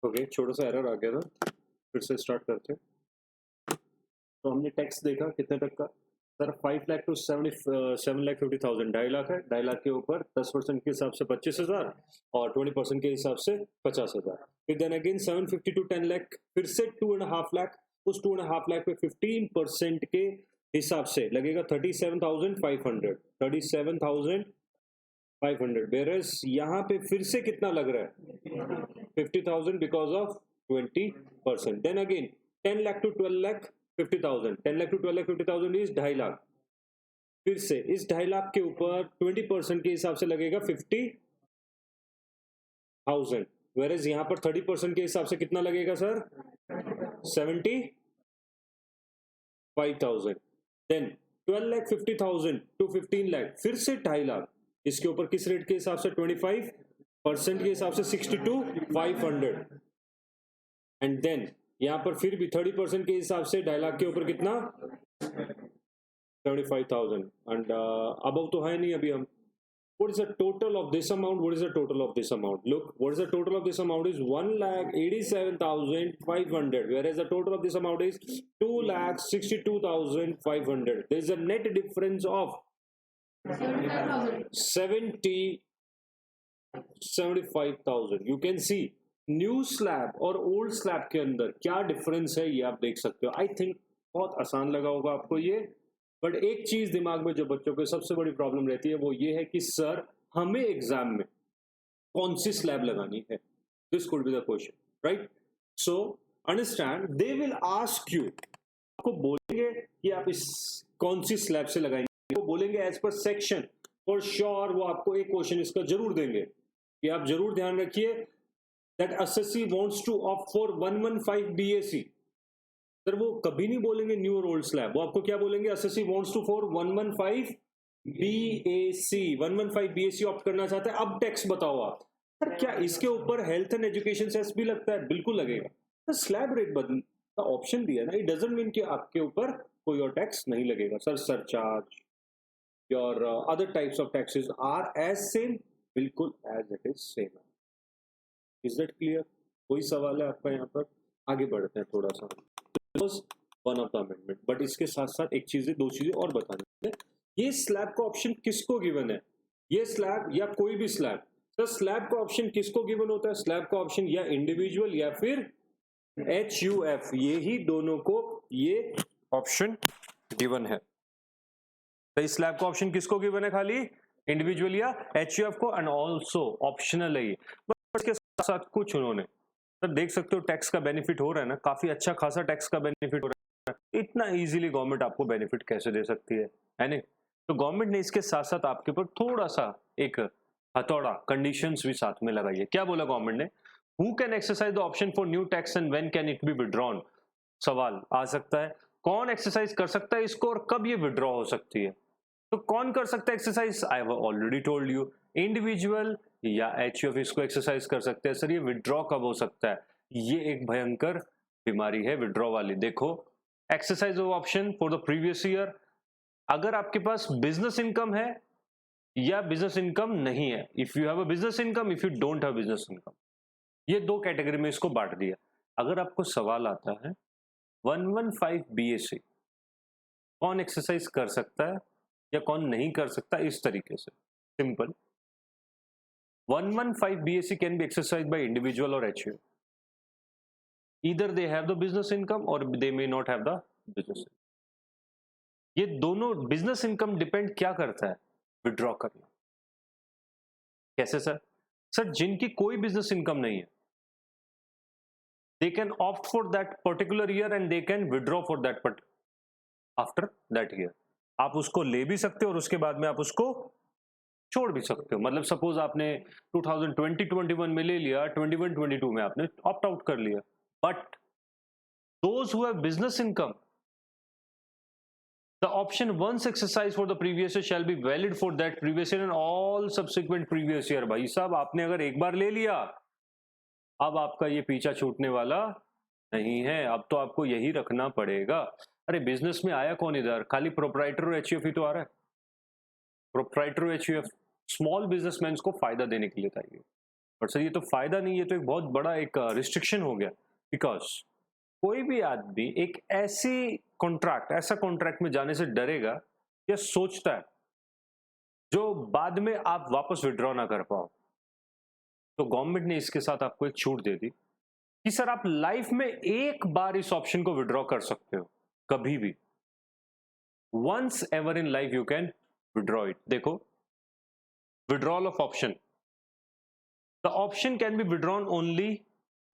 Okay, छोटा सा error आ गया था, फिर से स्टार्ट करते हैं। तो हमने टैक्स देखा कितने तक का सर, 5 लाख टू 7,50,000, 2.5 लाख है। 2.5 लाख के ऊपर 10% के हिसाब से 25,000 और 20% के हिसाब से 50,000। फिर देन अगेन 750 टू 10 लाख, फिर से 2.5 लाख। उस 2.5 लाख पे 15% के हिसाब से लगेगा 37,500, 37,500। वेरस यहाँ पे फिर से कितना लग रहा है 50,000 because of 20%। Then again 10 lakh to 12 lakh 50,000, 10 lakh to 12 lakh 50,000 is 2.5 lakh. फिर से इस 2.5 लाख के ऊपर 20% के हिसाब से लगेगा 50,000। वेरस यहाँ पर 30% के हिसाब से कितना लगेगा sir 75,000। Then 12 lakh 50,000 to 15 lakh, फिर से 2.5 लाख। इसके ऊपर किस रेट के हिसाब से 25% के हिसाब से 62,500। एंड देन यहाँ पर फिर भी 30% के हिसाब से 2.5 लाख के ऊपर कितना 75,000। एंड अबव तो है नहीं अभी हम। What is the total of this amount? What is the total of this amount? Look, what is the total of this amount is 1,87,500, whereas the total of this amount is 2,62,500. There is a net difference of 75,000. You can see new slab और old slab के अंदर क्या difference है ये आप देख सकते हो। आई थिंक बहुत आसान लगा होगा आपको ये, बट एक चीज दिमाग में जो बच्चों को सबसे बड़ी प्रॉब्लम रहती है वो ये है कि सर हमें एग्जाम में कौन सी स्लैब लगानी है। This could be the question, right? So understand, they will ask you, आपको बोलेंगे कि आप इस कौन सी स्लैब से लगाएंगे, वो बोलेंगे as per section. For sure वो आपको एक क्वेश्चन इसका जरूर देंगे कि आप जरूर ध्यान रखिए that SSC wants to opt for 115 BAC. Sir वो कभी नहीं बोलेंगे न्यू और ओल्ड स्लैब, वो आपको क्या बोलेंगे SSC wants to for 115 BAC. 115 BAC opt करना चाहते हैं। अब टैक्स बताओ आप, सर क्या इसके ऊपर हेल्थ एंड एजुकेशन सेस भी लगता है? बिल्कुल लगेगा। सर स्लैब रेट बदल का ऑप्शन दिया ना, इट डजंट मीन कि आपके ऊपर कोई और टैक्स नहीं लगेगा। Sir surcharge your other types of taxes are as same, बिल्कुल as it is same. Is that clear? कोई सवाल है आपका यहाँ पर? आगे बढ़ते हैं थोड़ा सा। One of the amendment, but इसके साथ साथ एक चीज, दो चीजें और बतानी है। ये स्लैब का ऑप्शन किसको गिवन है? ये स्लैब या कोई भी स्लैब, तो स्लैब का ऑप्शन किसको गिवन होता है? स्लैब का ऑप्शन या इंडिविजुअल या फिर HUF, ये ही दोनों को ये ऑप्शन गिवन है। तो इस स्लैब का ऑप्शन किसको गिवन है? खाली इंडिविजुअल या HUF को, एंड ऑल्सो ऑप्शनल है ये। बट इसके साथ कुछ उन्होंने, तो देख सकते हो टैक्स का बेनिफिट हो रहा है ना, काफी अच्छा खासा टैक्स का बेनिफिट हो रहा है। इतना इजीली गवर्नमेंट आपको बेनिफिट कैसे दे सकती है नहीं? तो गवर्नमेंट ने इसके साथ साथ आपके ऊपर थोड़ा सा एक हथौड़ा, कंडीशंस भी साथ में लगाई है। क्या बोला गवर्नमेंट ने? Who can exercise the option for new tax and when can it be withdrawn? सवाल आ सकता है, कौन एक्सरसाइज कर सकता है इसको और कब ये विड्रॉ हो सकती है? तो कौन कर सकता है exercise? I have already told you, individual या HUF इसको एक्सरसाइज कर सकते हैं। सर ये विड्रॉ कब हो सकता है? ये एक भयंकर बीमारी है विड्रॉ वाली। देखो, exercise of option for the previous year, अगर आपके पास बिजनेस इनकम है या बिजनेस इनकम नहीं है, if you have a business income, if you don't have business income, ये दो कैटेगरी में इसको बांट दिया। अगर आपको सवाल आता है 115 BAC कौन एक्सरसाइज कर सकता है या कौन नहीं कर सकता, इस तरीके से simple, 115 BAC can be exercised by individual or HUF. Either they have the business income or they may not have the business income. ये दोनों बिजनेस इनकम डिपेंड क्या करता है? विड्रॉ करना। कैसे सर? सर जिनकी कोई बिजनेस इनकम नहीं है, they can opt for that particular year and they can withdraw for that after that year. आप उसको ले भी सकते हो और उसके बाद में आप उसको छोड़ भी सकते हो। मतलब सपोज आपने 2020-21 में ले लिया, 21-22 में आपने ऑप्ट आउट कर लिया, but those who have business income, the option once exercise for the previous year shall be valid for that previous year and all subsequent previous year. भाई साहब, आपने अगर एक बार ले लिया, अब आपका ये पीछा छूटने वाला नहीं है। अब तो आपको यही रखना पड़ेगा। अरे बिजनेस में आया कौन इधर? खाली प्रोप्राइटर और HUF ही तो आ रहा है। प्रोप्राइटर HUF स्मॉल बिजनेसमैन को फायदा देने के लिए था ये। बट सर ये तो फायदा नहीं, ये तो एक बहुत बड़ा एक रिस्ट्रिक्शन हो गया, बिकॉज कोई भी आदमी एक ऐसा कॉन्ट्रैक्ट में जाने से डरेगा या सोचता है जो बाद में आप वापस विड्रॉ ना कर पाओ। तो गवर्नमेंट ने इसके साथ आपको एक छूट दे दी कि सर आप लाइफ में एक बार इस ऑप्शन को विड्रॉ कर सकते हो, कभी भी, once ever in life you can withdraw it. देखो, withdrawal of option, the option can be withdrawn only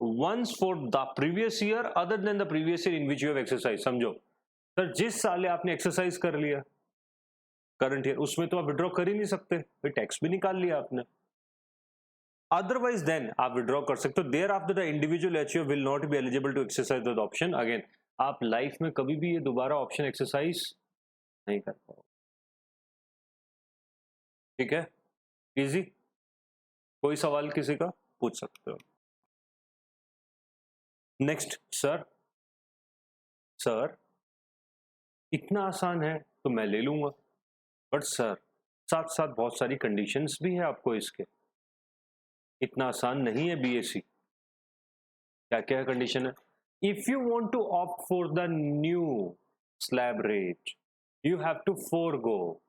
once for the previous year other than the previous year in which you have exercise. समझो sir, जिस साल आपने exercise कर लिया current year, उसमें तो आप विड्रॉ कर ही नहीं सकते, फिर टैक्स भी निकाल लिया आपने। अदरवाइज देन आप विड्रॉ कर सकते हो। Thereafter the individual HEO will not be eligible to exercise the option again. आप लाइफ में कभी भी ये दोबारा ऑप्शन एक्सरसाइज नहीं कर पाओगे। ठीक है, इजी। कोई सवाल किसी का पूछ सकते हो। नेक्स्ट, सर इतना आसान है तो मैं ले लूंगा, बट सर साथ साथ बहुत सारी कंडीशंस भी है आपको इसके, इतना आसान नहीं है बीएससी। क्या क्या है कंडीशन है? If you want to opt for the new slab rate, you have to forgo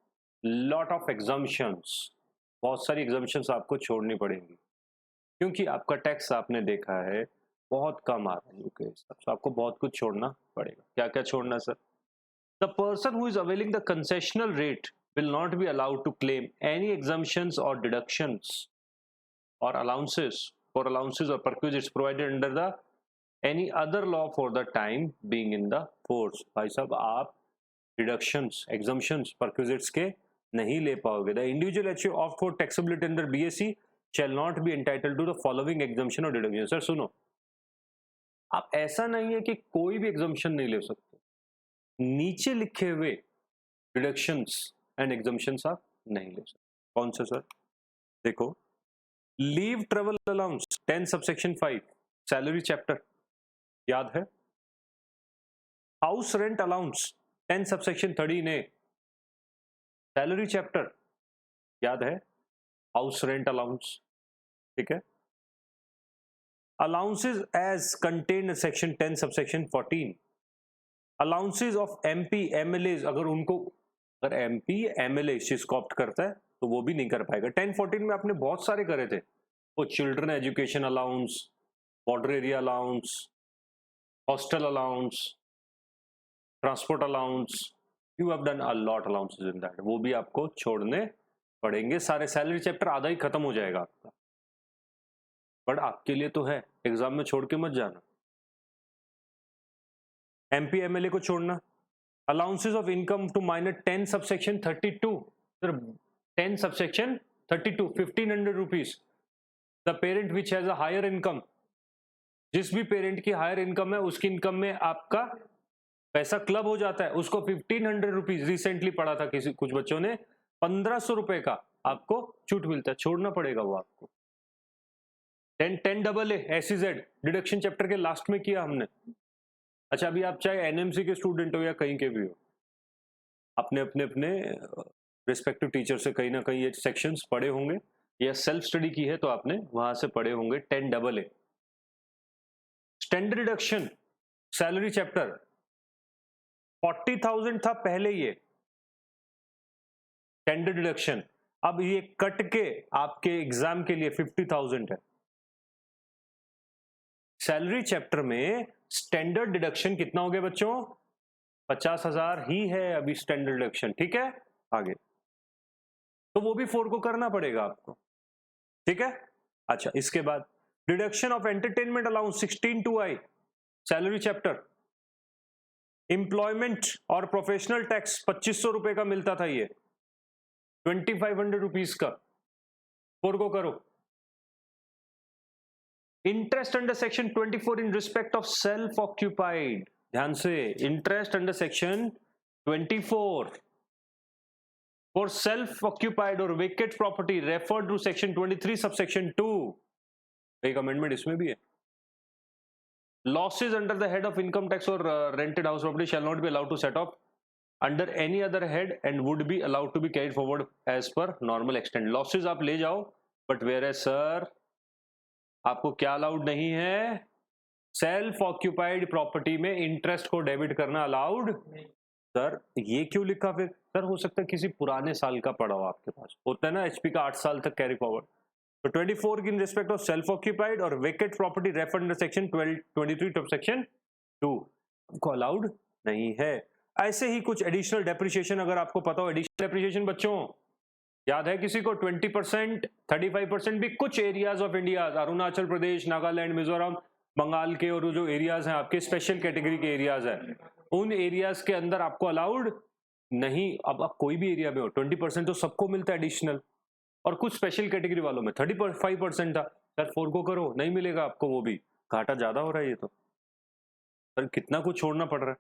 lot of exemptions. बहुत सारी एग्जम्पशंस आपको छोड़नी पड़ेंगी, क्योंकि आपका टैक्स आपने देखा है बहुत कम आता है यूके हिसाब से, आपको बहुत कुछ छोड़ना पड़ेगा। क्या क्या छोड़ना sir? The person who is availing the concessional rate will not be allowed to claim any exemptions or deductions or allowances or perquisites provided under the any other law for the time being in the force। भाई साहब, आप deductions, exemptions, perquisites के नहीं ले पाओगे। The individual HU opt for taxability under BSE shall not be entitled to the following exemption or deduction। Sir सुनो, आप ऐसा नहीं है कि कोई भी exemption नहीं ले सकते, नीचे लिखे हुए deductions एंड एग्जम्पशंस आप नहीं ले सकते। कौन से सर? देखो, leave travel allowance 10 subsection 5 salary chapter याद है। House rent allowance 10 subsection 13A salary chapter याद है। हाउस रेंट अलाउंस, ठीक है। Allowances as contained section 10 subsection 14। Allowances of MP MLA, अगर एमपी एमएलए इस चीज को ऑप्ट करता है तो वो भी नहीं कर पाएगा। 10-14 में आपने बहुत सारे करे थे, वो children education allowance, border area allowance, hostel allowance, transport allowance, you have done a lot allowances in that, वो भी आपको छोड़ने पड़ेंगे। सारे सैलरी चैप्टर आधा ही खत्म हो जाएगा आपका, बट आपके लिए तो है, एग्जाम में छोड़ के मत जाना। एमपी एमएलए को छोड़ना। Allowances of income to minor 10 subsection 32, 10 subsection 32 1500 rupees। The parent which has a higher income, जिस भी पेरेंट की हायर इनकम है उसकी इनकम में आपका पैसा क्लब हो जाता है, उसको 1500 रुपीज, रिसेंटली पढ़ा था कुछ बच्चों ने, 1500 रुपए का आपको छूट मिलता है, छोड़ना पड़ेगा वो आपको। 10 AA SEZ डिडक्शन चैप्टर के लास्ट में किया हमने। अच्छा, अभी आप चाहे एनएमसी के स्टूडेंट हो या कहीं के भी हो, अपने रिस्पेक्टिव टीचर से कहीं ना कहीं ये सेक्शंस पढ़े होंगे, या सेल्फ स्टडी की है तो आपने वहां से पढ़े होंगे। 10 AA standard deduction salary chapter 40,000 था पहले, ये स्टैंडर्ड डिडक्शन, अब ये कट के आपके एग्जाम के लिए 50,000 है। सैलरी चैप्टर में स्टैंडर्ड डिडक्शन कितना हो गया बच्चों? 50,000 ही है अभी स्टैंडर्ड डिडक्शन, ठीक है। आगे तो वो भी 4 को करना पड़ेगा आपको, ठीक है। अच्छा, इसके बाद deduction of entertainment allowance 16(2)I salary chapter. Employment और प्रोफेशनल टैक्स 2500 रुपए का मिलता था, ये 2500 रुपीज का, 4 को करो। Interest under section 24 in respect of self occupied, ध्यान से, interest under section 24 for self occupied और vacant property referred to section 23 subsection 2, एक अमेंडमेंट इसमें भी है। Losses under the head of income tax और rented house property shall not be allowed to set off under any other head and would be allowed to be carried forward as per normal extend. Losses आप ले जाओ, but where as sir आपको क्या allowed नहीं है? Self occupied property में interest को debit करना अलाउड। सर ये क्यों लिखा फिर? सर हो सकता है किसी पुराने साल का पड़ा हो, आपके पास होता है ना एचपी का 8 साल तक कैरी फॉरवर्ड। तो 24 in respect of self occupied और vacant property refer under section 23 of section 2 को अलाउड नहीं है। ऐसे ही कुछ एडिशनल डेप्रिसिएशन, अगर आपको पता हो एडिशनल डेप्रिसिएशन बच्चों याद है किसी को? 20%, 35% भी कुछ areas of India, Arunachal Pradesh, Nagaland, Mizoram, Bengal के और जो एरियाज हैं आपके स्पेशल कैटेगरी के एरियाज हैं, उन एरियाज के अंदर आपको अलाउड नहीं। अब आप कोई भी एरिया में हो 20% तो सबको मिलता है एडिशनल, और कुछ स्पेशल कैटेगरी वालों में 35% था। सर 4 को करो, नहीं मिलेगा आपको, वो भी घाटा ज्यादा हो रहा है ये तो। सर कितना कुछ छोड़ना पड़ रहा है,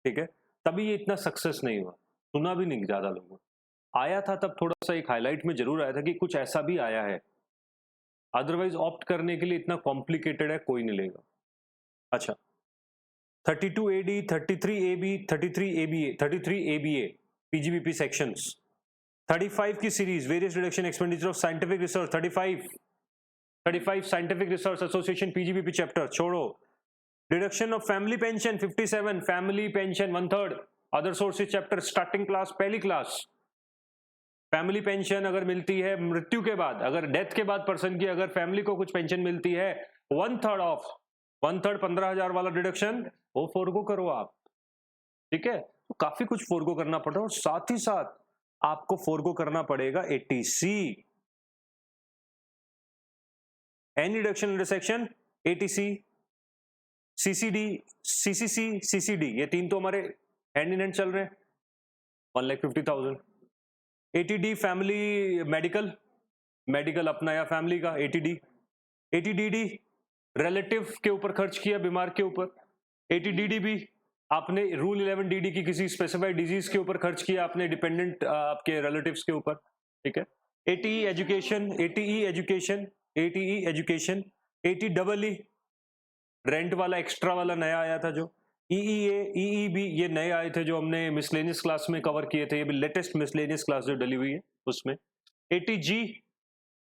ठीक है। तभी ये इतना सक्सेस नहीं हुआ, सुना भी नहीं ज्यादा लोगों। आया था तब थोड़ा सा एक हाईलाइट में जरूर आया था कि कुछ ऐसा भी आया है, अदरवाइज ऑप्ट करने के लिए इतना कॉम्प्लिकेटेड है कोई नहीं लेगा। अच्छा 32 AD, 33 AB, 33 ABA, 33 ABA PGBP sections, 35 की series various reduction expenditure of scientific research, 35 scientific research association PGBP chapter छोड़ो। Deduction of family pension 57 family pension 1/3, other sources chapter starting class पहली क्लास। फैमिली पेंशन अगर मिलती है मृत्यु के बाद, अगर डेथ के बाद पर्सन की अगर फैमिली को कुछ पेंशन मिलती है 1/3 ऑफ 1/3 15,000 वाला डिडक्शन वो फोरगो करो आप, ठीक है। तो काफी कुछ फोरगो करना पड़ रहा है, और साथ ही साथ आपको फोरगो करना पड़ेगा ATC, any deduction under section ATC, CCD, CCC, CCD, ये तीन तो हमारे हैंड इन हैंड चल रहे हैं, 1,50,000। ATD फैमिली मेडिकल अपना या फैमिली का ATD, ATDD रिलेटिव के ऊपर खर्च किया, बीमार के ऊपर। ATDD भी आपने रूल 11DD की किसी स्पेसिफाइड डिजीज के ऊपर खर्च किया, आपने डिपेंडेंट आपके रिलेटिव्स के ऊपर, ठीक है। ATE education, ATE education, ATEE rent वाला एक्स्ट्रा वाला नया आया था जो, EEA, EEB ये नए आए थे जो हमने मिसलेनियस क्लास में कवर किए थे, ये भी लेटेस्ट मिसलेनियस क्लास जो डली हुई है उसमें। ATG,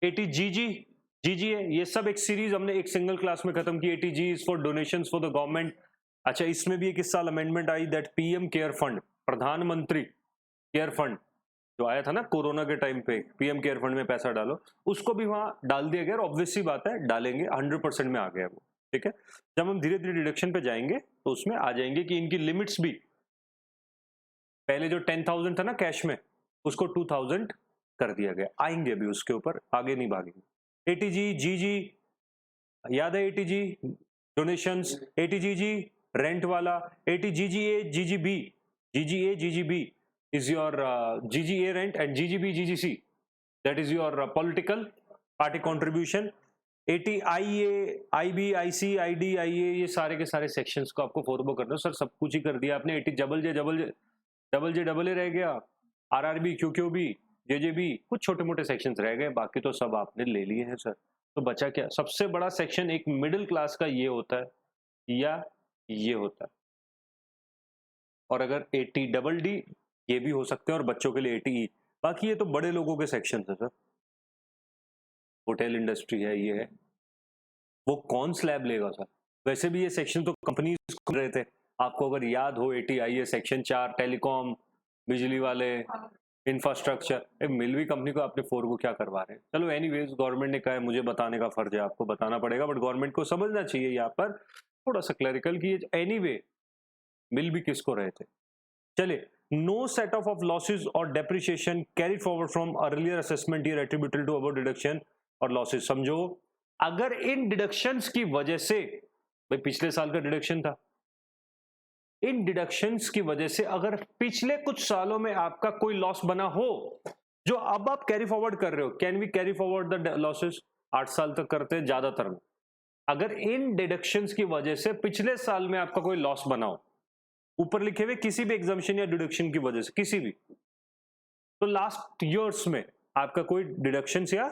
ATGG, GGA ये सब एक सीरीज हमने एक सिंगल क्लास में खत्म की। ATG is for donations for the government. अच्छा इसमें भी एक इस साल amendment I that PM care fund, प्रधानमंत्री केयर फंड जो आया था ना कोरोना के टाइम पे, PM केयर फंड में पैसा डालो, उसको भी वहां डाल दिया गया। ऑब्वियस सी बात है डालेंगे, 100% में आ गया वो, ठीक है। जब हम धीरे धीरे डिडक्शन पे जाएंगे तो उसमें आ जाएंगे कि इनकी लिमिट्स भी, पहले जो 10,000 था ना कैश में, उसको 2,000 कर दिया गया। आएंगे अभी उसके ऊपर, आगे नहीं भागेंगे। ATG, GG याद है, ATG डोनेशंस, ATGG रेंट वाला, ATGGA, GGB, GGA, GGB is your GGA rent and GGB, GGC that is your political party contribution। ATIA, IB, IC, ID, IA ये सारे के सारे सेक्शंस को आपको फोरगो करना। सर सब कुछ ही कर दिया आपने। AT डबल जे रह गया, RRB, QQB, JJB, कुछ छोटे मोटे सेक्शंस रह गए, बाकी तो सब आपने ले लिए हैं सर। तो बचा क्या? सबसे बड़ा सेक्शन एक मिडिल क्लास का ये होता है या ये होता है, और अगर ATDD ये भी हो सकते हैं, और बच्चों के लिए ATE। बाकी ये तो बड़े लोगों के सेक्शन है सर, होटल इंडस्ट्री है, ये है। वो कौन स्लैब लेगा सर? वैसे भी ये सेक्शन तो कंपनीज खुल रहे थे, आपको अगर याद हो। ATI सेक्शन 4 टेलीकॉम, बिजली वाले, इंफ्रास्ट्रक्चर, मिल भी कंपनी को आपने फोरगो क्या करवा रहे हैं। चलो एनीवेज, गवर्नमेंट ने कहा है, मुझे बताने का फर्ज है, आपको बताना पड़ेगा, बट गवर्नमेंट को समझना चाहिए यहाँ पर थोड़ा सा क्लैरिकल की एनीवे मिल भी किसको रहे थे। चलिए, नो सेट ऑफ लॉसेज और depreciation carry forward from earlier assessment year attributed to about deduction और लॉसेज। समझो अगर इन डिडक्शंस की वजह से, भाई पिछले साल का डिडक्शन था, इन डिडक्शंस की वजह से अगर पिछले कुछ सालों में आपका कोई लॉस बना हो जो अब आप कैरी फॉरवर्ड कर रहे हो, can we carry forward the losses? 8 साल तक करते हैं ज्यादातर में। अगर इन डिडक्शंस की वजह से पिछले साल में आपका कोई लॉस बना हो, ऊपर लिखे हुए किसी भी एग्जाम्शन या डिडक्शन की वजह से, किसी भी, तो लास्ट ईयर्स में आपका कोई डिडक्शन या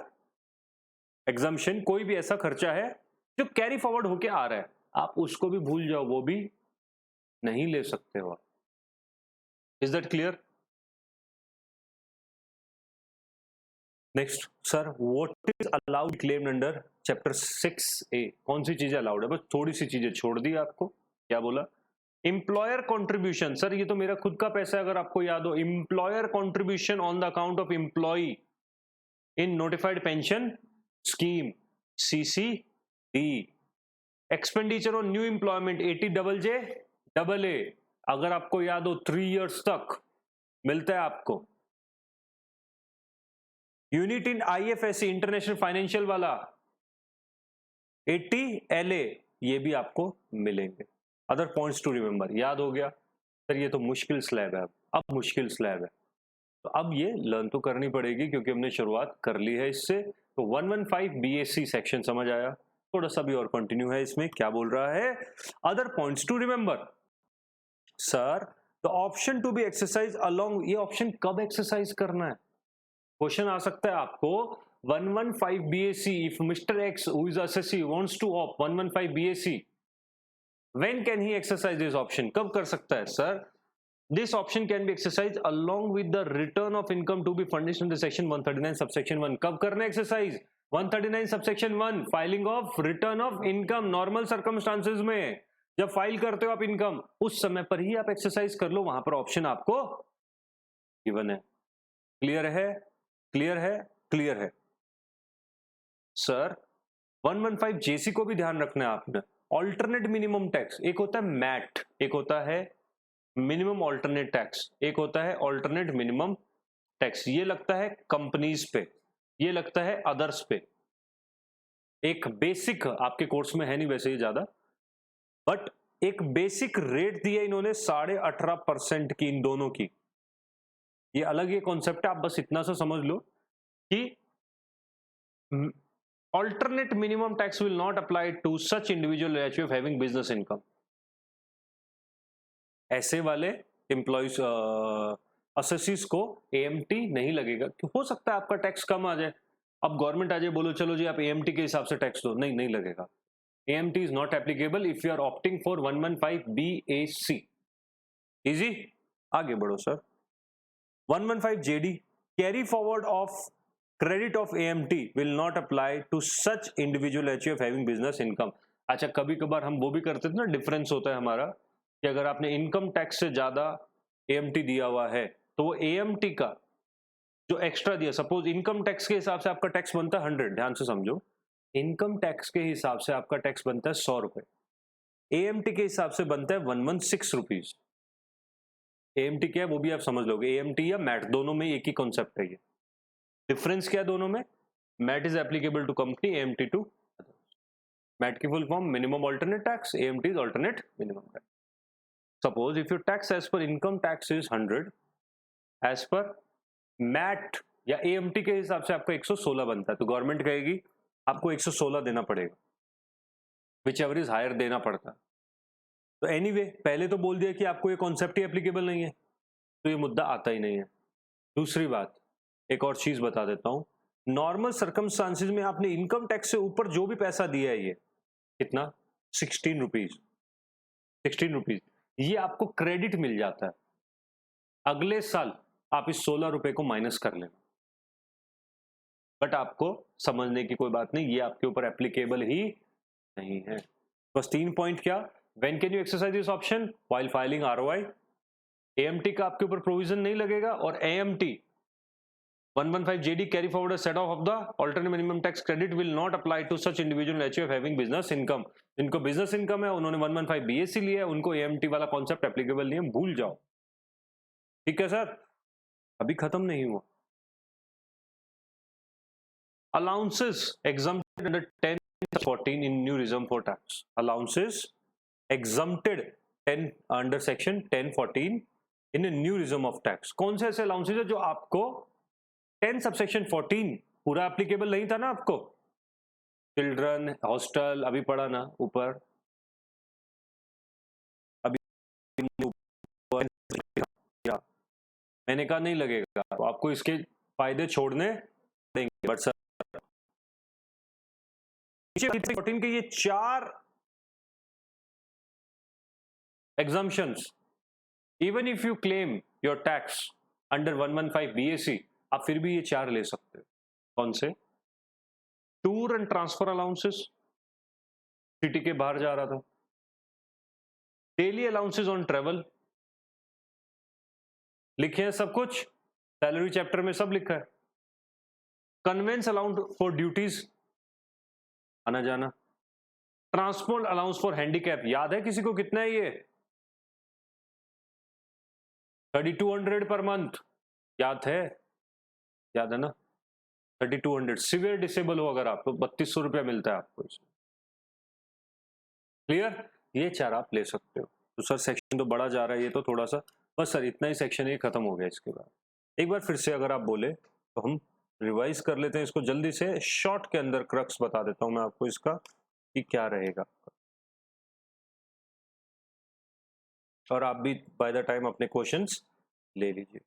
एग्जाम्शन, कोई भी ऐसा खर्चा है जो कैरी फॉरवर्ड होके आ रहा है, आप उसको भी भूल जाओ, वो भी नहीं ले सकते हो। Is that clear? Next sir, what is allowed claimed under chapter 6A? कौन सी चीजें अलाउड है? बस थोड़ी सी चीजें छोड़ दी आपको। क्या बोला? Employer contribution. सर ये तो मेरा खुद का पैसा है, अगर आपको याद हो। Employer contribution on the account of employee in notified pension scheme, CCD। Expenditure on new employment, 80JJAA। अगर आपको याद हो 3 इयर्स तक मिलता है आपको। Unit in IFSC international financial वाला 80LA, ये भी आपको मिलेंगे। अदर पॉइंट्स टू रिमेंबर, याद हो गया? सर ये तो मुश्किल स्लैब है, अब मुश्किल स्लैब है, तो अब ये लर्न तो करनी पड़ेगी क्योंकि हमने शुरुआत कर ली है इससे। तो 115 BAC सेक्शन समझ आया। थोड़ा सा भी और कंटिन्यू है इसमें। क्या बोल रहा है? Other points to remember. Sir the option to be exercise along, ये ऑप्शन कब एक्सरसाइज करना है? क्वेश्चन आ सकता है आपको 115 BAC, if Mr. X who is assessee wants to opt 115 BAC, when can he exercise this option? कब कर सकता है? Sir this option can be exercised along with the return of income to be furnished under section 139 subsection 1। कब करना exercise? 139 subsection 1, filing of return of income. Normal circumstances में जब file करते हो आप इनकम, उस समय पर ही आप एक्सरसाइज कर लो, वहां पर ऑप्शन आपको गिवन है। क्लियर है? क्लियर है? क्लियर है? सर 115 JC को भी ध्यान रखना है आपने। ऑल्टरनेट मिनिमम टैक्स, एक होता है मैट, एक होता है मिनिमम ऑल्टरनेट टैक्स, एक होता है ऑल्टरनेट मिनिमम टैक्स। ये लगता है कंपनीज पे, ये लगता है अदर्स पे। एक बेसिक आपके कोर्स में है नहीं वैसे ये ज्यादा, बट एक बेसिक रेट दिया इन्होंने 18.5% की इन दोनों की। ये अलग ये कॉन्सेप्ट है, आप बस इतना सा समझ लो कि alternate minimum tax will not apply to such individual ratio of having business income। ऐसे वाले एम्प्लॉइज असेसीज को AMT नहीं लगेगा। हो सकता है आपका टैक्स कम आ जाए, अब गवर्नमेंट आ जाए बोलो चलो जी आप AMT के हिसाब से टैक्स दो, नहीं नहीं लगेगा। AMT is not applicable if you are opting for 115 BAC। Easy, आगे बढ़ो sir. 115 JD, carry forward of credit of AMT will not apply to such individual each of having business income. अच्छा कभी कभार हम वो भी करते थे ना, डिफरेंस होता है हमारा कि अगर आपने इनकम टैक्स से ज्यादा AMT दिया हुआ है तो वो AMT का जो एक्स्ट्रा दिया, सपोज इनकम टैक्स के हिसाब से आपका टैक्स बनता है 100, ध्यान से समझो, इनकम टैक्स के हिसाब से आपका टैक्स बनता है 100 रुपए, AMT के हिसाब से बनता है 116 रुपीज। AMT क्या है वो भी आप समझ लोगे, AMT या मैट दोनों में एक ही कॉन्सेप्ट है। ये डिफरेंस क्या है दोनों में? MAT is applicable to company, AMT to MAT की full form minimum alternate tax, AMT is alternate minimum tax. Suppose if your tax as per income tax is 100, as per MAT या AMT के हिसाब से आपका 116 बनता है, तो government कहेगी आपको 116 देना पड़ेगा, विच एवर इज हायर देना पड़ता है। तो एनीवे पहले तो बोल दिया कि आपको ये कॉन्सेप्ट ही एप्लीकेबल नहीं है, तो ये मुद्दा आता ही नहीं है। दूसरी बात, एक और चीज बता देता हूं, नॉर्मल सर्कमस्टांसेस में आपने इनकम टैक्स से ऊपर जो भी पैसा दिया है, ये कितना 16 रुपीज, 16 रुपीज, ये आपको क्रेडिट मिल जाता है। अगले साल आप इस 16 रुपए को माइनस कर लेना, बट आपको समझने की कोई बात नहीं, ये आपके ऊपर एप्लीकेबल ही नहीं है। बस 3 पॉइंट क्या, when can you exercise this option? While filing ROI। AMT का आपके ऊपर प्रोविजन नहीं लगेगा, और AMT 115 JD carry forward a set off of the alternate minimum tax credit will not apply to such individual nature of having business income। जिनको business income है उन्होंने 115 BAC लिया है, उनको AMT वाला कॉन्सेप्ट एप्लीकेबल नहीं है, भूल जाओ। ठीक है सर, अभी खत्म नहीं हुआ। Allowances exempted under 10(14) in new regime for tax। Allowances exempted 10 under section 10(14) in a new regime of tax। कौन से ऐसे अलाउंसेस है जो आपको 10 सबसेक्शन 14 पूरा एप्लीकेबल नहीं था ना आपको? चिल्ड्रन, हॉस्टल, अभी पढ़ा ना ऊपर, अभी मैंने कहा नहीं लगेगा, तो आपको इसके फायदे छोड़ने पड़ेंगे। बट सर 14 के ये 4 exemptions, even if you claim your tax under 115 BAC, आप फिर भी ये 4 ले सकते हो। कौन से? Tour and transfer allowances, city के बाहर जा रहा था। डेली अलाउंसेस ऑन ट्रेवल, लिखे हैं सब कुछ, सैलरी चैप्टर में सब लिखा है। कन्वेंस अलाउंड फॉर ड्यूटीज, आना जाना। ट्रांसपोर्ट अलाउंस फॉर हैंडीकैप, याद है किसी को कितना है ये? 3200 पर मंथ, याद है? याद है ना? 3200। सिवियर डिसेबल हो अगर आप तो 3200 रुपया मिलता है आपको इसमें। क्लियर? ये चार आप ले सकते हो। तो सर सेक्शन तो बड़ा जा रहा है, ये तो थोड़ा सा, बस सर इतना ही सेक्शन ये खत्म हो गया। इसके बाद एक बार फिर से अगर आप बोले तो हम रिवाइज कर लेते हैं इसको जल्दी से। शॉर्ट के अंदर क्रक्स बता देता हूं मैं आपको इसका कि क्या रहेगा, और आप भी बाय द टाइम अपने क्वेश्चंस ले लीजिए।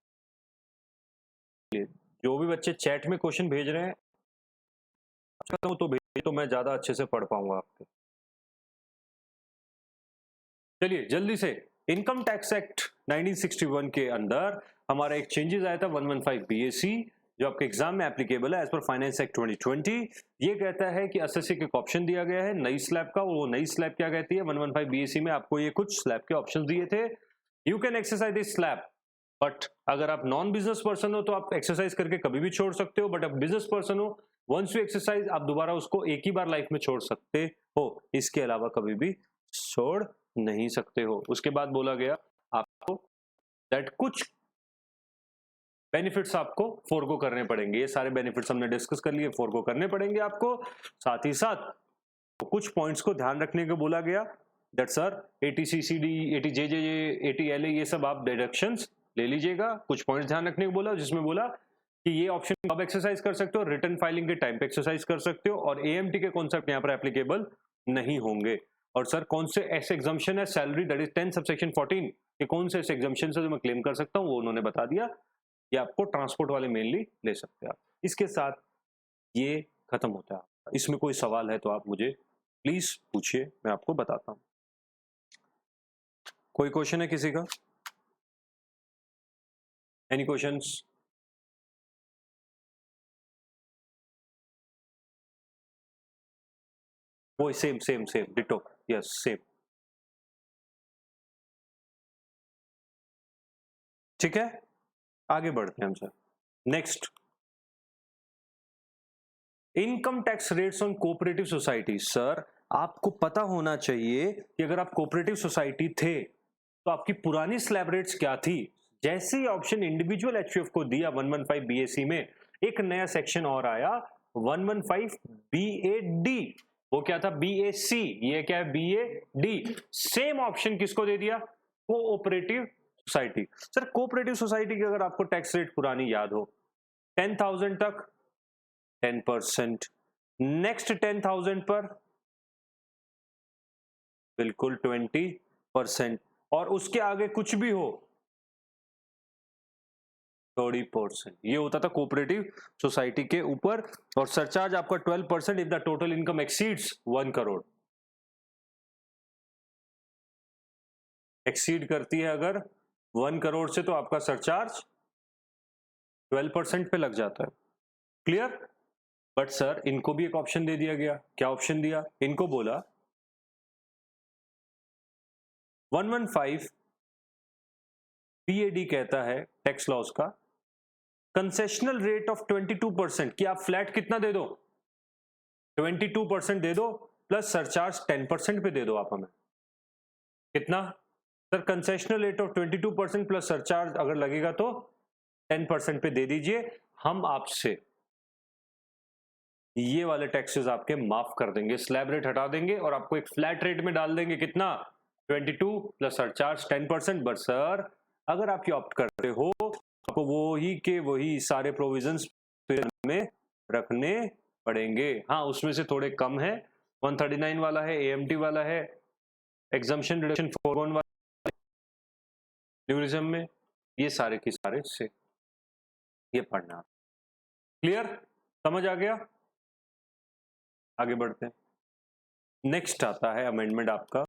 जो भी बच्चे चैट में क्वेश्चन भेज रहे हैं तो भेजिए, तो मैं ज्यादा अच्छे से पढ़ पाऊंगा आपके। चलिए जल्दी से, इनकम टैक्स एक्ट 1961 के अंदर हमारा एक चेंजेस आया था 115 बीएसी, जो आपके एग्जाम में एप्लीकेबल है एज पर फाइनेंस एक्ट 2020। ये कहता है कि एसएससी के ऑप्शन दिया गया है नई स्लैब का, वो नई स्लैब क्या कहती है? 115 बीएसी में आपको ये कुछ स्लैब के ऑप्शन दिए थे, you can exercise this slab, but अगर आप नॉन बिजनेस पर्सन हो तो आप एक्सरसाइज करके कभी भी छोड़ सकते हो, बट आप बिजनेस पर्सन हो, वंस यू एक्सरसाइज आप दोबारा उसको एक ही बार लाइफ में छोड़ सकते हो, इसके अलावा कभी भी छोड़ नहीं सकते हो। उसके बाद बोला गया आपको दैट कुछ बेनिफिट्स आपको फोरगो करने पड़ेंगे। ये सारे बेनिफिट्स हमने डिस्कस कर लिए, फोरगो करने पड़ेंगे आपको। साथ ही साथ कुछ पॉइंट्स को ध्यान रखने को बोला गया, दैट सर एटीसीसीडी, एटीजेजे, एटीएलए, ये सब आप डिडक्शंस ले लीजिएगा। कुछ पॉइंट्स ध्यान रखने को बोला, जिसमें बोला कि ये ऑप्शन आप एक्सरसाइज कर सकते हो, रिटर्न फाइलिंग के टाइम पे एक्सरसाइज कर सकते हो, और एएमटी के कॉन्सेप्ट यहाँ पर एप्लीकेबल नहीं होंगे। और सर कौन से ऐसे एग्जाम्पशन है सैलरी दैट इज 10 सबसेक्शन 14 के, कौन से ऐसे एग्जाम्पशन है जो मैं क्लेम कर सकता हूँ, वो उन्होंने बता दिया। ये आपको ट्रांसपोर्ट वाले मेनली ले सकते हैं आप। इसके साथ ये खत्म होता है। इसमें कोई सवाल है तो आप मुझे प्लीज पूछिए, मैं आपको बताता हूँ। कोई क्वेश्चन है किसी का? Any questions? वो same same same ditto, yes same. ठीक है, आगे बढ़ते हैं हम sir. Next, income tax rates on cooperative society. Sir आपको पता होना चाहिए कि अगर आप कोऑपरेटिव सोसाइटी थे तो आपकी पुरानी स्लैब रेट्स क्या थी। जैसे ही ऑप्शन इंडिविजुअल एचयूएफ को दिया 115 बीएसी में, एक नया सेक्शन और आया 115 बीएडी। वो क्या था? बीएसी। ये क्या है? बीएडी। सेम ऑप्शन किसको दे दिया? Cooperative society. Sir cooperative society की अगर आपको टैक्स रेट पुरानी याद हो, 10,000 तक 10%, नेक्स्ट 10,000 पर बिल्कुल 20%, और उसके आगे कुछ भी हो 30%। ये होता था कोऑपरेटिव सोसाइटी के ऊपर, और सरचार्ज आपका 12% if the total income exceeds 1 crore. Exceed करती है अगर 1 करोड़ से तो आपका सरचार्ज 12% पे लग जाता है। क्लियर? बट सर इनको भी एक ऑप्शन दे दिया गया। क्या ऑप्शन दिया? इनको बोला 115 पीएडी कहता है टैक्स लॉस का कंसेशनल रेट ऑफ 22%, कि आप फ्लैट कितना दे दो? 22% दे दो, प्लस सरचार्ज 10% पे दे दो आप हमें। कितना? Sir concessional rate of 22% plus surcharge अगर लगेगा तो 10% पे दे दीजिए, हम आपसे ये वाले टैक्सेस आपके माफ कर देंगे, स्लैब रेट हटा देंगे और आपको एक फ्लैट रेट में डाल देंगे। कितना? 22 प्लस सरचार्ज 10%। बट सर अगर आप ये ऑप्ट करते हो आपको वही के वही सारे प्रोविजंस में रखने पड़ेंगे। हाँ उसमें से थोड़े कम है, 139 वाला है, एएमटी वाला है, एग्जम्पशन रिडक्शन 41 वाला टूरिज्म में, ये सारे के सारे से ये पढ़ना। क्लियर? समझ आ गया? आगे बढ़ते हैं। नेक्स्ट आता है अमेंडमेंट आपका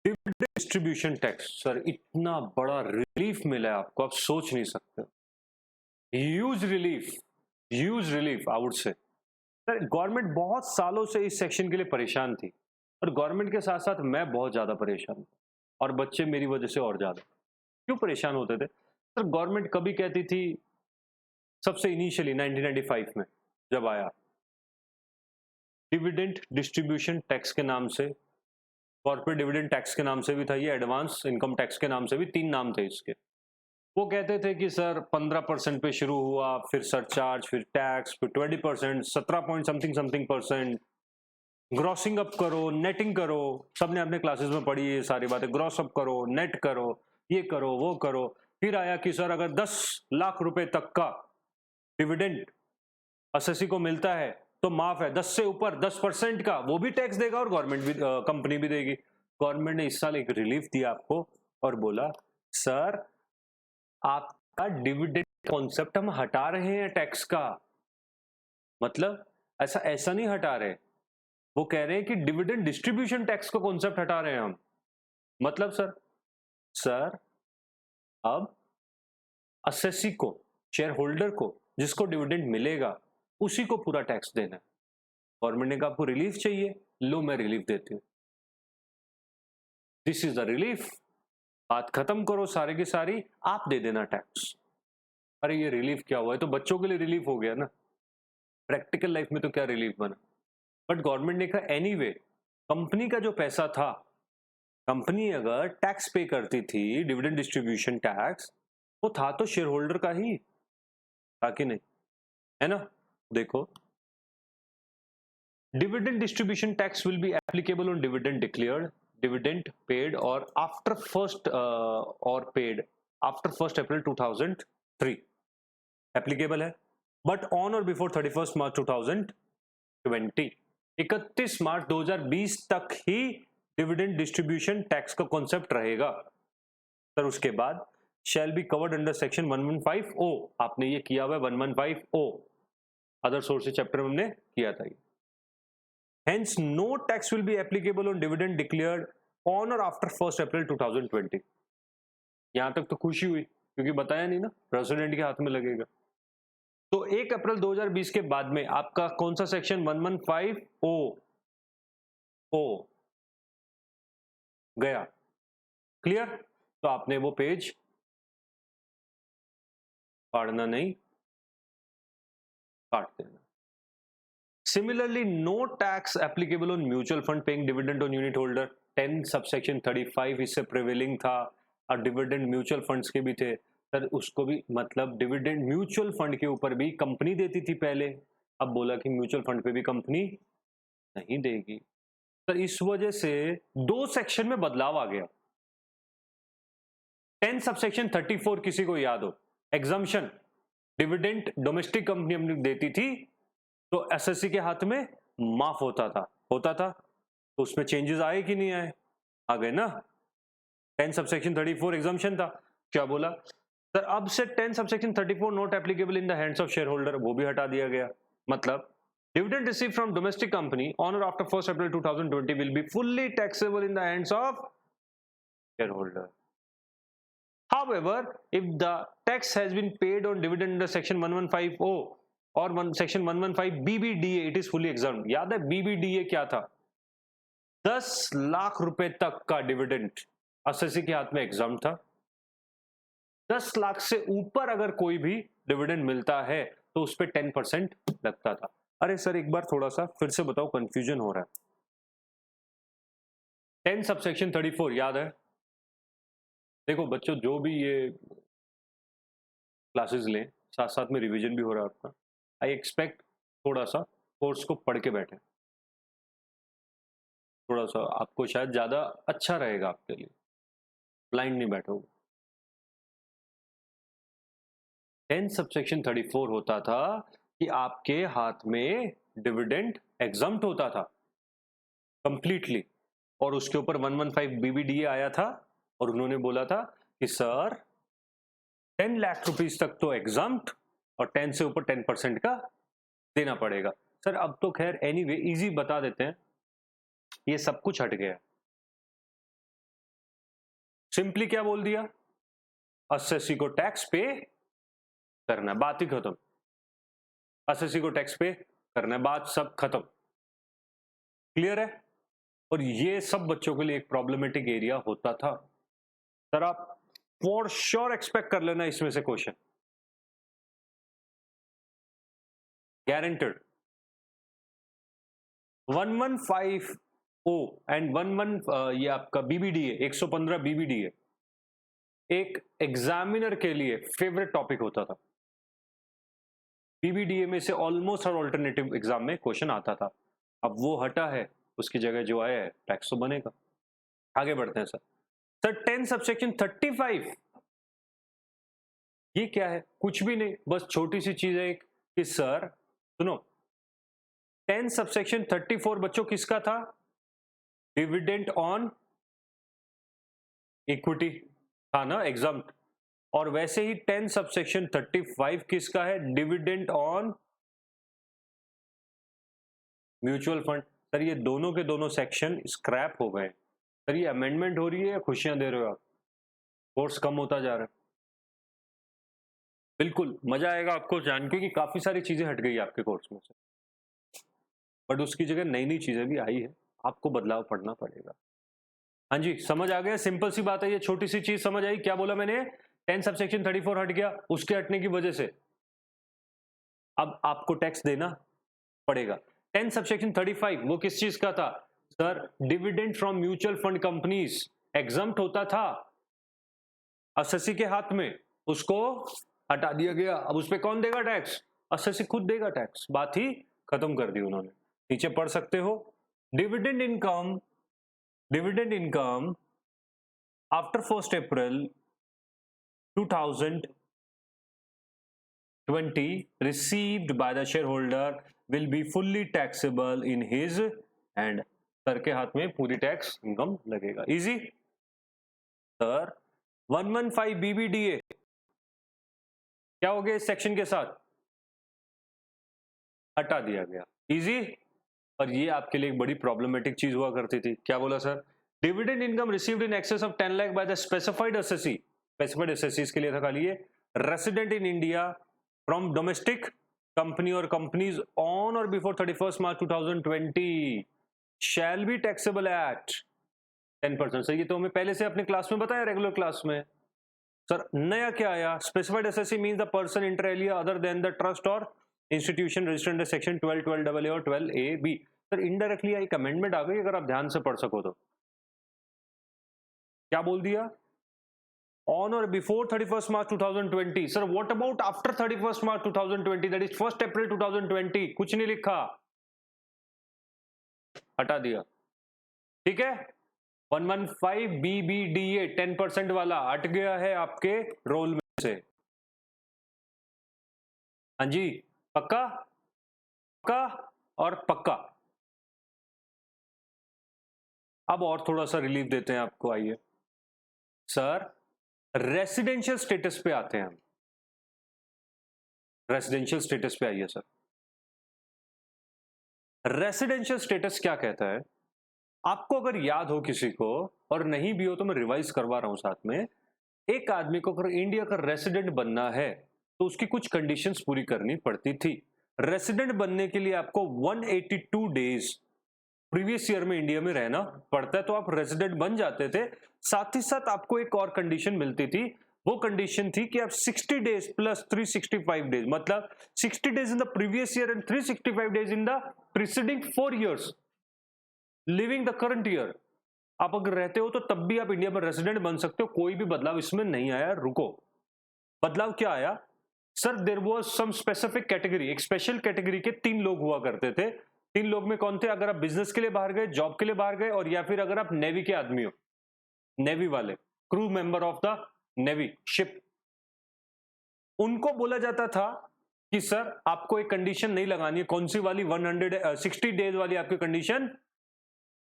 डिस्ट्रीब्यूशन टैक्स। सर इतना बड़ा रिलीफ मिला है आपको, आप सोच नहीं सकते, huge relief. Huge relief I would say. Sir government बहुत सालों से इस सेक्शन के लिए परेशान थी, और गवर्नमेंट के साथ साथ मैं बहुत ज्यादा परेशान था, और बच्चे मेरी वजह से और ज्यादा। क्यों परेशान होते थे सर? गवर्नमेंट कभी कहती थी, सबसे इनिशियली 1995 में जब आया, डिविडेंड डिस्ट्रीब्यूशन टैक्स के नाम से, कॉर्पोरेट डिविडेंड टैक्स के नाम से भी था ये, एडवांस इनकम टैक्स के नाम से भी, 3 नाम थे इसके। वो कहते थे कि सर 15% पे शुरू हुआ, फिर सरचार्ज, फिर टैक्स, फिर 20%, 17 point something something percent, grossing up करो, नेटिंग करो। सबने अपने क्लासेस में पढ़ी ये सारी बातें, ग्रॉस अप करो, नेट करो, ये करो, वो करो। फिर आया कि सर अगर 10 लाख रुपए तक का डिविडेंड एसएससी को मिलता है तो माफ है, 10 से ऊपर 10% का वो भी टैक्स देगा, और गवर्नमेंट भी, कंपनी भी देगी। गवर्नमेंट ने इस साल एक रिलीफ दिया आपको और बोला सर आपका डिविडेंड कॉन्सेप्ट हम हटा रहे हैं टैक्स का। मतलब ऐसा ऐसा नहीं हटा रहे, वो कह रहे हैं कि डिविडेंड डिस्ट्रीब्यूशन टैक्स का कॉन्सेप्ट हटा रहे हैं हम। मतलब सर अब एसएससी को, शेयर होल्डर को, जिसको डिविडेंड मिलेगा उसी को पूरा टैक्स देना है। गवर्नमेंट ने कहा आपको रिलीफ चाहिए, लो मैं रिलीफ देती हूं, दिस इज द रिलीफ। बात खत्म करो सारे की सारी, आप दे देना टैक्स। अरे ये रिलीफ क्या हुआ है? तो बच्चों के लिए रिलीफ हो गया ना, प्रैक्टिकल लाइफ में तो क्या रिलीफ बना? बट गवर्नमेंट ने कहा एनीवे, कंपनी का जो पैसा था, कंपनी अगर टैक्स पे करती थी, डिविडेंड डिस्ट्रीब्यूशन टैक्स, वो था तो शेयर होल्डर का ही, था कि नहीं? है ना? देखो, dividend distribution tax will be applicable on dividend declared, dividend paid or after first or paid after 1st April 2003 applicable है, but on or before 31st March 2020, 31 मार्च 2020 तक ही डिविडेंड डिस्ट्रीब्यूशन टैक्स का कॉन्सेप्ट रहेगा। सर उसके बाद shall be covered under section 115O, आपने ये किया हुआ है 115O, अदर सोर्सेज चैप्टर में हमने किया था ये। Hence, no tax will be applicable on dividend declared on or after 1st April 2020. यहां तक तो खुशी हुई, क्योंकि बताया नहीं ना, प्रेसिडेंट के हाथ में लगेगा। तो 1 अप्रैल 2020 के बाद में आपका कौन सा सेक्शन 115O ओ गया? क्लियर? तो आपने वो पेज फाड़ना नहीं, काट देना। Similarly, no tax applicable on mutual fund paying dividend on unit holder, 10 subsection 35 इससे प्रिवेलिंग था, और डिविडेंड म्यूचुअल फंड्स के भी थे सर, उसको भी, मतलब डिविडेंड म्यूचुअल फंड के ऊपर भी कंपनी देती थी पहले, अब बोला कि म्यूचुअल फंड पे भी कंपनी नहीं देगी। सर इस वजह से 2 सेक्शन में बदलाव आ गया। 10 सबसेक्शन 34 किसी को याद हो, एग्जम्पशन, डिविडेंड डोमेस्टिक कंपनी अपनी देती थी तो एसएससी के हाथ में माफ होता था, तो उसमें चेंजेस आए कि नहीं आए? आ गए ना। 10 सबसेक्शन 34 एग्जम्पशन था, क्या बोला सर? अब से 10 subsection 34 not applicable in the hands of share holder, वो भी हटा दिया गया। मतलब dividend receive from domestic company on or after 1st April 2020 will be fully taxable in the hands of share holder. However, if the tax has been paid on dividend under section 115O और section 115 BBDA, it is fully examined. याद है BBDA क्या था? 10 लाख रुपए तक का dividend SSC के हाथ में एग्जाम था। 10 लाख से ऊपर अगर कोई भी डिविडेंड मिलता है तो उस पर 10% लगता था। अरे सर एक बार थोड़ा सा फिर से बताओ, कंफ्यूजन हो रहा है। 10 सबसेक्शन 34 याद है? देखो बच्चों, जो भी ये क्लासेस लें, साथ साथ में रिवीजन भी हो रहा है आपका। आई एक्सपेक्ट थोड़ा सा कोर्स को पढ़ के बैठे, थोड़ा सा आपको शायद ज़्यादा अच्छा रहेगा आपके लिए, ब्लाइंड नहीं बैठोगे। 10 सबसेक्शन 34 होता था कि आपके हाथ में डिविडेंड एग्जम्प्ट होता था कंप्लीटली, और उसके ऊपर 115 BBDA आया था और उन्होंने बोला था कि सर 10 लाख रुपीस तक तो एग्जम्प्ट, और 10 से ऊपर 10% का देना पड़ेगा। सर अब तो खैर एनीवे इजी बता देते हैं, ये सब कुछ हट गया। सिंपली क्या बोल दिया? एसएससी को टैक्स पे करना, बात ही खत्म। एसएससी को टैक्स पे करना है, बात सब खत्म। क्लियर है? और ये सब बच्चों के लिए एक प्रॉब्लमेटिक एरिया होता था। सर आप फॉर श्योर एक्सपेक्ट कर लेना इसमें से क्वेश्चन, गारंटेड। 1150 एंड 11 ये आपका बीबीडीए 115 बीबीडीए एक एग्जामिनर के लिए फेवरेट टॉपिक होता था। बीबीडीए में से ऑलमोस्ट हर ऑल्टरनेटिव एग्जाम में क्वेश्चन आता था। अब वो हटा है, उसकी जगह जो आया है टैक्स तो बनेगा। आगे बढ़ते हैं सर। सर 10 सबसेक्शन 35 ये क्या है? कुछ भी नहीं, बस छोटी सी चीज है एक कि सर सुनो, 10 सबसेक्शन 34 बच्चों किसका था? डिविडेंड ऑन इक्विटी था ना, एग्जाम्प्ट। और वैसे ही 10 सबसेक्शन 35 किसका है? Dividend on mutual fund. Sir ये दोनों के दोनों सेक्शन स्क्रैप हो गए। सर ये अमेंडमेंट हो रही है या खुशियां दे रहे हो आप? कोर्स कम होता जा रहा है। बिल्कुल मजा आएगा आपको जान के कि काफी सारी चीजें हट गई आपके कोर्स में से, बट उसकी जगह नई नई चीजें भी आई है, आपको बदलाव पड़ना पड़ेगा। हाँ जी समझ आ गया, सिंपल सी बात है, ये छोटी सी चीज समझ आई। क्या बोला मैंने? 10 सबसेक्शन 34 हट गया, उसके हटने की वजह से अब आपको टैक्स देना पड़ेगा। 10 सबसेक्शन 35 वो किस चीज का था? Sir dividend from mutual fund companies exempt होता था एसएससी के हाथ में, उसको हटा दिया गया। अब उस पर कौन देगा टैक्स? एसएससी खुद देगा टैक्स। बात ही खत्म कर दी उन्होंने। नीचे पढ़ सकते हो, dividend income after 1 April 2020 received by the shareholder will be fully taxable in his hand। Sir के हाथ में पूरी टैक्स इनकम लगेगा। Easy sir. 115 बीबीडीए क्या हो गया इस सेक्शन के साथ? हटा दिया गया। इजी। और ये आपके लिए एक बड़ी प्रॉब्लमेटिक चीज हुआ करती थी। क्या बोला sir? Dividend income received in excess of 10 lakh by the specified SSC. Specified SSC के लिए था खाली ये, resident in India from domestic company और कंपनीज ऑन और before 31 March 2020 shall be taxable at 10%। Sir ये तो हमें पहले से अपने क्लास में बताया, रेगुलर क्लास में। सर नया क्या आया? Specified SSC means the person inter alia other than the trust or institution registered under section 12, 12AA और 12AB। सर इनडायरेक्टली एक अमेंडमेंट आ गई, अगर आप ध्यान से पढ़ सको तो। क्या बोल दिया? ऑन और before 31 March 2020। Sir what about after 31 March 2020 that is 1 अप्रैल 2020? कुछ नहीं लिखा, हटा दिया। ठीक है, 115 बीबीडीए 10% वाला हट गया है आपके रोल में से। हाँ जी पक्का पक्का और पक्का। अब और थोड़ा सा रिलीफ देते हैं आपको। आइए सर रेसिडेंशियल स्टेटस पे आते हैं हम। रेसिडेंशियल स्टेटस पे आइए सर। रेसिडेंशियल स्टेटस क्या कहता है? आपको अगर याद हो किसी को, और नहीं भी हो तो मैं रिवाइज करवा रहा हूं साथ में। एक आदमी को अगर इंडिया का रेसिडेंट बनना है तो उसकी कुछ कंडीशंस पूरी करनी पड़ती थी। रेसिडेंट बनने के लिए आपको 182 डेज प्रीवियस ईयर में इंडिया में रहना पड़ता है, तो आप रेसिडेंट बन जाते थे। साथ ही साथ आपको एक और कंडीशन मिलती थी, वो कंडीशन थी कि आप 60 डेज प्लस 365 डेज, मतलब 60 days in the previous year and 365 days in the preceding 4 years living the current year आप अगर रहते हो तो तब भी आप इंडिया में रेसिडेंट बन सकते हो। कोई भी बदलाव इसमें नहीं आया। रुको, बदलाव क्या आया? Sir there was some specific category, एक स्पेशल कैटेगरी के 3 लोग हुआ करते थे। 3 लोग में कौन थे? अगर आप बिजनेस के लिए बाहर गए, जॉब के लिए बाहर गए, और या फिर अगर आप नेवी के आदमी हो, नेवी वाले, crew member of the navy ship, उनको बोला जाता था कि सर आपको एक कंडीशन नहीं लगानी है। कौन सी वाली? 160 डेज वाली आपकी कंडीशन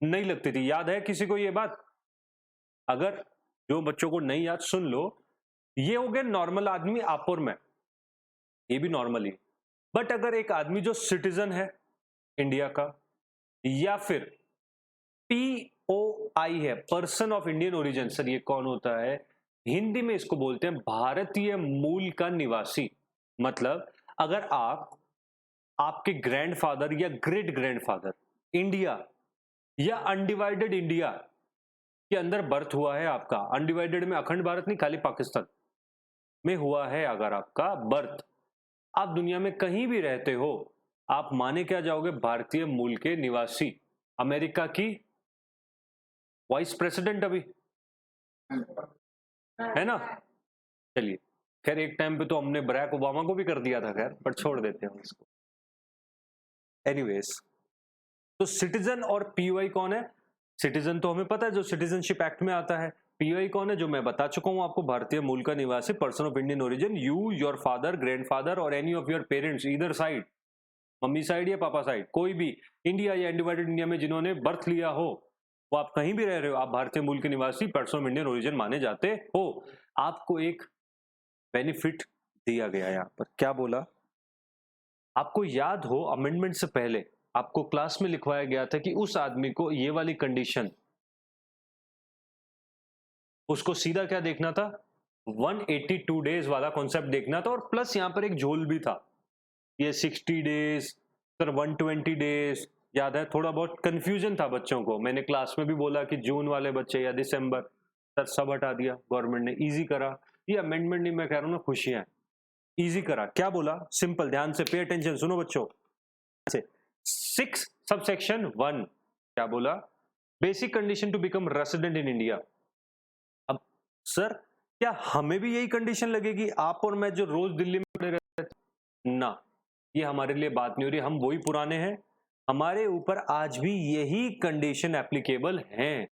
नहीं लगती थी। याद है किसी को ये बात? अगर जो बच्चों को नहीं याद सुन लो। ये हो गए नॉर्मल आदमी, आप और मैं, ये भी नॉर्मल ही। बट अगर एक आदमी जो सिटीजन है इंडिया का, या फिर POI है, person of Indian origin. Sir ये कौन होता है? हिंदी में इसको बोलते हैं भारतीय मूल का निवासी। मतलब अगर आप आपके ग्रैंडफादर या ग्रेट ग्रैंडफादर इंडिया या अनडिवाइडेड इंडिया के अंदर बर्थ हुआ है आपका, अनडिवाइडेड में अखंड भारत नहीं, खाली पाकिस्तान में हुआ है अगर आपका बर्थ, आप दुनिया में कहीं भी रहते हो, आप माने क्या जाओगे? भारतीय मूल के निवासी। अमेरिका की वाइस प्रेसिडेंट अभी है ना। चलिए, खैर एक टाइम पे तो हमने बराक ओबामा को भी कर दिया था, खैर पर छोड़ देते हैं उसको। एनीवेज, तो सिटीजन और पीओआई कौन है? सिटीजन तो हमें पता है, जो सिटीजनशिप एक्ट में आता है। पीओआई कौन है? जो मैं बता चुका हूं आपको, भारतीय मूल का निवासी, person of Indian origin, you, your father, grandfather or any of your parents either side, मम्मी साइड या पापा साइड, कोई भी इंडिया या अनडिवाइडेड इंडिया में जिन्होंने बर्थ लिया हो, वो आप कहीं भी रह रहे हो, आप भारतीय मूल के निवासी, पर्सन ऑफ इंडियन ओरिजिन माने जाते हो। आपको एक बेनिफिट दिया गया है यहां पर, क्या बोला? आपको याद हो अमेंडमेंट से पहले आपको क्लास में लिखवाया गया था कि उस आदमी को ये वाली कंडीशन, उसको सीधा क्या देखना था? 182 डेज वाला कॉन्सेप्ट देखना था, और प्लस यहां पर एक झोल भी था, ये 60 डेज, सर 120 डेज, याद है? थोड़ा बहुत कंफ्यूजन था बच्चों को, मैंने क्लास में भी बोला कि जून वाले बच्चे या दिसंबर, सर सब हटा दिया गवर्नमेंट ने, इजी करा। ये अमेंडमेंट नहीं, मैं कह रहा हूं ना, खुशियां, इजी करा। क्या बोला? सिंपल, ध्यान से पे अटेंशन, सुनो बच्चों। 6 सबसेक्शन 1 क्या बोला? Basic condition to become resident in India. अब सर क्या हमें भी यही कंडीशन लगेगी, आप और मैं जो रोज दिल्ली में पड़े रहते हैं? ना, ये हमारे लिए बात नहीं हो रही, हम वही पुराने हैं, हमारे ऊपर आज भी यही कंडीशन एप्लीकेबल है।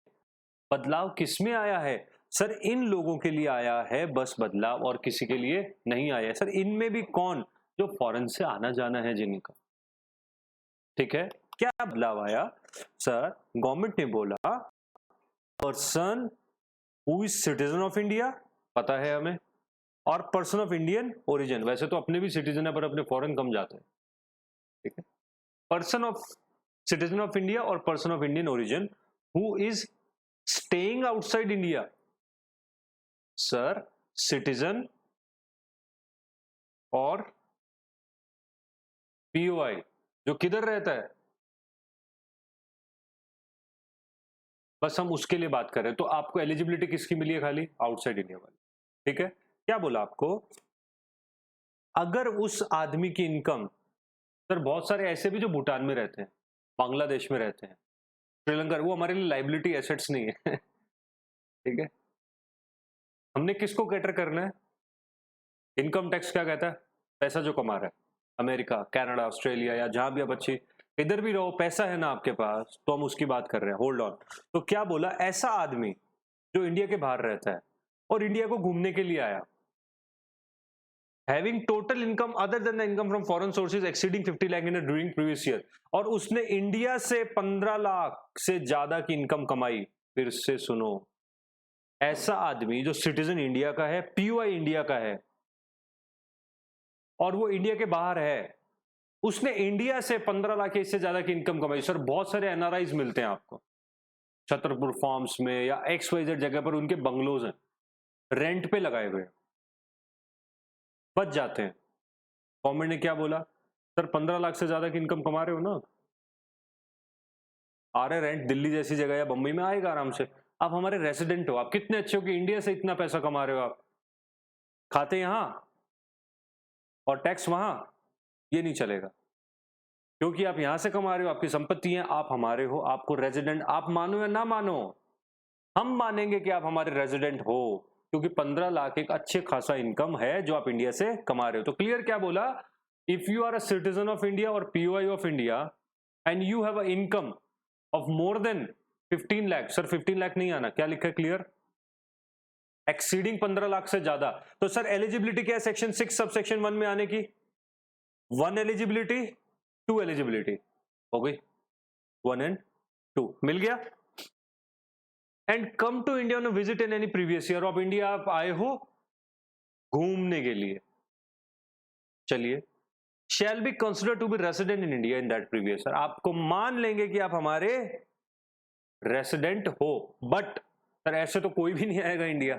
बदलाव किस में आया है? सर इन लोगों के लिए आया है बस बदलाव, और किसी के लिए नहीं आया है। सर इनमें भी कौन? जो फॉरेन से आना जाना है जिनका, ठीक है। क्या बदलाव आया? सर गवर्नमेंट ने बोला person who is citizen of India, पता है हमें, और पर्सन ऑफ इंडियन ओरिजिन, वैसे तो अपने भी सिटीजन है पर अपने फॉरेन कम जाते हैं, ठीक है। Person of citizen of India or person of Indian origin who is staying outside India. Sir citizen और पीओआई जो किधर रहता है, बस हम उसके लिए बात कर रहे हैं। तो आपको एलिजिबिलिटी किसकी मिली है? खाली आउटसाइड इंडिया वाली, ठीक है। क्या बोला आपको? अगर उस आदमी की इनकम, सर बहुत सारे ऐसे भी जो भूटान में रहते हैं, बांग्लादेश में रहते हैं, श्रीलंका, वो हमारे लिए लाइबिलिटी एसेट्स नहीं है ठीक है। हमने किसको कैटर करना है? इनकम टैक्स क्या कहता है? पैसा जो कमा रहा है, अमेरिका, कनाडा, ऑस्ट्रेलिया या जहां भी आप अच्छी, इधर भी रहो, पैसा है ना आपके पास, तो हम उसकी बात कर रहे हैं। Hold on. तो क्या बोला? ऐसा आदमी जो इंडिया के बाहर रहता है और इंडिया को घूमने के लिए आया, having total income other than the income from foreign sources exceeding 50 lakh in during previous year, और उसने इंडिया से 15 लाख से ज्यादा की इनकम कमाई। फिर से सुनो, ऐसा आदमी जो सिटीजन इंडिया का है, पीओआई इंडिया का है, और वो इंडिया के बाहर है, उसने इंडिया से 15 लाख इससे ज्यादा की इनकम कमाई। सर बहुत सारे एनआरआईज मिलते हैं आपको छतरपुर फार्म्स में या XYZ जगह पर, उनके बंगलोज हैं, रेंट पे लगाए हुए, बच जाते हैं। गवर्नमेंट ने क्या बोला? सर 15 लाख से ज्यादा की इनकम कमा रहे हो ना, आ रहे रेंट दिल्ली जैसी जगह या बंबई में आएगा आराम से, आप हमारे रेसिडेंट हो, आप कितने अच्छे हो कि इंडिया से इतना पैसा कमा रहे हो, आप खाते यहां और टैक्स वहां, ये नहीं चलेगा, क्योंकि आप यहां से कमा रहे हो, आपकी संपत्ति है, आप हमारे हो, आपको रेजिडेंट, आप मानो या ना मानो, हम मानेंगे कि आप हमारे रेजिडेंट हो, क्योंकि 15 लाख एक अच्छे खासा इनकम है जो आप इंडिया से कमा रहे हो। तो क्लियर क्या बोला? If you are a citizen of India or POI of India and you have a income of more than 15 lakh, sir 15 lakh नहीं आना, क्या लिखा है? क्लियर, एक्सीडिंग 15 लाख से ज्यादा। तो सर एलिजिबिलिटी क्या है सेक्शन 6 सब सेक्शन 1 में आने की? 1 एलिजिबिलिटी, 2 एलिजिबिलिटी, हो गई 1 एंड 2 मिल गया। And come to India on visit in any previous year, of India आप आए हो घूमने के लिए, चलिए, shall be consider to be resident in India in that previous year, आपको मान लेंगे कि आप हमारे रेसिडेंट हो। बट सर ऐसे तो कोई भी नहीं आएगा इंडिया,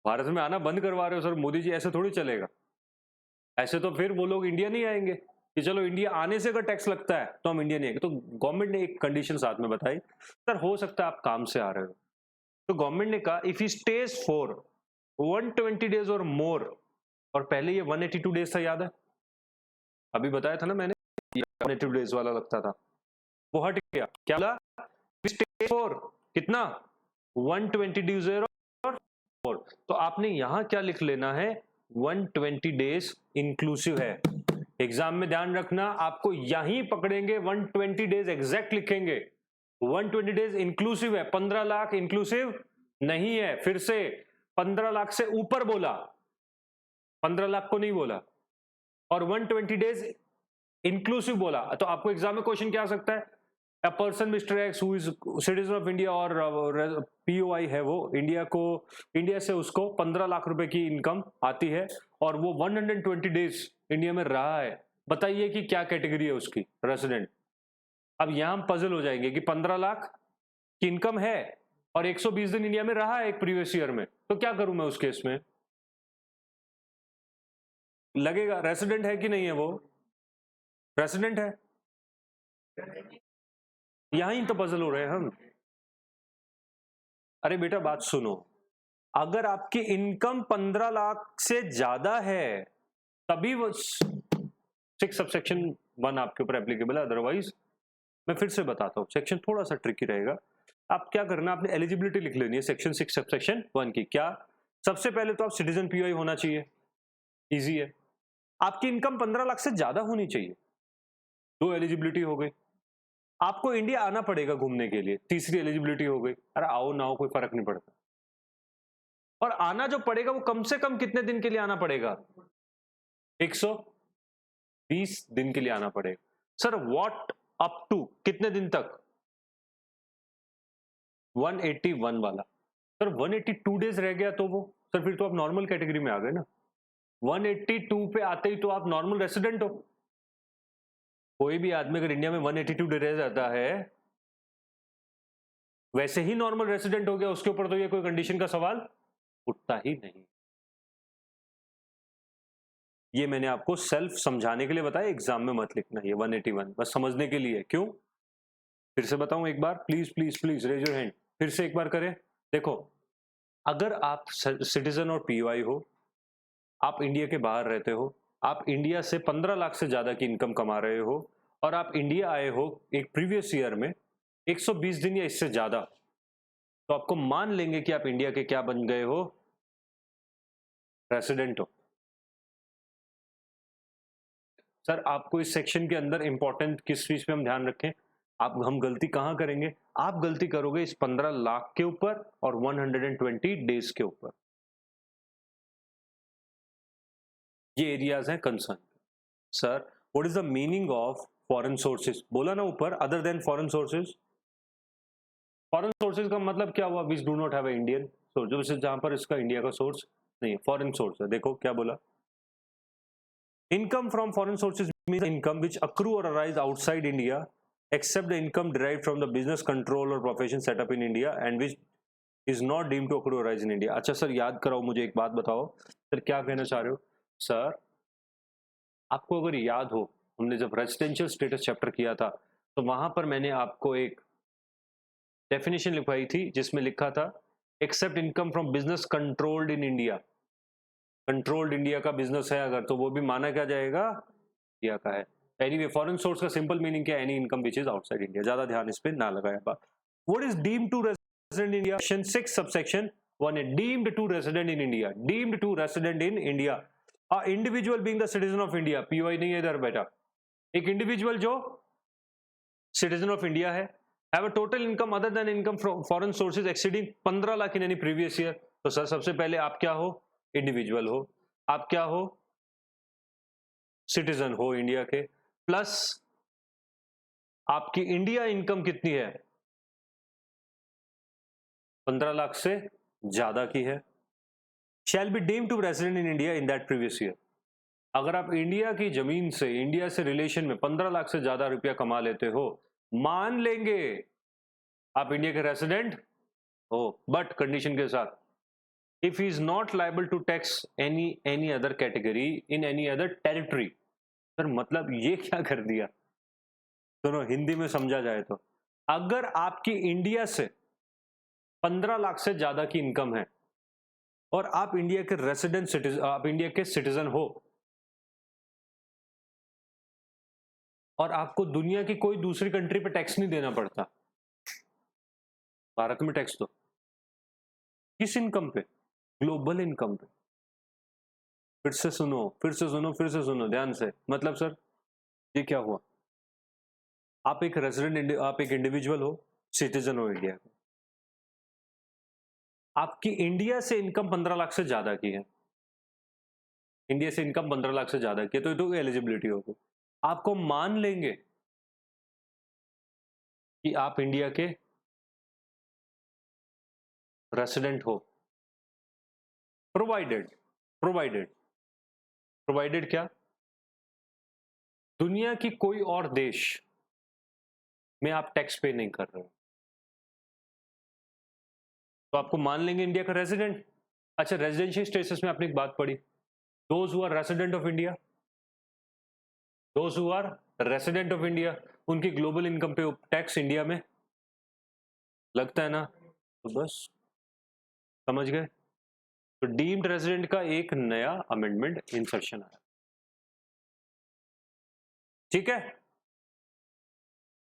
भारत में आना बंद करवा रहे हो सर मोदी जी, ऐसे थोड़ी चलेगा। ऐसे तो फिर वो लोग इंडिया नहीं आएंगे कि चलो इंडिया आने से अगर टैक्स लगता है तो हम इंडिया नहीं आएंगे। तो गवर्नमेंट ने एक कंडीशन साथ में बताई, सर हो सकता है आप काम से आ रहे हो, तो गवर्नमेंट ने कहा if he stage for 120 days और मोर, और पहले ये 182 डेज था, याद है अभी बताया था ना मैंने, 182 डेज वाला लगता था, वो हट गया। क्या बोला? स्टेज फॉर कितना 120 डेज और मोर, तो आपने यहां क्या लिख लेना है 120 डेज इंक्लूसिव है। एग्जाम में ध्यान रखना, आपको यहीं पकड़ेंगे 120 डेज एग्जैक्ट लिखेंगे, 120 डेज इंक्लूसिव है, 15 लाख इंक्लूसिव नहीं है। फिर से 15 लाख से ऊपर बोला, 15 लाख को नहीं बोला, और 120 डेज इंक्लूसिव बोला। तो आपको एग्जाम में क्वेश्चन क्या आ सकता है, a person mister x who is citizen of India or POI है वो, इंडिया से उसको 15 लाख रुपए की इनकम आती है और वो 120 डेज इंडिया में रहा है, बताइए कि क्या कैटेगरी है उसकी, रेसिडेंट। अब यहां हम पजल हो जाएंगे कि 15 लाख की इनकम है और 120 दिन इंडिया में रहा है एक प्रीवियस ईयर में, तो क्या करूं मैं उस केस में? लगेगा रेसिडेंट है कि नहीं है, वो रेसिडेंट है, यहां ही तो पजल हो रहे हैं हम। अरे बेटा बात सुनो, अगर आपकी इनकम 15 लाख से ज्यादा है तभी वो 6 सबसेक्शन 1 आपके ऊपर एप्लीकेबल है, अदरवाइज मैं फिर से बताता हूं, सेक्शन थोड़ा सा ट्रिकी रहेगा। आप क्या करना, आपने एलिजिबिलिटी लिख लेनी है सेक्शन 6 सबसेक्शन 1 की। क्या? सबसे पहले तो आप सिटीजन पीओआई होना चाहिए, इजी है। आपकी इनकम 15 लाख से ज्यादा होनी चाहिए, 2 एलिजिबिलिटी हो गई। आपको इंडिया आना पड़ेगा घूमने के लिए, तीसरी एलिजिबिलिटी हो गई। अरे आओ ना हो कोई फर्क नहीं पड़ता, और आना जो पड़ेगा वो कम से कम कितने दिन के लिए आना पड़ेगा, 120 दिन के लिए आना पड़ेगा। सर व्हाट अप टू कितने दिन तक, 181 वाला। सर 182 डेज रह गया तो वो, सर फिर तो आप नॉर्मल कैटेगरी में आ गए ना, 182 पे आते ही तो आप नॉर्मल रेसिडेंट हो। कोई भी आदमी अगर इंडिया में 182 डे रह जाता है वैसे ही नॉर्मल रेसिडेंट हो गया, उसके ऊपर तो ये कोई कंडीशन का सवाल उठता ही नहीं। ये मैंने आपको सेल्फ समझाने के लिए बताया, एग्जाम में मत लिखना, ये 181 बस समझने के लिए। क्यों? फिर से बताऊं एक बार, please please please raise your hand, फिर से एक बार करें। देखो, अगर आप सिटीजन और पीओआई हो, आप इंडिया के बाहर रहते हो, आप इंडिया से 15 लाख से ज्यादा की इनकम कमा रहे हो, और आप इंडिया आए हो एक प्रीवियस ईयर में 120 दिन या इससे ज्यादा, तो आपको मान लेंगे कि आप इंडिया के क्या बन गए हो, रेसिडेंट हो। सर आपको इस सेक्शन के अंदर इंपॉर्टेंट किस चीज पे हम ध्यान रखें, हम गलती कहां करेंगे? आप गलती करोगे इस 15 लाख के ऊपर और 120 डेज के ऊपर, ये एरियाज हैं concern. Sir what is the meaning of foreign sources, बोला ना ऊपर, other than foreign sources. Foreign sources का मतलब क्या हुआ, which do not have Indian source, जहां पर इसका इंडिया का सोर्स नहीं है, फॉरेन सोर्स है। देखो क्या बोला, income from foreign sources means income which accrue or arise outside India except the income derived from the business control or profession set up in India and which is not deemed to accrue or arise in India। अच्छा sir याद कराओ मुझे, एक बात बताओ sir, क्या कहना चाह रहे हो? सर आपको अगर याद हो, हमने जब रेजिडेंशियल स्टेटस चैप्टर किया था तो वहां पर मैंने आपको एक डेफिनेशन लिखवाई थी जिसमें लिखा था except income from business controlled in India. Controlled India का बिजनेस है अगर, तो वो भी माना क्या जाएगा, इंडिया का है। एनीवे फॉरेन सोर्स का सिंपल मीनिंग क्या है, any income which is outside India, ज्यादा ध्यान इस पे ना लगाया बात। What is deemed to resident in India, section 6 subsection 1 है, deemed to resident in India, deemed to resident in India, a individual being the citizen of India, POI नहीं है इधर बेटा, एक इंडिविजुअल जो सिटीजन ऑफ इंडिया है, have a total income other than income from foreign sources exceeding 15 lakh in any previous year. तो sir सबसे पहले आप क्या हो, इंडिविजुअल हो, आप क्या हो, सिटीजन हो इंडिया के, प्लस आपकी इंडिया इनकम कितनी है, 15 लाख से ज्यादा की है, shall be deemed to resident in India in that previous year. अगर आप इंडिया की जमीन से, इंडिया से रिलेशन में 15 लाख से ज्यादा रुपया कमा लेते हो, मान लेंगे आप इंडिया के रेसिडेंट हो, बट कंडीशन के साथ if he is not liable to tax any other category in any other territory. Sir मतलब ये क्या कर दिया? दोनों हिंदी में समझा जाए तो, अगर आपकी इंडिया से 15 लाख से ज्यादा की इनकम है और आप इंडिया के रेसिडेंट सिटीजन, आप इंडिया के सिटीजन हो और आपको दुनिया की कोई दूसरी कंट्री पे टैक्स नहीं देना पड़ता, भारत में टैक्स दो। किस इनकम पे? ग्लोबल इनकम पे। फिर से सुनो, फिर से सुनो, फिर से सुनो ध्यान से। मतलब सर ये क्या हुआ? आप एक रेजिडेंट, आप एक इंडिविजुअल हो, सिटीजन हो इंडिया के, आपकी इंडिया से इनकम 15 लाख से ज्यादा की है, इंडिया से इनकम 15 लाख से ज्यादा की है, तो एलिजिबिलिटी होगी। आपको मान लेंगे कि आप इंडिया के रेसिडेंट हो, प्रोवाइडेड प्रोवाइडेड प्रोवाइडेड क्या? दुनिया की कोई और देश में आप टैक्स पे नहीं कर रहे हो, तो आपको मान लेंगे इंडिया का रेजिडेंट। अच्छा, रेजिडेंशियल स्टेटस में आपने एक बात पढ़ी, those who are resident of India, those who are resident of India, उनकी ग्लोबल इनकम पे टैक्स इंडिया में लगता है ना? तो बस समझ गए। तो डीम्ड रेजिडेंट का एक नया अमेंडमेंट इंसर्शन आया, ठीक है।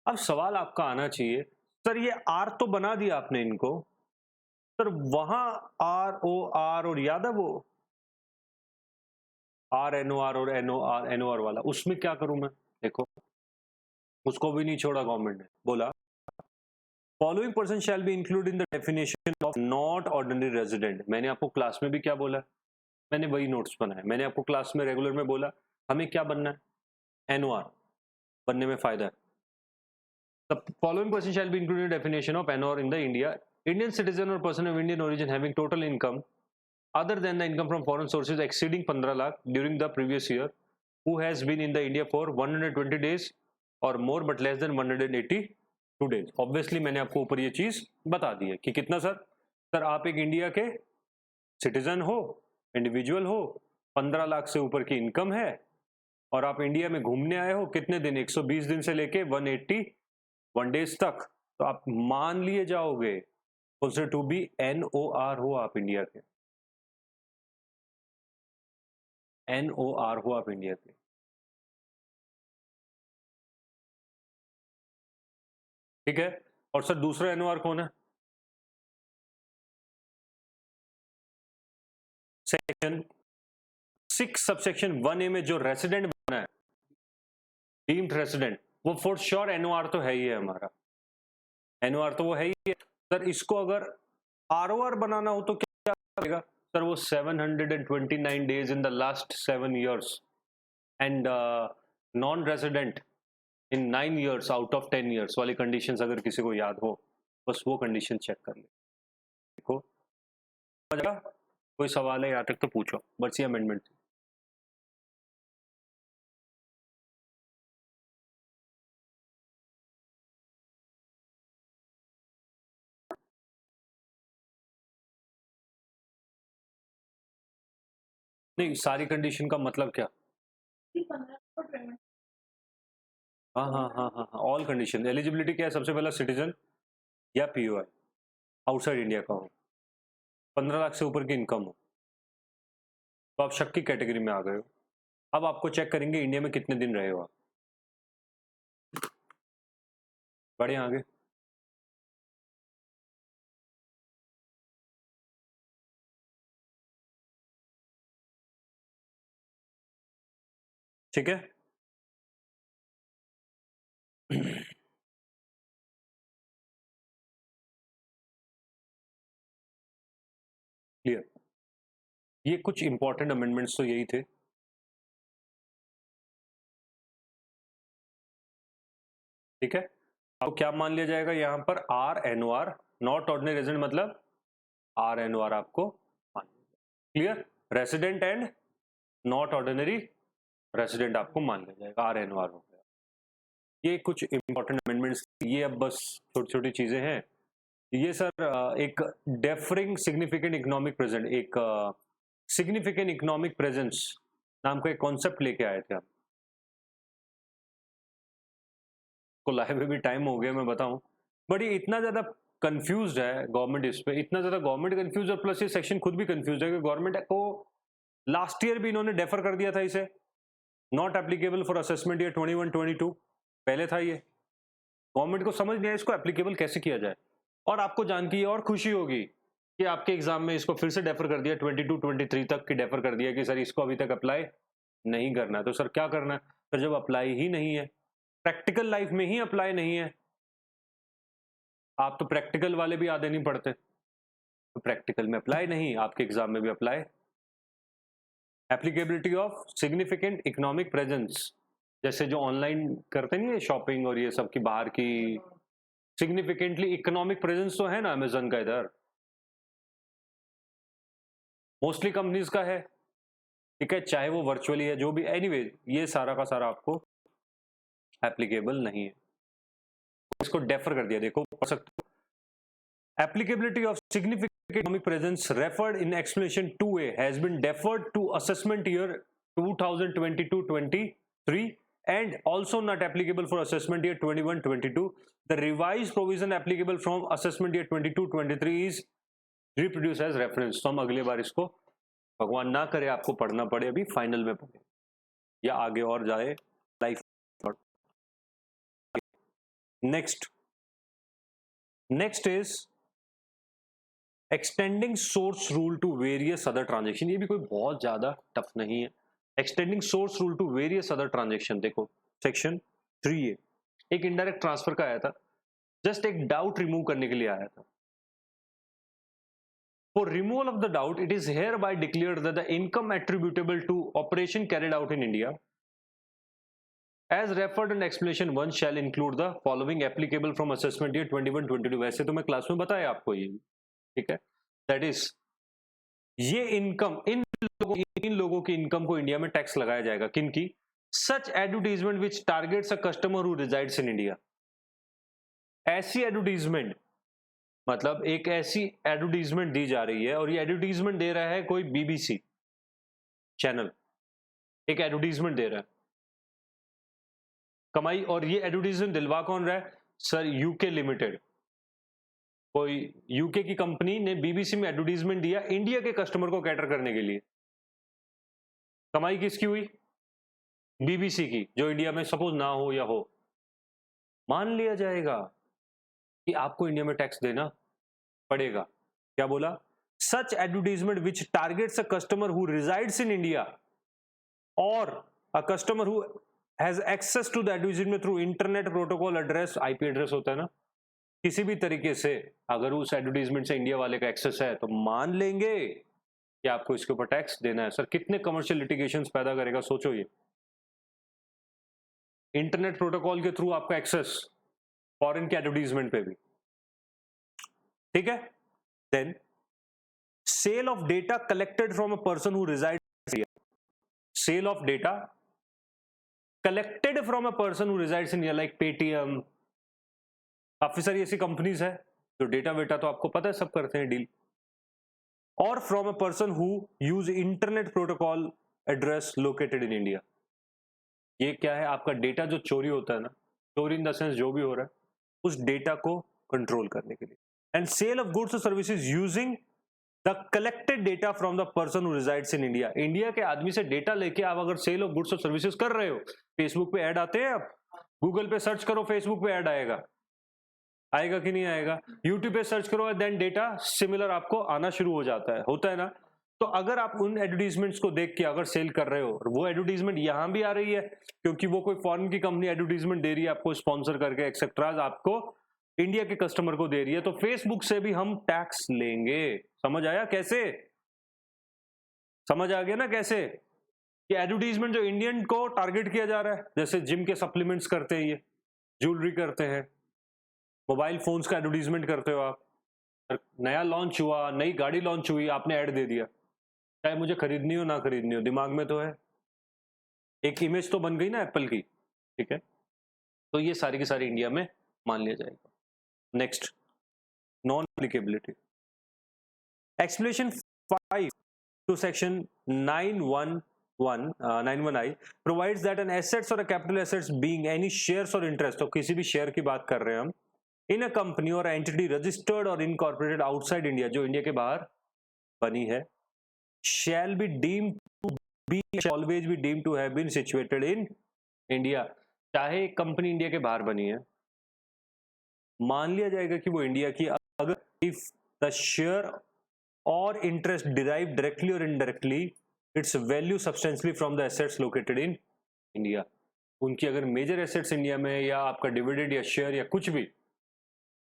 अब सवाल आपका आना चाहिए, सर ये आर तो बना दिया आपने इनको, सर वहां आर ओ आर और याद है वो आर एन ओ आर और एन ओ आर वाला, उसमें क्या करूं मैं? देखो उसको भी नहीं छोड़ा गवर्नमेंट ने, बोला following person shall be include in the definition of not ordinary resident. मैंने आपको क्लास में भी क्या बोला? मैंने वही नोट्स बनाए, मैंने आपको क्लास में रेगुलर में बोला हमें क्या बनना है, एनओआर बनने में फायदा है। The following person shall be included in definition of NOR in the India. Indian citizen or person of Indian origin having total income other than the income from foreign sources exceeding 15 lakh during the previous year, who has been in the India for 120 days or more but less than 182 days. Obviously मैंने आपको ऊपर ये चीज बता दी है कि कितना sir? Sir आप एक इंडिया के सिटीजन हो, इंडिविजुअल हो, 15 लाख से ऊपर की इनकम है और आप इंडिया में घूमने आए हो कितने दिन? 120 दिन से लेके 181 डेज तक, तो आप मान लिए जाओगे कंसिडर टू बी NOR हो आप इंडिया के, NOR हो आप इंडिया के। ठीक है। और सर दूसरा NOR कौन है? सेक्शन 6 सबसेक्शन 1A में जो रेसिडेंट बना है, डीम्ड रेसिडेंट, वो फॉर श्योर NOR तो है ही है हमारा, NOR तो वो है ही है। सर इसको अगर ROR बनाना हो तो क्या करेगा? सर वो 729 days in the last 7 years and non resident in 9 years out of 10 years वाली कंडीशंस अगर किसी को याद हो, बस वो कंडीशन चेक कर ले। देखो कोई सवाल है यहाँ तक तो पूछो, बस ये अमेंडमेंट थी। नहीं, सारी कंडीशन का मतलब क्या? हाँ हाँ हाँ हाँ हाँ, ऑल कंडीशन। एलिजिबिलिटी क्या है? सबसे पहला सिटीजन या POI आउटसाइड इंडिया का हो, 15 लाख से ऊपर की इनकम हो, तो आप शक की कैटेगरी में आ गए हो। अब आपको चेक करेंगे इंडिया में कितने दिन रहे हो आप। बढ़े आगे। ठीक है। क्लियर। ये कुछ इंपॉर्टेंट अमेंडमेंट्स तो यही थे। ठीक है। अब क्या मान लिया जाएगा यहाँ पर? RNOR नॉट ऑर्डिनरी रेजिडेंट, मतलब RNOR आपको मान। Clear. Resident and not ordinary resident आपको मान लिया जाएगा, RNOR हो गया। ये कुछ इंपॉर्टेंट अमेंडमेंट्स, ये अब बस छोटी छोटी चीजें हैं, ये सर एक डेफरिंग सिग्निफिकेंट इकोनॉमिक प्रेजेंट, एक सिग्निफिकेंट इकोनॉमिक प्रेजेंस नाम का एक कॉन्सेप्ट लेके आए थे आप। को लाए हुए भी टाइम हो गया मैं बताऊं, बट ये इतना ज्यादा कंफ्यूज्ड है गवर्नमेंट इस पे, इतना ज्यादा गवर्नमेंट कंफ्यूज है, प्लस ये सेक्शन खुद भी कंफ्यूज है कि गवर्नमेंट को लास्ट ईयर भी इन्होंने डेफर कर दिया था इसे, not applicable for assessment year 21-22 पहले था ये। गवर्नमेंट को समझ नहीं आया इसको एप्लीकेबल कैसे किया जाए, और आपको जान के ये और खुशी होगी कि आपके एग्जाम में इसको फिर से डेफर कर दिया 22-23 तक की डेफर कर दिया कि सर इसको अभी तक अप्लाई नहीं करना है। तो सर क्या करना है, सर जब अप्लाई ही नहीं है, प्रैक्टिकल लाइफ में ही अप्लाई नहीं है, आप तो प्रैक्टिकल वाले भी आधे नहीं पढ़ते, तो प्रैक्टिकल में अप्लाई नहीं, आपके एग्जाम में भी apply. Applicability of significant economic presence, जैसे जो ऑनलाइन करते नहीं है शॉपिंग और ये सब की बाहर की, सिग्निफिकेंटली इकोनॉमिक प्रेजेंस तो है ना अमेजन का, इधर मोस्टली कंपनीज का है, ठीक है, चाहे वो वर्चुअली है जो भी, एनीवे ये सारा का सारा आपको एप्लीकेबल नहीं है, इसको डेफर कर दिया। देखो पढ़ सकते हो, applicability of significant economic presence referred in explanation 2A has been deferred to assessment year 2022-23 and also not applicable for assessment year 21-22. The revised provision applicable from assessment year 22-23 is reproduced as reference. तो हम अगले बार इसको, भगवान ना करे आपको पढ़ना पड़े अभी फाइनल में पढ़े या आगे और जाए life. Next is extending source rule to various other transaction. ये भी कोई बहुत ज्यादा टफ नहीं है। Extending source rule to various other transaction, देखो सेक्शन 3A एक इनडायरेक्ट ट्रांसफर का आया था, जस्ट एक डाउट रिमूव करने के लिए आया था। For removal of the doubt, it is hereby declared that the income attributable to operation carried out in India as referred in explanation 1 shall include the following applicable from assessment year 21-22। वैसे तो मैं class में बताया आपको ये, ठीक है, that is ये इनकम इन लोगों की इनकम को इंडिया में टैक्स लगाया जाएगा। किनकी? Such advertisement which targets a customer who resides in India. ऐसी एडवर्टीजमेंट, मतलब एक ऐसी एडवर्टीजमेंट दी जा रही है और ये एडवर्टीजमेंट दे रहा है कोई बीबीसी चैनल, एक एडवर्टीजमेंट दे रहा है कमाई, और ये एडवर्टीजमेंट दिलवा कौन रहा है? सर यूके लिमिटेड, कोई यूके की कंपनी ने बीबीसी में एडवर्टीजमेंट दिया इंडिया के कस्टमर को कैटर करने के लिए। कमाई किसकी हुई? बीबीसी की, जो इंडिया में सपोज ना हो या हो। मान लिया जाएगा कि आपको इंडिया में टैक्स देना पड़ेगा। क्या बोला? Such advertisement which targets a customer who resides in India or a customer who has access to the advertisement through internet protocol address, IP address होता है ना, किसी भी तरीके से अगर उस एडवर्टीजमेंट से इंडिया वाले का एक्सेस है तो मान लेंगे कि आपको इसके ऊपर टैक्स देना है। सर कितने कमर्शियल लिटिगेशंस पैदा करेगा, सोचो। ये इंटरनेट प्रोटोकॉल के थ्रू आपका एक्सेस फॉरेन के एडवर्टीजमेंट पे भी, ठीक है। Then sale of data collected from a person who resides, sale of data collected from a person who resides in India, like Paytm, काफी सारी ऐसी कंपनीज है जो डेटा वेटा तो आपको पता है सब करते हैं डील, और from a person who use internet protocol address located in India. ये क्या है? आपका डेटा जो चोरी होता है ना, चोरी इन द सेंस जो भी हो रहा है, उस डेटा को कंट्रोल करने के लिए। एंड सेल ऑफ गुड्स और services using the collected data from the person who resides in India. India के आदमी से डेटा लेके आप अगर सेल ऑफ गुड्स और सर्विसेज कर रहे हो, फेसबुक पे ऐड आते हैं, आप गूगल पे सर्च करो, फेसबुक पे ऐड आएगा, आएगा कि नहीं आएगा? यूट्यूब पे सर्च करो, देन डेटा सिमिलर आपको आना शुरू हो जाता है, होता है ना। तो अगर आप उन एडवर्टीजमेंट्स को देख के अगर सेल कर रहे हो, और वो एडवर्टीजमेंट यहां भी आ रही है क्योंकि वो कोई फॉरेन की कंपनी एडवर्टीजमेंट दे रही है आपको स्पॉन्सर करके एक्सेट्रा, आपको इंडिया के कस्टमर को दे रही है, तो फेसबुक से भी हम टैक्स लेंगे। समझ आया कैसे? समझ आ गया ना कैसे कि एडवर्टीजमेंट जो इंडियन को टारगेट किया जा रहा है, जैसे जिम के सप्लीमेंट्स करते हैं, ये ज्वेलरी करते हैं, मोबाइल फोन्स का एडवर्टीजमेंट करते हो आप, नया लॉन्च हुआ, नई गाड़ी लॉन्च हुई, आपने ऐड दे दिया, चाहे मुझे खरीदनी हो ना खरीदनी हो, दिमाग में तो है, एक इमेज तो बन गई ना एप्पल की, ठीक है। तो ये सारी की सारी इंडिया में मान लिया जाएगा। Next, non applicability. Explanation 5 to section 91I provides that an assets or a capital assets being any shares or interest, तो किसी भी शेयर की बात कर रहे हैं हम, in a company or entity registered or incorporated outside India, जो इंडिया के बाहर बनी है, shall be deemed to be always be deemed to have been situated in India। चाहे एक कंपनी इंडिया के बाहर बनी है, मान लिया जाएगा कि वो इंडिया की, अगर if the share or interest derived directly or indirectly its value substantially from the assets located in India। उनकी अगर मेजर एसेट्स इंडिया में, या आपका डिविडेंड या शेयर या कुछ भी,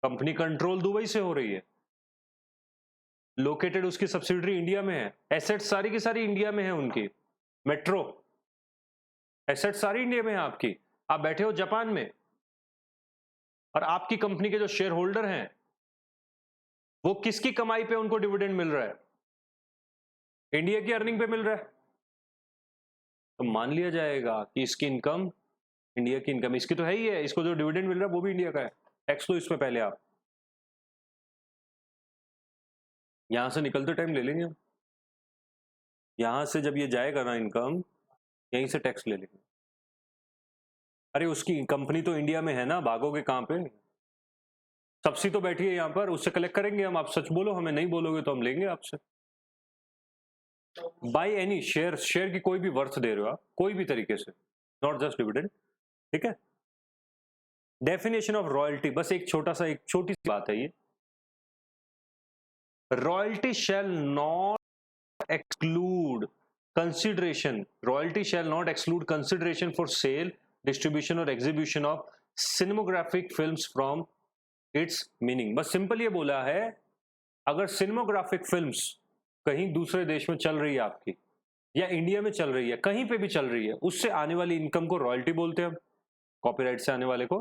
कंपनी कंट्रोल दुबई से हो रही है, लोकेटेड उसकी सब्सिडरी इंडिया में है, एसेट्स सारी की सारी इंडिया में है, उनकी मेट्रो एसेट्स सारी इंडिया में है आपकी, आप बैठे हो जापान में, और आपकी कंपनी के जो शेयर होल्डर हैं वो किसकी कमाई पे उनको डिविडेंड मिल रहा है? इंडिया की अर्निंग पे मिल रहा है। तो मान लिया जाएगा कि इसकी इनकम इंडिया की इनकम, इसकी तो है ही है, इसको जो डिविडेंड मिल रहा है वो भी इंडिया का है, टैक्स तो इसमें पहले आप यहां से निकलते टाइम ले लेंगे हम, यहां से जब ये जाएगा ना इनकम, यहीं से टैक्स ले लेंगे। अरे उसकी कंपनी तो इंडिया में है ना, भागोगे कहां पे? सब्सिडी तो बैठी है यहां पर, उससे कलेक्ट करेंगे हम। आप सच बोलो, हमें नहीं बोलोगे तो हम लेंगे आपसे। बाय एनी शेयर, शेयर की कोई भी वर्थ दे रहे हो आप, कोई भी तरीके से, नॉट जस्ट डिविडेंड, ठीक है। डेफिनेशन ऑफ रॉयल्टी, बस एक छोटा सा, एक छोटी सी बात है ये, royalty shall not exclude consideration, royalty shall not exclude consideration for sale, distribution or exhibition of cinematographic films from its meaning. बस सिंपल ये बोला है, अगर सिनेमोग्राफिक फिल्म्स कहीं दूसरे देश में चल रही है आपकी, या इंडिया में चल रही है, कहीं पे भी चल रही है, उससे आने वाली इनकम को रॉयल्टी बोलते हैं हम, कॉपीराइट से आने वाले को।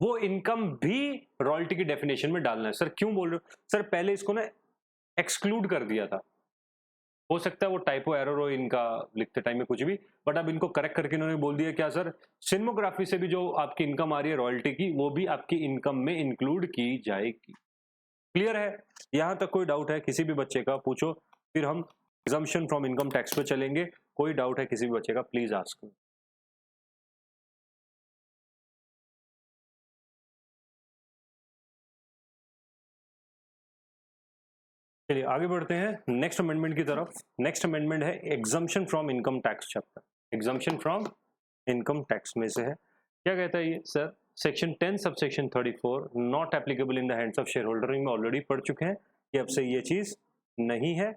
वो इनकम भी रॉयल्टी की डेफिनेशन में डालना है। सर क्यों बोल रहे हो? सर पहले इसको ना एक्सक्लूड कर दिया था, हो सकता है वो टाइपो एरर हो इनका लिखते टाइम में कुछ भी, बट अब इनको करेक्ट करके इन्होंने बोल दिया क्या सर, सिनेमोग्राफी से भी जो आपकी इनकम आ रही है रॉयल्टी की, वो भी आपकी इनकम में इंक्लूड की जाएगी। क्लियर है? यहां तक कोई डाउट है किसी भी बच्चे का? पूछो, फिर हम एग्जम्पशन फ्रॉम इनकम टैक्स पे चलेंगे। कोई डाउट है किसी भी बच्चे का, प्लीज आस्क। चलिए आगे बढ़ते हैं नेक्स्ट अमेंडमेंट की तरफ। नेक्स्ट अमेंडमेंट है exemption from income tax chapter, exemption from income tax में से है। क्या कहता है ये sir? Section 10 subsection 34 not applicable in the hands of share holder में ऑलरेडी पढ़ चुके हैं कि अब से ये चीज नहीं है,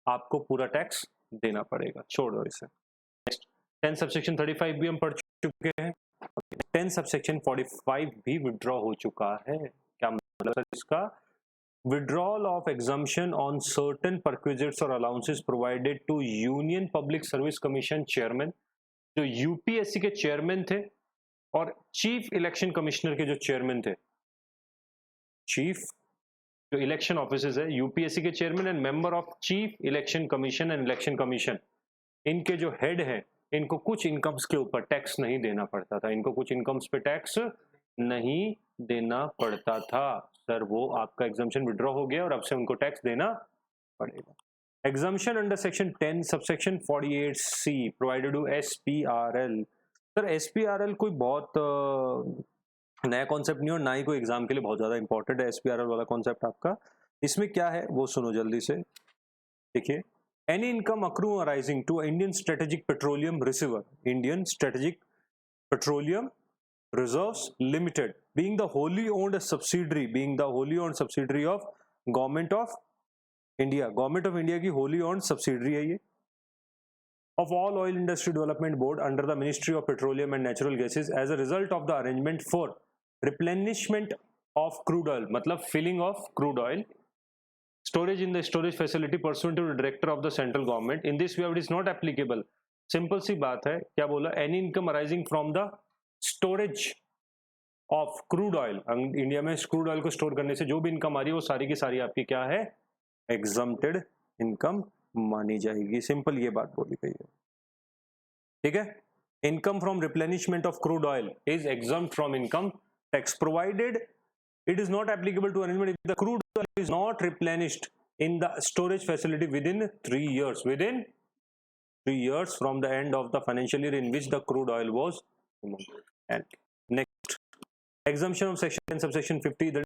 आपको पूरा टैक्स देना पड़ेगा, छोड़ दो इसे। नेक्स्ट 10 सबसेक्शन 35 भी हम पढ़ चुके हैं, 10 सबसेक्शन 45 भी विड्रॉ हो चुका है। क्या मतलब इसका? withdrawal of exemption on certain perquisites or allowances provided to Union Public Service Commission chairman, जो यूपीएससी के चेयरमैन थे और चीफ इलेक्शन कमिश्नर के जो चेयरमैन थे, चीफ जो इलेक्शन ऑफिसर्स है यूपीएससी के chairman and member of chief election commission and election commission, इनके जो हेड हैं, इनको कुछ इनकम्स के ऊपर टैक्स नहीं देना पड़ता था, इनको कुछ इनकम्स पे टैक्स नहीं देना पड़ता था। सर वो आपका एग्जम्पशन विड्रॉ हो गया और अब से उनको टैक्स देना पड़ेगा। Exemption under section 10 subsection 48C provided to SPRL. Sir SPRL कोई बहुत नया कॉन्सेप्ट नहीं और ना ही कोई एग्जाम के लिए बहुत ज्यादा इंपॉर्टेंट है एसपीआरएल वाला कॉन्सेप्ट आपका। इसमें क्या है वो सुनो जल्दी से, देखिए, any income accrue arising to Indian strategic petroleum receiver, Indian strategic petroleum Reserves Limited, being the wholly owned subsidiary of Government of India, Government of India की wholly owned subsidiary है ये, of all oil industry development board under the Ministry of Petroleum and Natural Gases as a result of the arrangement for replenishment of crude oil, मतलब filling of crude oil, storage in the storage facility pursuant to the director of the central government. In this way it is not applicable. Simple सी बात है, क्या बोला? Any income arising from the storage of crude oil, India में crude oil को store करने से जो भी इनकम आ रही है वो सारी की सारी आपकी क्या है? एग्जम्प्टेड इनकम मानी जाएगी। सिंपल ये बात बोली गई है, ठीक है। Income from replenishment of crude oil is exempt from income tax provided It is not applicable to arrangement if the crude oil is not replenished in the storage facility within 3 years. Within 3 years from the end of the financial year in which the crude oil was removed. And next, exemption of section 10 subsection 50, that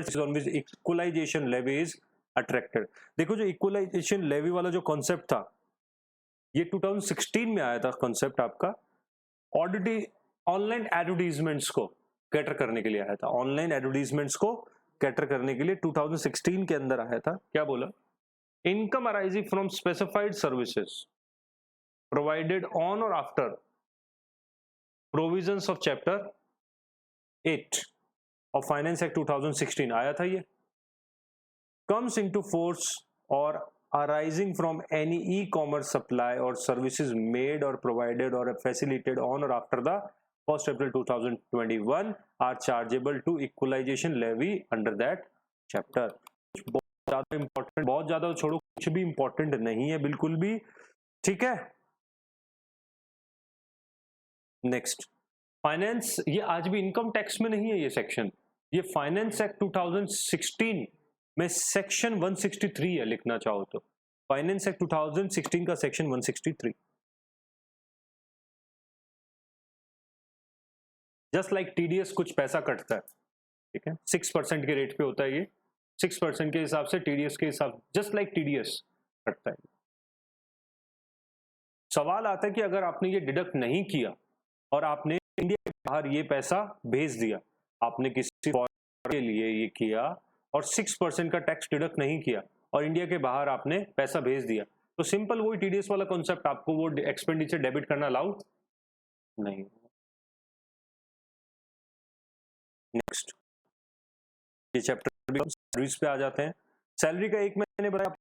is on which equalization levy is attracted. देखो जो equalization levy वाला जो concept था, ये 2016 में आया था concept आपका, ऑनलाइन एडवर्टीजमेंट्स को कैटर करने के लिए आया था, ऑनलाइन एडवर्टीजमेंट्स को कैटर करने के लिए 2016 के अंदर आया था। क्या बोला? Income arising from specified services provided on or after provisions of chapter 8 of finance act 2016 आया था। ये कम्स इनटू फोर्स और arising from any e-commerce supply or services made or provided or facilitated on or after the 1st April 2021 are chargeable to equalization levy under that chapter. बहुत ज्यादा important, बहुत ज्यादा छोड़ो, कुछ भी इंपॉर्टेंट नहीं है बिल्कुल भी, ठीक है। नेक्स्ट, फाइनेंस, ये आज भी इनकम टैक्स में नहीं है ये सेक्शन, ये फाइनेंस एक्ट 2016 में सेक्शन 163 है, लिखना चाहो तो फाइनेंस एक्ट 2016 का सेक्शन 163। जस्ट लाइक टीडीएस कुछ पैसा कटता है, ठीक है, 6% के रेट पे होता है ये, 6% के हिसाब से टीडीएस के हिसाब, जस्ट लाइक टीडीएस कटता है। सवाल आता है कि अगर आपने ये डिडक्ट नहीं किया और आपने इंडिया के बाहर ये पैसा भेज दिया, आपने किसी के लिए ये किया और 6% का टैक्स डिडक्ट नहीं किया और इंडिया के बाहर आपने पैसा भेज दिया, तो सिंपल वही टीडीएस वाला कॉन्सेप्ट, आपको वो एक्सपेंडिचर डेबिट करना अलाउड नहीं। नेक्स्ट, ये चैप्टर सर्विस पे आ जाते हैं। सैलरी का एक महीने बताया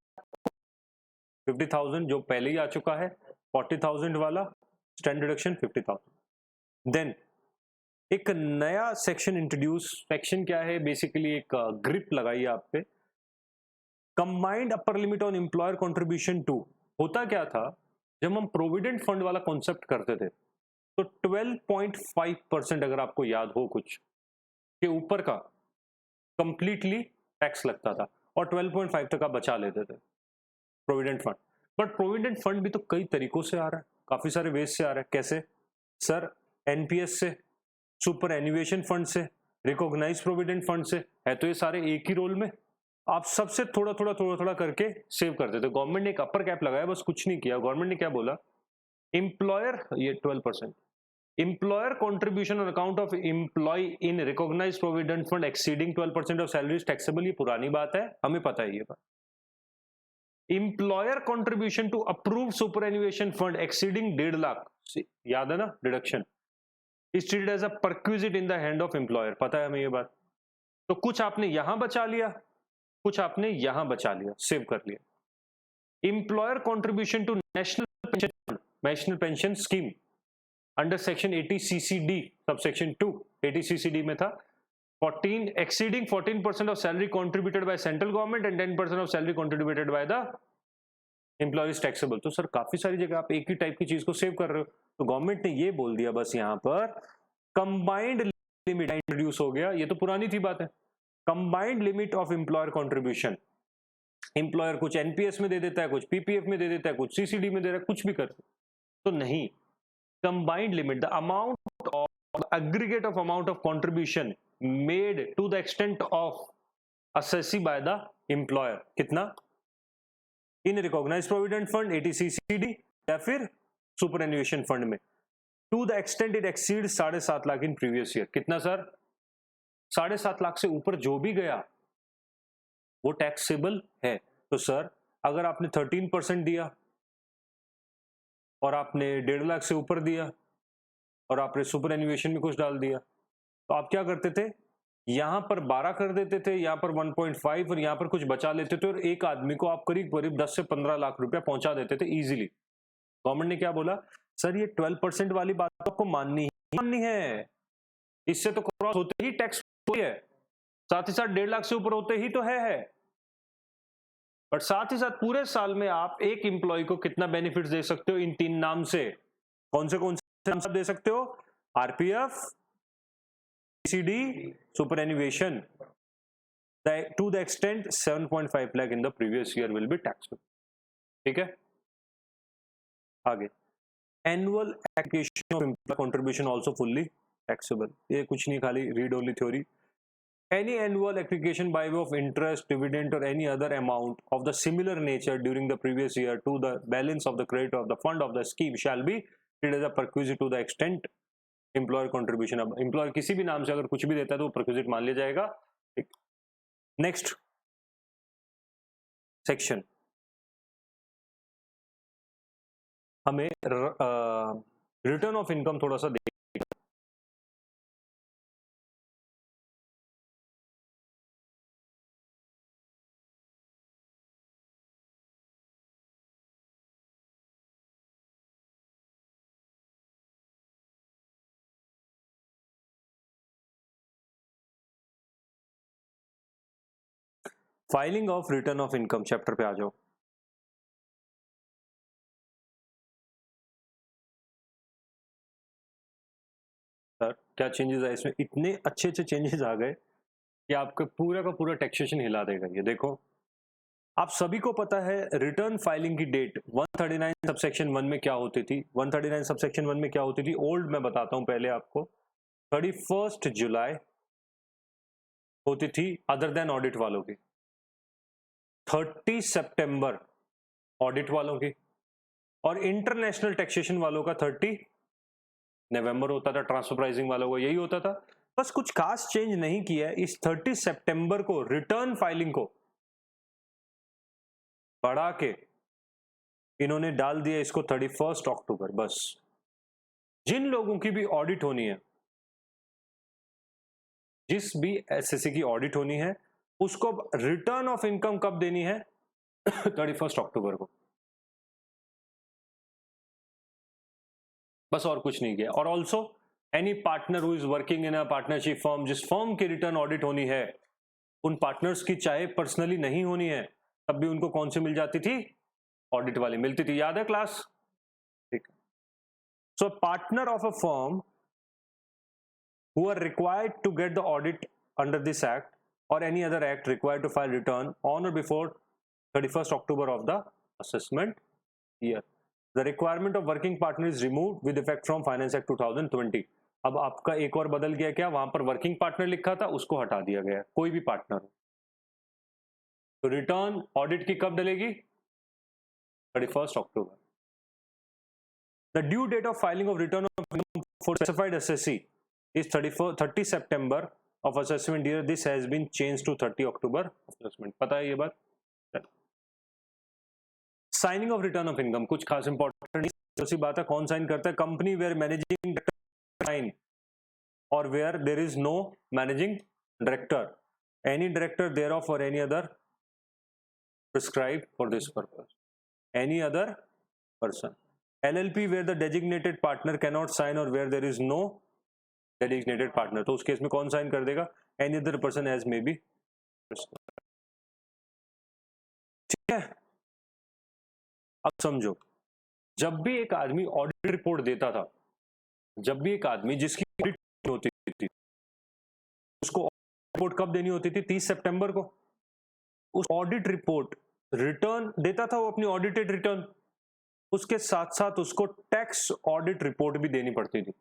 50,000 जो पहले ही आ चुका है, 40,000 वाला स्टैंडर्ड डिडक्शन 50,000। देन एक नया सेक्शन इंट्रोड्यूस, सेक्शन क्या है, बेसिकली एक ग्रिप लगाई आप पे, combined upper limit on employer contribution to. होता क्या था, जब हम प्रोविडेंट फंड वाला कॉन्सेप्ट करते थे तो 12.5% अगर आपको याद हो कुछ के ऊपर का कंप्लीटली टैक्स लगता था और 12.5 तक आप बचा लेते थे provident fund. But provident fund भी तो कई तरीकों से आ रहा है, काफी सारे वेज से आ रहा है। कैसे सर? एनपीएस से, सुपर एन्युएशन फंड से, रिकॉग्नाइज प्रोविडेंट फंड से, है तो ये सारे एक ही रोल में, आप सबसे थोड़ा थोड़ा करके सेव कर देते। गवर्नमेंट ने एक अपर कैप लगाया, बस कुछ नहीं किया। गवर्नमेंट ने क्या बोला, एम्प्लॉयर, ये 12%, employer contribution on account of employee in recognise provident fund exceeding 12% of salary is taxable. ये पुरानी बात है, हमें पता है ये बात। Employer contribution to approve superannuation fund exceeding 1.5 lakh, याद है ना, deduction is treated as a perquisite in the hand of employer। पता है हमें ये बात। तो कुछ आपने यहां बचा लिया, कुछ आपने यहां बचा लिया, सेव कर लिया। Employer contribution to national pension scheme under section 80 CCD subsection 2, 80 CCD में था 14 exceeding 14% of salary contributed by central government and 10% of salary contributed by the employee is taxable। तो सर काफी सारी जगह आप एक ही टाइप की चीज को सेव कर रहे हो, तो गवर्नमेंट ने ये बोल दिया बस यहाँ पर कंबाइंड लिमिट इंट्रोड्यूस हो गया। ये तो पुरानी थी बात है, combined limit of employer contribution. Employer कुछ एनपीएस में दे देता है, कुछ पीपीएफ में दे देता है, कुछ सीसीडी में दे रहा है, कुछ भी कर, तो नहीं, combined limit the amount of aggregate of amount of contribution made to the extent of assessee by the employer. कितना? In recognise provident fund 80 CCD या फिर सुपर एन्युएशन फंड में, to the extent it exceed 7.5 lakh in previous year. कितना sir? 7.5 lakh से ऊपर जो भी गया वो टैक्सेबल है। तो सर अगर आपने 13% दिया और आपने 1.5 लाख से ऊपर दिया और आपने सुपर एन्युएशन में कुछ डाल दिया, तो आप क्या करते थे, यहां पर 12 कर देते थे, यहां पर 1.5 और यहां पर कुछ बचा लेते थे और एक आदमी को आप करीब 10 से 15 लाख रुपया पहुंचा देते थे इजीली। गवर्नमेंट ने क्या बोला, सर ये 12% वाली बात आपको माननी है, इससे तो क्रॉस होते ही टैक्स है, साथ ही साथ 1.5 लाख से ऊपर होते ही तो है। बट साथ ही साथ पूरे साल में आप एक एम्प्लॉय को कितना बेनिफिट दे सकते हो इन 3 नाम से? कौन से नाम दे सकते हो? RPF, GCD superannuation to the extent 7.5 lakh in the previous year will be taxable. ठीक है, आगे annual application of employer contribution also fully taxable. ये कुछ नहीं, खाली read only theory. Any annual application by way of interest, dividend or any other amount of the similar nature during the previous year to the balance of the credit of the fund of the scheme shall be treated as a perquisite to the extent employer contribution. अब employer किसी भी नाम से अगर कुछ भी देता है तो वो perquisite मान लिया जाएगा. नेक्स्ट सेक्शन हमें रिटर्न ऑफ इनकम थोड़ा सा देख. Filing of return of income chapter पे आ जाओ. सर क्या चेंजेस आए इसमें? इतने अच्छे अच्छे चेंजेस आ गए कि आपका पूरा का पूरा टैक्सेशन हिला देगा. ये देखो, आप सभी को पता है रिटर्न फाइलिंग की डेट 139 सबसेक्शन 1 में क्या होती थी. 139 सबसेक्शन 1 में क्या होती थी? ओल्ड मैं बताता हूं पहले आपको. 31 जुलाई होती थी अदर देन ऑडिट वालों की. 30 सितंबर ऑडिट वालों की, और इंटरनेशनल टैक्सेशन वालों का 30 नवंबर होता था. ट्रांसफर प्राइसिंग वालों को यही होता था. बस कुछ खास चेंज नहीं किया है. इस 30 सितंबर को रिटर्न फाइलिंग को बढ़ा के इन्होंने डाल दिया इसको 31 अक्टूबर. बस जिन लोगों की भी ऑडिट होनी है, जिस भी एसएससी की ऑडिट होनी है, उसको रिटर्न ऑफ इनकम कब देनी है? 31 अक्टूबर को. बस और कुछ नहीं किया. और also any partner who is working in a partnership firm, जिस फर्म की रिटर्न ऑडिट होनी है, उन पार्टनर्स की चाहे पर्सनली नहीं होनी है तब भी उनको कौन सी मिल जाती थी? ऑडिट वाली मिलती थी. याद है क्लास? ठीक. So partner of a firm who are required to get the audit under this act or any other act required to file return on or before 31st October of the assessment year. The requirement of working partner is removed with effect from Finance Act 2020. अब आपका एक और बदल गया. क्या? वहां पर working partner लिखा था, उसको हटा दिया गया. कोई भी पार्टनर हो तो रिटर्न ऑडिट की कब डलेगी? 31st October. The due date of filing of return of income for specified assessee is 30 September of assessment year. This has been changed to 30 October of assessment. पता है ये बात? Signing off return of income कुछ खास important नहीं. उसी बात है, कौन साइन करता है? Company where managing director sign और where there is no managing director, any director thereof or any other prescribe for this purpose, any other person. LLP where the designated partner cannot sign or where there is no designated partner, तो उस case में कौन sign कर देगा? Any other person as may be. ठीक है. अब समझो, जब भी एक आदमी ऑडिट रिपोर्ट देता था, जब भी एक आदमी जिसकी ऑडिट होती थी, उसको रिपोर्ट कब देनी होती थी? 30 सितंबर को. उस ऑडिट रिपोर्ट रिटर्न देता था वो, अपनी ऑडिटेड रिटर्न. उसके साथ साथ उसको टैक्स ऑडिट रिपोर्ट भी देनी पड़ती थी.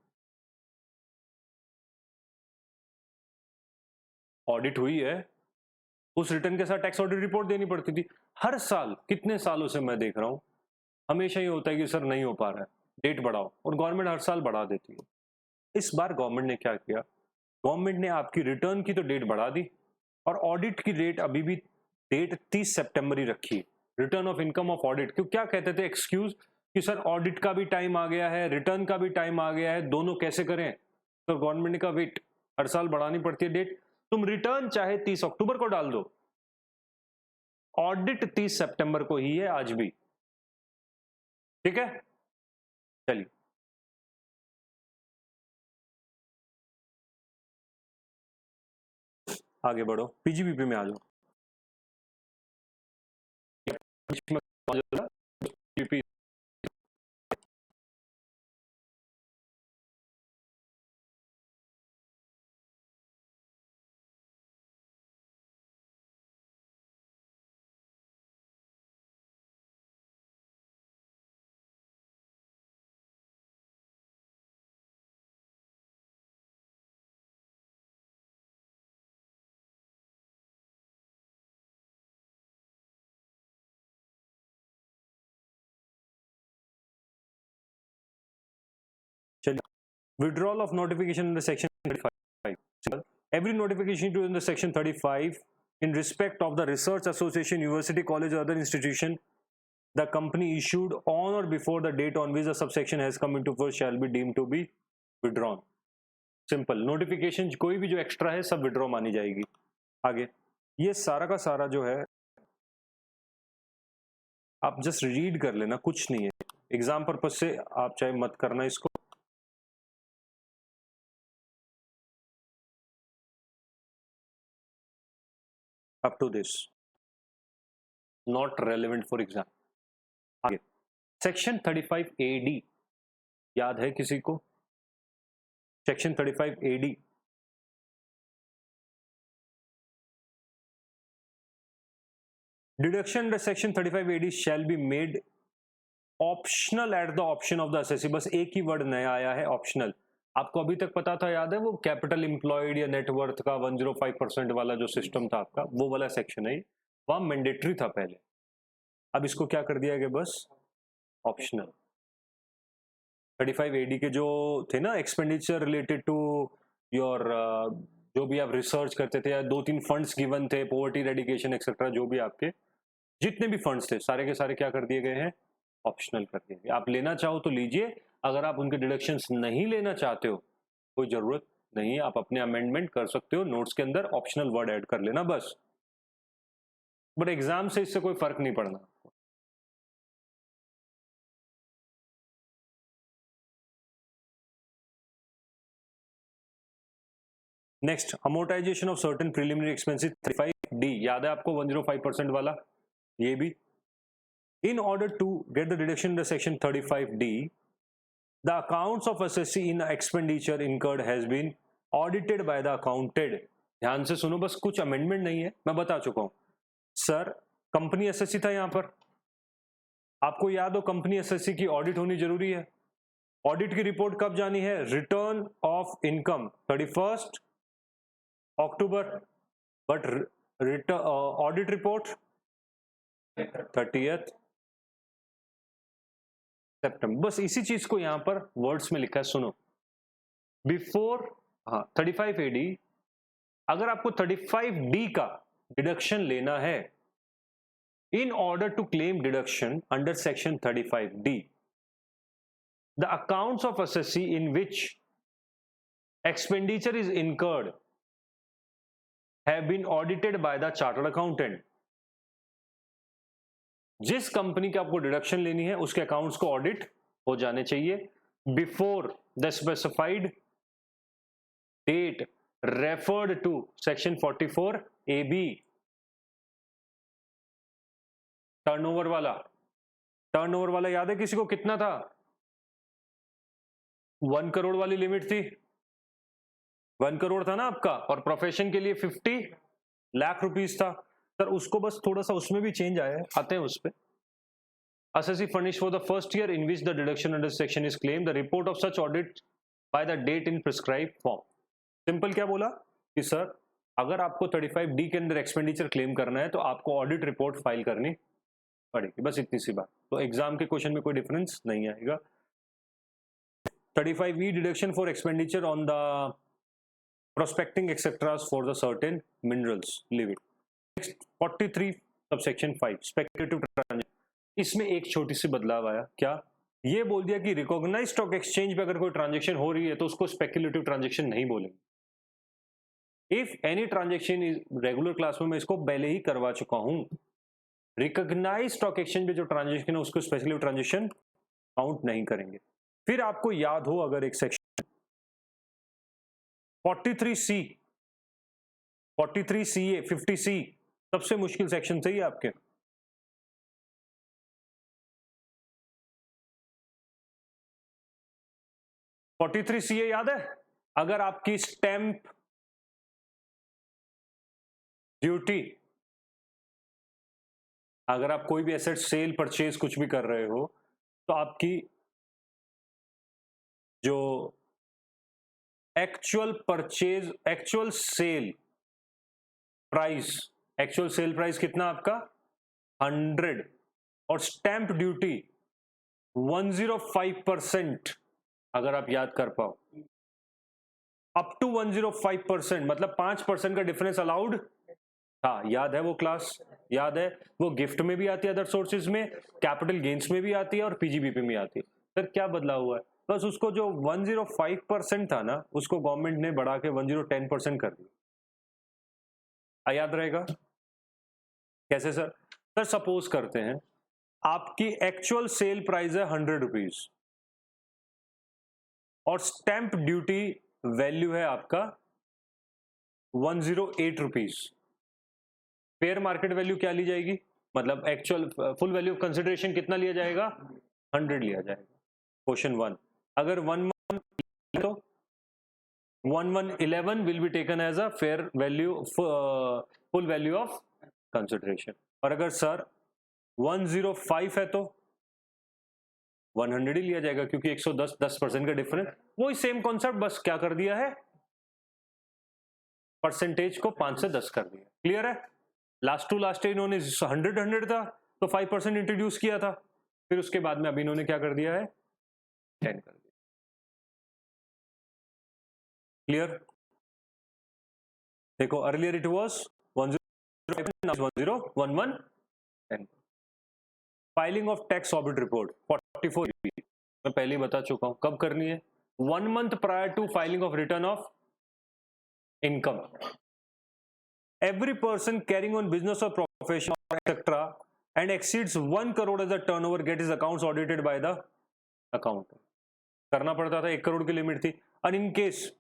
ऑडिट हुई है, उस रिटर्न के साथ टैक्स ऑडिट रिपोर्ट देनी पड़ती थी. हर साल, कितने सालों से मैं देख रहा हूं, हमेशा ये होता है कि सर नहीं हो पा रहा है, डेट बढ़ाओ, और गवर्नमेंट हर साल बढ़ा देती है. इस बार गवर्नमेंट ने क्या किया? गवर्नमेंट ने आपकी रिटर्न की तो डेट बढ़ा दी, और ऑडिट की डेट अभी भी डेट 30 सितंबर ही रखी है. Return of income of audit. क्यों? क्या कहते थे एक्सक्यूज कि सर ऑडिट का भी टाइम आ गया है, रिटर्न का भी टाइम आ गया है, दोनों कैसे करें? तो गवर्नमेंट ने कहा वेट, हर साल बढ़ानी पड़ती है डेट, तुम रिटर्न चाहे 30 अक्टूबर को डाल दो, ऑडिट 30 सितंबर को ही है आज भी. ठीक है, चलिए आगे बढ़ो. पीजीबीपी में आ जाओ. withdrawal of notification under section 35. Simple. Every notification to under section 35 in respect of the research association, university, college or other institution the company issued on or before the date on which the subsection has come into force shall be deemed to be withdrawn. Simple. Notification कोई भी जो extra है सब withdraw मानी जाएगी. आगे ये सारा का सारा जो है आप जस्ट रीड कर लेना, कुछ नहीं है. एग्जाम पर्पज से आप चाहे मत करना इसको. Up to this not relevant for exam. आगे सेक्शन 35 AD याद है किसी को? Section 35 AD deduction under section 35 AD shall be made optional at the option of the assessee. बस एक ही वर्ड नया आया है, ऑप्शनल. आपको अभी तक पता था, याद है वो कैपिटल एम्प्लॉयड या नेटवर्थ का 105% वाला जो सिस्टम था आपका, वो वाला सेक्शन है. वहां मैंडेटरी था पहले, अब इसको क्या कर दिया गया, बस ऑप्शनल. 35 AD के जो थे ना एक्सपेंडिचर रिलेटेड टू योर जो भी आप रिसर्च करते थे या 2-3 फंड्स गिवन थे, पॉवर्टी रेडिकेशन एक्सेट्रा, जो भी आपके जितने भी फंड्स थे सारे के सारे क्या कर दिए गए हैं, ऑप्शनल कर दिए गए. आप लेना चाहो तो लीजिए, अगर आप उनके डिडक्शंस नहीं लेना चाहते हो कोई जरूरत नहीं है, आप अपने अमेंडमेंट कर सकते हो, नोट्स के अंदर ऑप्शनल वर्ड ऐड कर लेना बस. बट एग्जाम से इससे कोई फर्क नहीं पड़ना. Next, amortisation of certain preliminary expenses 35D याद है आपको 105% वाला, ये भी. In order to get the deduction under section 35D, the accounts of assessee in expenditure incurred has been audited by the accounted. ध्यान से सुनो, बस कुछ अमेंडमेंट नहीं है, मैं बता चुका हूं. सर कंपनी एसएससी था यहां पर, आपको याद हो कंपनी एसएससी की ऑडिट होनी जरूरी है. ऑडिट की रिपोर्ट कब जानी है, return of income 31 October, but audit report 30 सितंबर. बस इसी चीज को यहां पर वर्ड्स में लिखा है, सुनो. बिफोर 35 AD, अगर आपको 35D का डिडक्शन लेना है, in order to claim deduction under section 35D, the accounts of assessee in which expenditure is incurred have been audited by the chartered accountant. जिस कंपनी की आपको डिडक्शन लेनी है उसके अकाउंट्स को ऑडिट हो जाने चाहिए before the specified date referred to section 44 AB. Turnover वाला याद है किसी को, कितना था, 1 करोड़ वाली लिमिट थी, 1 करोड़ था ना आपका, और प्रोफेशन के लिए 50 लाख रुपीस था. सर उसको बस थोड़ा सा उसमें भी चेंज आया है, आते हैं उस पे. Assessee furnished for the first year in which the deduction under section is claimed the report of such audit by the date in prescribed form. Simple क्या बोला कि सर अगर आपको 35D के अंदर एक्सपेंडिचर क्लेम करना है तो आपको ऑडिट रिपोर्ट फाइल करनी पड़ेगी, बस इतनी सी बात. तो एग्जाम के क्वेश्चन में कोई डिफरेंस नहीं आएगा. 35E deduction for expenditure on the prospecting etceteras for the certain minerals, live it. Next 43 subsection 5 speculative transaction. इसमें एक छोटी सी बदलाव आया, क्या, ये बोल दिया कि रिकॉग्नाइज स्टॉक एक्सचेंज पे अगर कोई ट्रांजैक्शन हो रही है तो उसको स्पेक्युलेटिव ट्रांजैक्शन नहीं बोलेंगे. If any transaction is regular class में मैं इसको पहले ही करवा चुका हूं. रिकॉग्नाइज स्टॉक एक्सचेंज पे जो ट्रांजैक्शन है उसको स्पेक्युलेटिव ट्रांजैक्शन काउंट नहीं करेंगे. फिर आपको याद हो अगर एक सेक्शन 43C 43CA 50C सबसे मुश्किल सेक्शन सही है आपके. CA याद है, अगर आपकी स्टैंप ड्यूटी, अगर आप कोई भी एसेट सेल परचेज कुछ भी कर रहे हो तो आपकी जो एक्चुअल सेल प्राइस कितना आपका 100 और स्टैंप ड्यूटी 105%, अगर आप याद कर पाओ अप टू 105%, मतलब 5% का डिफरेंस अलाउड था। याद है वो क्लास? याद है वो गिफ्ट में भी आती है, अदर सोर्सेज में, कैपिटल गेन्स में भी आती है और पीजीबीपी में आती है। सर क्या बदला हुआ है? बस उसको जो 105% था ना, उसको गवर्नमेंट ने बढ़ा के 1010% कर दिया। याद रहेगा कैसे सर? सर सपोज करते हैं आपकी एक्चुअल सेल प्राइस है 100 रुपीज और स्टैंप ड्यूटी वैल्यू है आपका 108 रुपीज। फेयर मार्केट वैल्यू क्या ली जाएगी? मतलब actual full value of consideration कितना लिया जाएगा? 100 लिया जाएगा। क्वेश्चन 1, अगर 11 तो 1111 will be taken as a fair value, full value of consideration. और अगर सर 105 है तो 100 ही लिया जाएगा, क्योंकि 110% का डिफरेंस। वही सेम कॉन्सेप्ट, बस क्या कर दिया है, परसेंटेज को 5 से 10 कर दिया। क्लियर है? लास्ट टू लास्ट इन्होंने 100 था तो 5% इंट्रोड्यूस किया था, फिर उसके बाद में अभी इन्होंने क्या कर दिया है, 10 कर दिया। क्लियर? देखो earlier it was 1011 10। Filing of tax audit report 44 मैं पहले ही बता चुका हूं कब करनी है, 1 month prior to filing of return of income. Every person carrying on business or profession etc. and exceeds 1 crore as a turnover get his accounts audited by the accountant। करना पड़ता था, 1 करोड़ की लिमिट थी। और इन केस,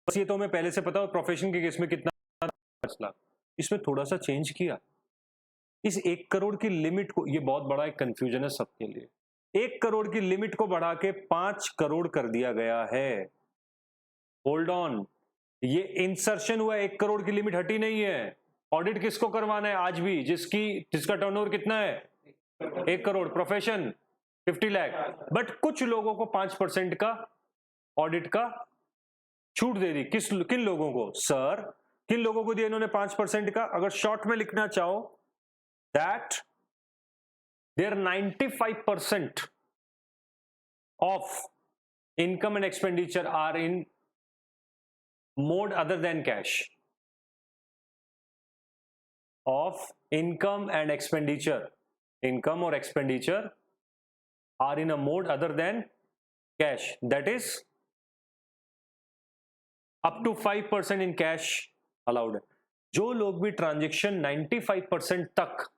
बस ये तो हमें पहले से पता हो, प्रोफेशन के केस में कितना 5 लाख, इसमें थोड़ा सा चेंज किया। इस 1 करोड़ की लिमिट को, ये बहुत बड़ा एक कंफ्यूजन है सबके लिए, 1 करोड़ की लिमिट को बढ़ा के 5 करोड़ कर दिया गया है। होल्ड ऑन, ये इंसर्शन हुआ, 1 करोड़ की लिमिट हटी नहीं है। ऑडिट किसको करवाना है आज भी? जिसका टर्नओवर कितना है? 1 करोड़, प्रोफेशन 50 लाख। बट कुछ लोगों को 5% का ऑडिट का छूट दे दी। किन लोगों को सर? किन लोगों को दिया इन्होंने 5% का? अगर शॉर्ट में लिखना चाहो, that there 95% of income and expenditure are in mode other than cash, of income and expenditure, income or expenditure are in a mode other than cash, that is up to 5% in cash allowed है। जो लोग भी transaction 95% तक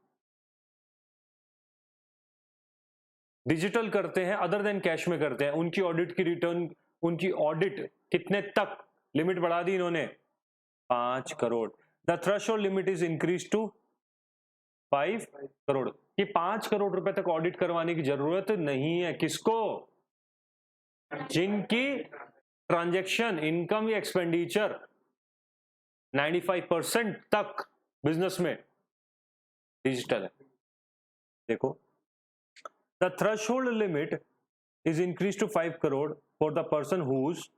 digital करते हैं, other than cash में करते हैं, उनकी ऑडिट की रिटर्न, उनकी ऑडिट कितने तक लिमिट बढ़ा दी इन्होंने? 5 crore. The threshold limit is increase to 5 crore. ये 5 करोड़ रुपए तक ऑडिट करवाने की जरूरत नहीं है। किसको? जिनकी ट्रांजैक्शन, इनकम या एक्सपेंडिचर 95% तक बिजनेस में डिजिटल है। देखो, the threshold limit is increase to 5 crore for the person whose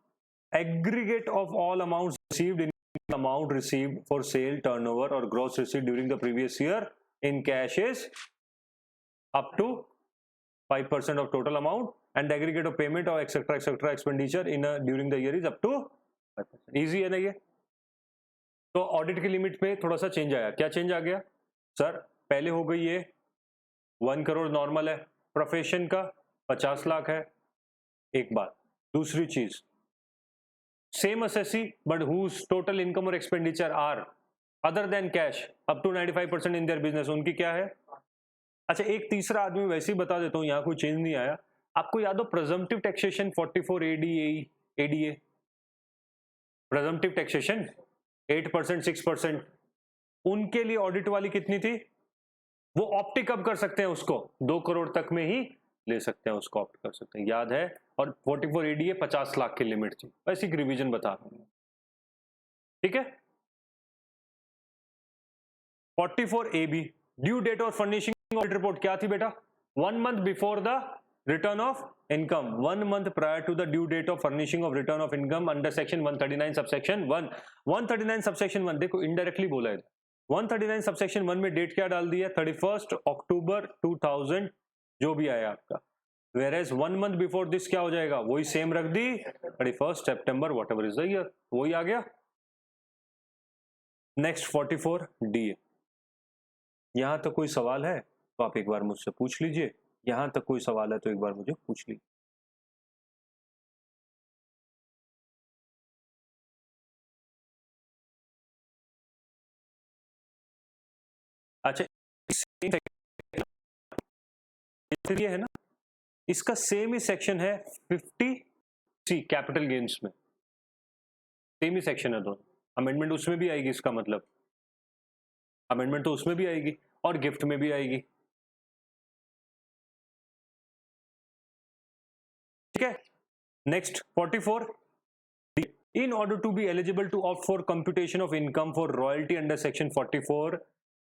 aggregate of all amounts received in amount received for sale, turnover or gross received during the previous year in cash is up to 5% of total amount, and the aggregate of payment or etc expenditure in during the year is up to 5%। easy है ना ये? तो audit की limit में थोड़ा सा change आया। क्या चेंज आ गया सर? पहले हो गई ये 1 करोड़ नॉर्मल है, प्रोफेशन का 50 लाख है, एक बात। दूसरी चीज, same assessee but whose total income or expenditure are other than cash up to 95% in their business, उनकी क्या है? अच्छा, एक तीसरा आदमी वैसे ही बता देता हूं, यहां कोई चेंज नहीं आया। आपको याद हो presumptive taxation 44 ADA, presumptive taxation 8% 6%, उनके लिए ऑडिट वाली कितनी थी? वो ऑप्ट कब कर सकते हैं उसको? 2 करोड़ तक में ही ले सकते हैं, उसको ऑप्ट कर सकते हैं। याद है? और 44 ADA 50 लाख की लिमिट थी। वैसे एक रिवीजन बता रहा हूं, ठीक है। 44 AB, ड्यू डेट और फर्निशिंग ऑडिट रिपोर्ट क्या थी बेटा? 1 month before the return of income, 1 month prior to the due date of furnishing of return of income under section 139 subsection 1। 139 subsection 1, देखो इनडायरेक्टली बोला है। 139 सबसेक्शन 1 में डेट क्या डाल दी है? 31 अक्टूबर 2000 जो भी आया आपका, Whereas 1 month before this क्या हो जाएगा, वही सेम रख दी, 31st September what ever is the year, वही आ गया। Next 44 D. यहां तक कोई सवाल है तो आप एक बार मुझसे पूछ लीजिए, यहां तक कोई सवाल है तो एक बार मुझे पूछ लीजिए। अच्छा, ये है ना, इसका सेम ही सेक्शन है 50 कैपिटल गेन्स में, सेम ही सेक्शन है दोनों। अमेंडमेंट उसमें भी आएगी, इसका मतलब अमेंडमेंट तो उसमें भी आएगी और गिफ्ट में भी आएगी, ठीक है। Next 44, in order to be eligible to opt for computation of income for royalty under section 44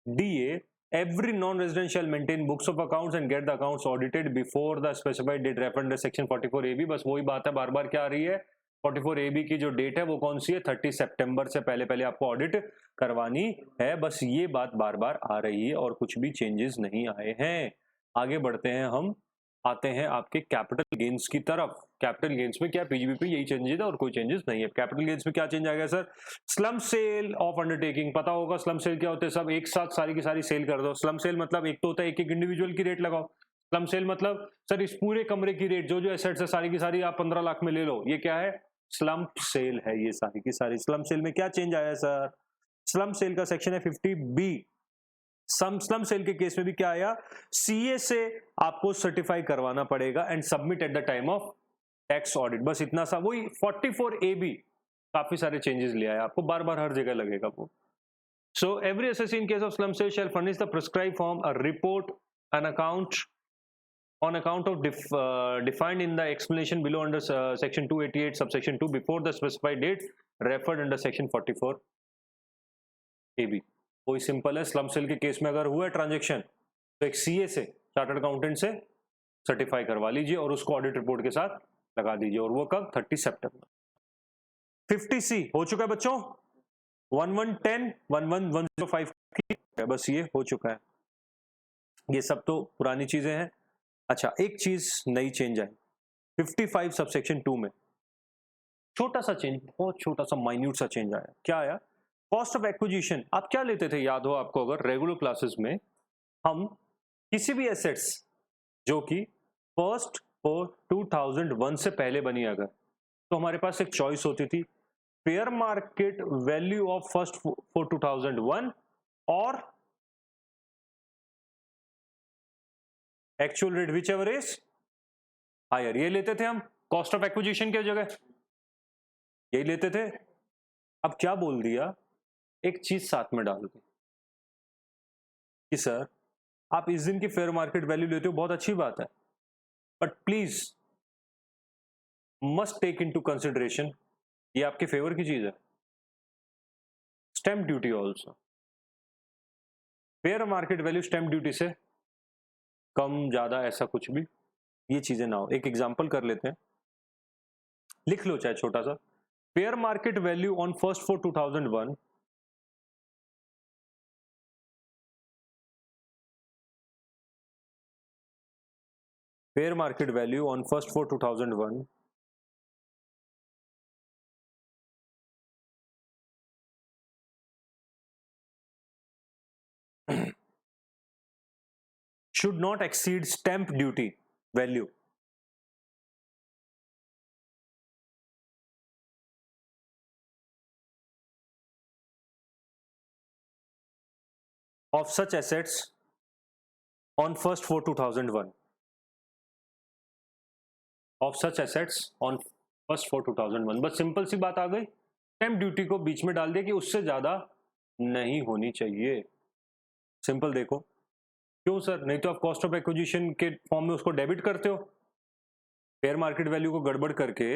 DA, every non-resident shall maintain books of accounts and get the accounts audited before the specified date referred under section 44 AB। बस वही बात है, बार बार क्या आ रही है, 44 AB की जो date है वो कौन सी है, 30 सितंबर से पहले पहले आपको ऑडिट करवानी है, बस ये बात बार बार आ रही है और कुछ भी चेंजेस नहीं आए हैं। आगे बढ़ते हैं, हम आते हैं आपके कैपिटल गेन्स की तरफ। कैपिटल गेन्स में क्या, पीजीबीपी यही चेंजेस है और कोई चेंजेस नहीं है। कैपिटल गेन्स में क्या चेंज आ गया sir, slump sale of undertaking, पता होगा स्लम सेल क्या होते हैं, सब एक साथ सारी की सारी सेल कर दो। स्लम सेल मतलब एक तो होता है एक एक इंडिविजुअल की रेट लगाओ, स्लम सेल मतलब सर इस पूरे कमरे की रेट, जो जो एसेट्स है सारी की सारी आप 15 लाख में ले लो, ये क्या है, स्लम सेल है ये सारी की सारी। स्लम सेल में क्या चेंज आया सर, स्लम सेल का सेक्शन है 50B। स्लम सेल के केस में भी क्या आया, सीए से आपको सर्टिफाई करवाना पड़ेगा and submit at the time of tax audit, बस इतना सा। वही 44AB काफी सारे चेंजेस ले आया, आपको बार बार हर जगह लगेगा वो। So every assessee in case of slump sale shell furnish the prescribe form a report an account on account of defined in the explanation below under section 288 subsection 2 before the specified date referred under section 44 AB। कोई simple है, slump sale के case में अगर हुआ transaction तो एक CA से, chartered accountant से सर्टिफाई करवा लीजिए और उसको ऑडिट रिपोर्ट के साथ लगा दीजिए, और वो कब, 30 सितंबर। 50C हो चुका है बच्चों, 1110 11105 बस ये हो चुका है, ये सब तो पुरानी चीजें हैं। अच्छा, एक चीज नई चेंज आई 55 सबसेक्शन 2 में, छोटा सा चेंज, बहुत छोटा सा माइन्यूट सा चेंज आया। क्या आया, कॉस्ट ऑफ एक्विजिशन। आप क्या लेते थे, याद हो आपको, अगर रेगुलर क्लासेस में हम किसी भी एसेट्स जो कि फर्स्ट फॉर 2001 से पहले बनी अगर, तो हमारे पास एक चॉइस होती थी, fair market value of first for 2001 और actual rate whichever is higher, ये लेते थे हम कॉस्ट ऑफ एक्विजिशन की जगह, यही लेते थे। अब क्या बोल दिया, एक चीज साथ में डाल दी कि सर आप इस दिन की फेयर मार्केट वैल्यू लेते हो, बहुत अच्छी बात है, but please must take into consideration, ये आपके फेवर की चीज है, stamp duty also. Fair market value stamp duty से कम ज्यादा ऐसा कुछ भी ये चीजें ना हो। एक एग्जांपल कर लेते हैं, लिख लो चाहे छोटा सा, fair market value on first for 2001 fair market value on first for 2001 should not exceed stamp duty value of such assets on first for 2001 of such assets on first for 2001। बस simple सी बात आ गई, stamp duty को बीच में डाल दिया कि उससे ज्यादा नहीं होनी चाहिए। सिंपल देखो, क्यों सर, नहीं तो आप कॉस्ट ऑफ एक्विजिशन के फॉर्म में उसको डेबिट करते हो, फेयर मार्केट वैल्यू को गड़बड़ करके।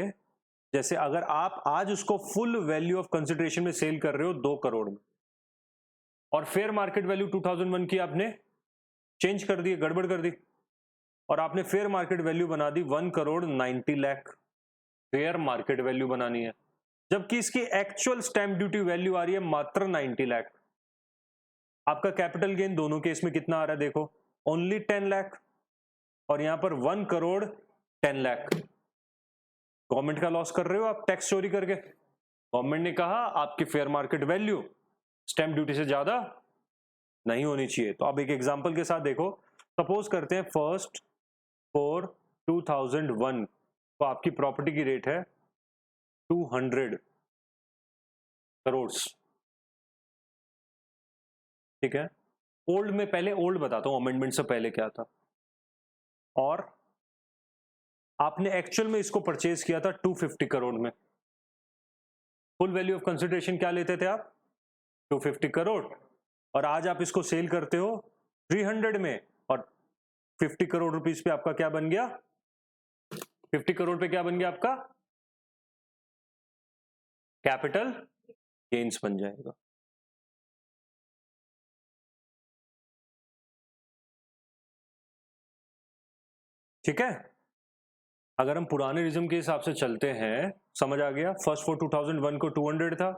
जैसे अगर आप आज उसको फुल वैल्यू ऑफ कंसिडरेशन में सेल कर रहे हो 2 करोड़ में, और फेयर मार्केट वैल्यू 2001 की आपने चेंज कर दी, गड़बड़ कर दी, और आपने फेयर मार्केट वैल्यू बना दी 1 crore 90 lakh, fair market value बनानी है, जबकि इसकी एक्चुअल स्टैंप ड्यूटी वैल्यू आ रही है मात्र 90 लाख। आपका कैपिटल गेन दोनों केस में कितना आ रहा है देखो, ओनली 10 लाख। और यहां पर 1 करोड़ 10 लाख। गवर्नमेंट का लॉस कर रहे हो आप टैक्स चोरी करके। गवर्नमेंट ने कहा आपकी fair market value stamp duty से ज्यादा नहीं होनी चाहिए। तो अब एक एग्जांपल के साथ देखो, सपोज करते हैं फर्स्ट फॉर 2001 तो आपकी प्रॉपर्टी की रेट है 200 करोड़। ठीक है, ओल्ड में पहले ओल्ड बताता हूं, अमेंडमेंट से पहले क्या था। और आपने एक्चुअल में इसको परचेज किया था 250 करोड़ में। फुल वैल्यू ऑफ कंसिडरेशन क्या लेते थे आप? 250 करोड़। और आज आप इसको सेल करते हो 300 में, और 50 करोड़ रुपीस पे आपका क्या बन गया? 50 करोड़ पे क्या बन गया आपका? कैपिटल गेन्स बन जाएगा। ठीक है, अगर हम पुराने रिज्म के हिसाब से चलते हैं, समझ आ गया? फर्स्ट फॉर 2001 को 200 था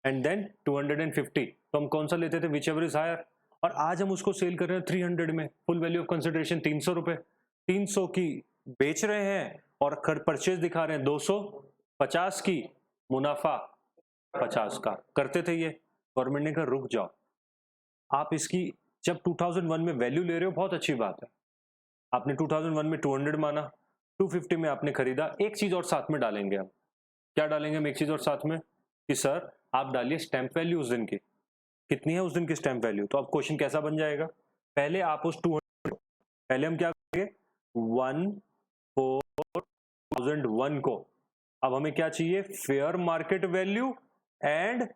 एंड देन 250, तो हम कौन सा लेते थे? Whichever is higher. और आज हम उसको सेल कर रहे हैं 300 में, फुल वैल्यू ऑफ कंसिडरेशन 300 रुपए। 300 की बेच रहे हैं और परचेज दिखा रहे हैं 250 की, मुनाफा 50 का। करते थे ये। गवर्नमेंट ने कहा रुक जाओ, आप इसकी जब 2001 में वैल्यू ले रहे हो बहुत अच्छी बात है, आपने 2001 में 200 माना, 250 में आपने खरीदा। एक चीज और साथ में डालेंगे हम। क्या डालेंगे हम एक चीज और साथ में? कि सर आप डालिए स्टैंप वैल्यू उस दिन की, कितनी है उस दिन की स्टैंप वैल्यू। तो अब क्वेश्चन कैसा बन जाएगा? पहले आप उस 200, पहले हम क्या करेंगे 1/4/2001 को, अब हमें क्या चाहिए? Fair market value and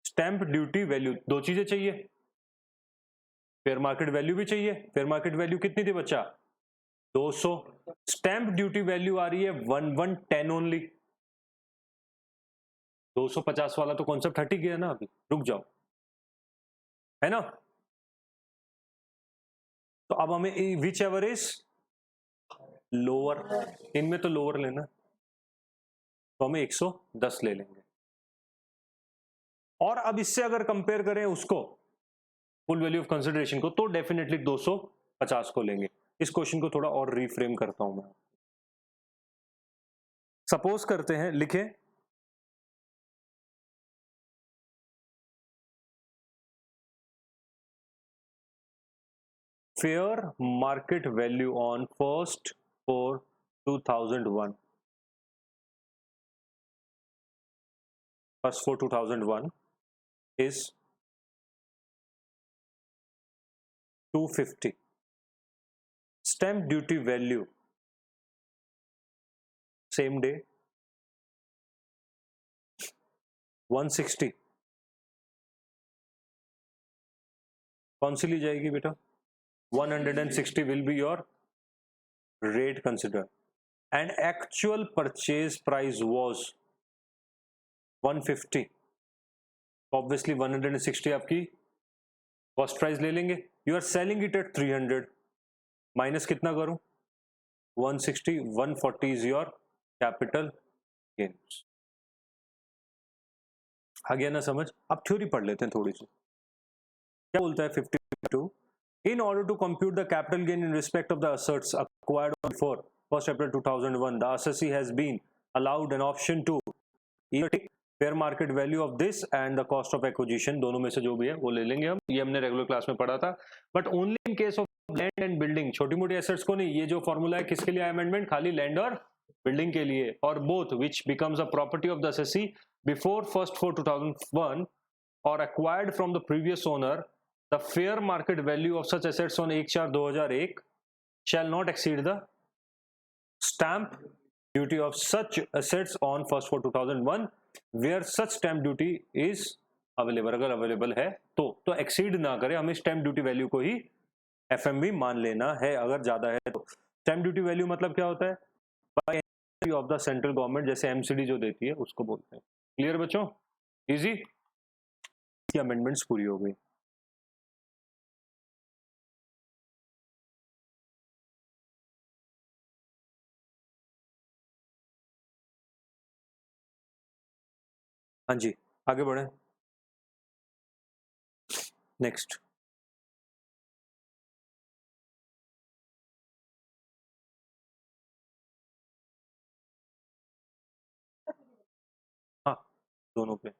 stamp duty value, दो चीजें चाहिए। फेयर मार्केट वैल्यू भी चाहिए। फेयर मार्केट वैल्यू कितनी थी बच्चा? 200। स्टैंप ड्यूटी वैल्यू आ रही है 1110 ओनली। 250 वाला तो कॉन्सेप्ट हट ही गया ना अभी, रुक जाओ, है ना? तो अब हमें विच एवर इज लोअर, इनमें तो लोअर लेना, तो हमें 110 ले लेंगे। और अब इससे अगर कंपेयर करें उसको फुल वैल्यू ऑफ कंसिडरेशन को, तो डेफिनेटली 250 को लेंगे। इस क्वेश्चन को थोड़ा और रीफ्रेम करता हूं मैं। सपोज करते हैं, लिखें fair market value on first for 2001, first for 2001 is 250. Stamp duty value same day 160. कौन सी ली जाएगी बेटा? 160 will be your rate considered and actual purchase price was 150. Obviously 160 आपकी कॉस्ट प्राइस ले लेंगे। You are selling it at 300, minus कितना करूं? 160, 140 is your capital gains. आ गया ना समझ? अब थ्योरी पढ़ लेते हैं थोड़ी सी। क्या बोलता है 52? In order to compute the capital gain in respect of the assets acquired on before 1st April 2001, the assessee has been allowed an option to either take fair market value of this and the cost of acquisition, दोनों में से जो भी है वो ले लेंगे हम। ये हमने रेगुलर क्लास में पढ़ा था। But only in case of land and building, छोटी मोटी एसेट्स को नहीं। ये जो फॉर्मूला है किसके लिए अमेंडमेंट? खाली लैंड और बिल्डिंग के लिए। और both which becomes a property of the assessee before 1st for 2001 or acquired from the previous owner, the fair market value of such assets on 1/4/2001 shall not exceed the stamp duty of such assets on 1st for 2001 where such stamp duty is available। अगर available है तो exceed ना करे, हमें stamp duty value को ही FMV मान लेना है। अगर ज्यादा है तो स्टैम्प ड्यूटी वैल्यू मतलब क्या होता है? By of the central government, जैसे एमसीडी जो देती है उसको बोलते हैं। क्लियर बच्चों? इजी? अमेंडमेंट्स पूरी हो गई। हाँ जी, आगे बढ़े। नेक्स्ट दोनों पे।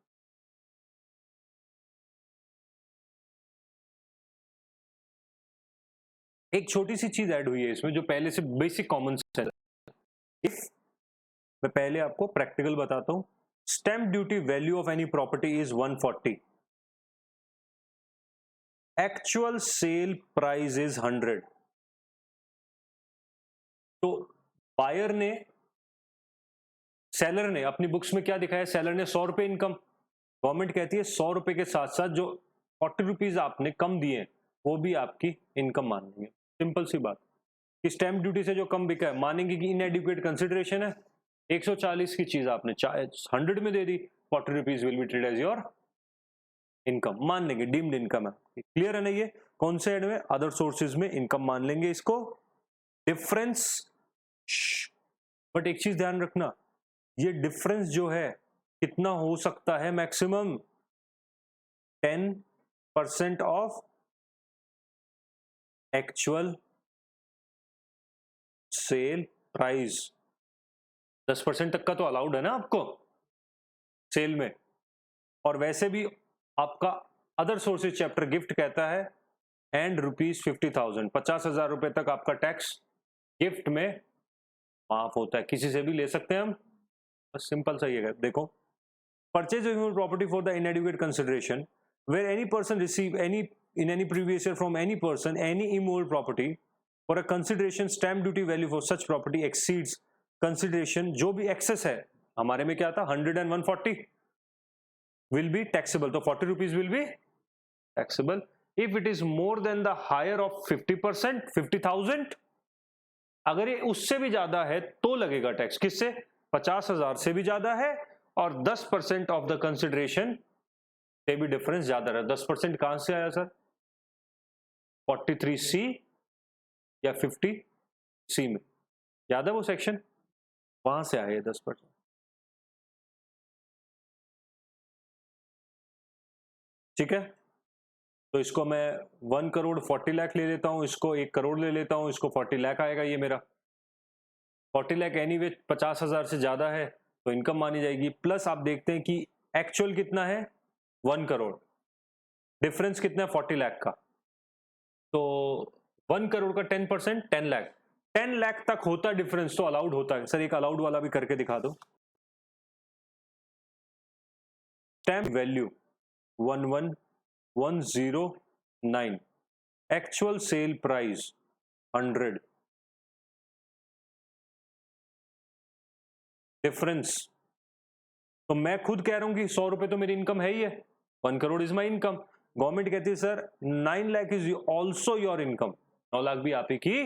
एक छोटी सी चीज ऐड हुई है इसमें जो पहले से बेसिक कॉमन सेंस। इफ मैं पहले आपको प्रैक्टिकल बताता हूं, stamp duty value of any property is 140, actual sale price is 100। तो बायर ने, सेलर ने अपनी बुक्स में क्या दिखाया, सेलर ने 100 रुपए इनकम, गवर्नमेंट कहती है 100 रुपए के साथ साथ जो 40 रुपीज आपने कम दिए वो भी आपकी इनकम मान लेंगे। सिंपल सी बात कि स्टैंप ड्यूटी से जो कम बिका है मानेंगे कि इनएडिक्वेट कंसिडरेशन है। 140 की चीज आपने 100 में दे दी, 40 rupees will be treated as your income, मान लेंगे डीम्ड इनकम है। क्लियर है ना? ये कौन से हेड में, अदर सोर्सेज में इनकम मान लेंगे इसको। डिफरेंस, बट एक चीज ध्यान रखना, ये डिफरेंस जो है कितना हो सकता है, maximum 10% of actual sale price. 10% तक का तो अलाउड है ना आपको सेल में। और वैसे भी आपका अदर सोर्सेज चैप्टर गिफ्ट कहता है एंड ₹50,000, 50,000 रुपए तक आपका टैक्स गिफ्ट में माफ होता है, किसी से भी ले सकते हैं हम। बस सिंपल सा ये है, देखो, purchase of human property for the inadequate consideration where any person receive any in any previous year from any person any immovable property for a consideration, stamp duty value for such property exceeds consideration, जो भी access है, हमारे में क्या था 100 and 140 will be taxable, तो 40 rupees will be taxable. If it is more than the higher of 50%, 50,000, अगर ये उससे भी ज्यादा है तो लगेगा टैक्स। किससे? 50,000 से भी ज्यादा है और 10% ऑफ द कंसिडरेशन से भी डिफरेंस ज्यादा रहा। 10% कहां से आया सर? 43C या 50C में, याद है वो सेक्शन? वहां से आए 10%। ठीक है, तो इसको मैं 1 करोड़ 40 लाख ले लेता हूं, इसको 1 करोड़ ले लेता हूं, इसको 40 लाख आएगा ये मेरा। 40 लाख एनीवे 50,000 से ज्यादा है तो इनकम मानी जाएगी। प्लस आप देखते हैं कि एक्चुअल कितना है 1 करोड़, डिफरेंस कितना है 40 लाख का, तो 1 करोड़ का 10% 10 लाख, 10 लाख तक होता डिफरेंस तो अलाउड होता है। सर एक अलाउड वाला भी करके दिखा दो। Stamp value 11,109, actual sale price 100, difference, तो मैं खुद कह रहा हूं कि 100 रुपए तो मेरी इनकम है ही है, 1 crore is my income. Government कहती है sir 9 lakh is also your income, 9 lakh भी आप ही की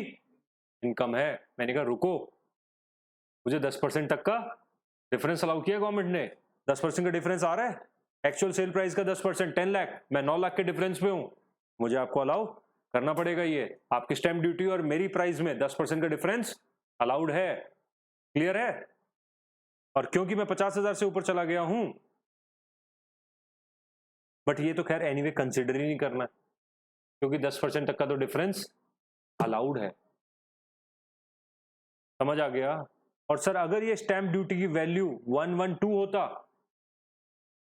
इनकम है। मैंने कहा रुको, मुझे 10% तक का डिफरेंस अलाउ किया गवर्नमेंट ने, 10% का डिफरेंस आ रहा है, एक्चुअल सेल प्राइस का 10% 10 लाख, मैं 9 लाख के डिफरेंस पे हूं, मुझे आपको अलाउ करना पड़ेगा। ये आपकी स्टैंप ड्यूटी और मेरी प्राइस में 10% का डिफरेंस अलाउड है। क्लियर है? और क्योंकि मैं 50,000 से ऊपर चला गया हूं, बट ये तो खैर एनीवे कंसिडर ही नहीं करना क्योंकि 10% तक का तो डिफरेंस अलाउड है। समझ आ गया? और सर अगर ये स्टैंप ड्यूटी की वैल्यू 112 होता,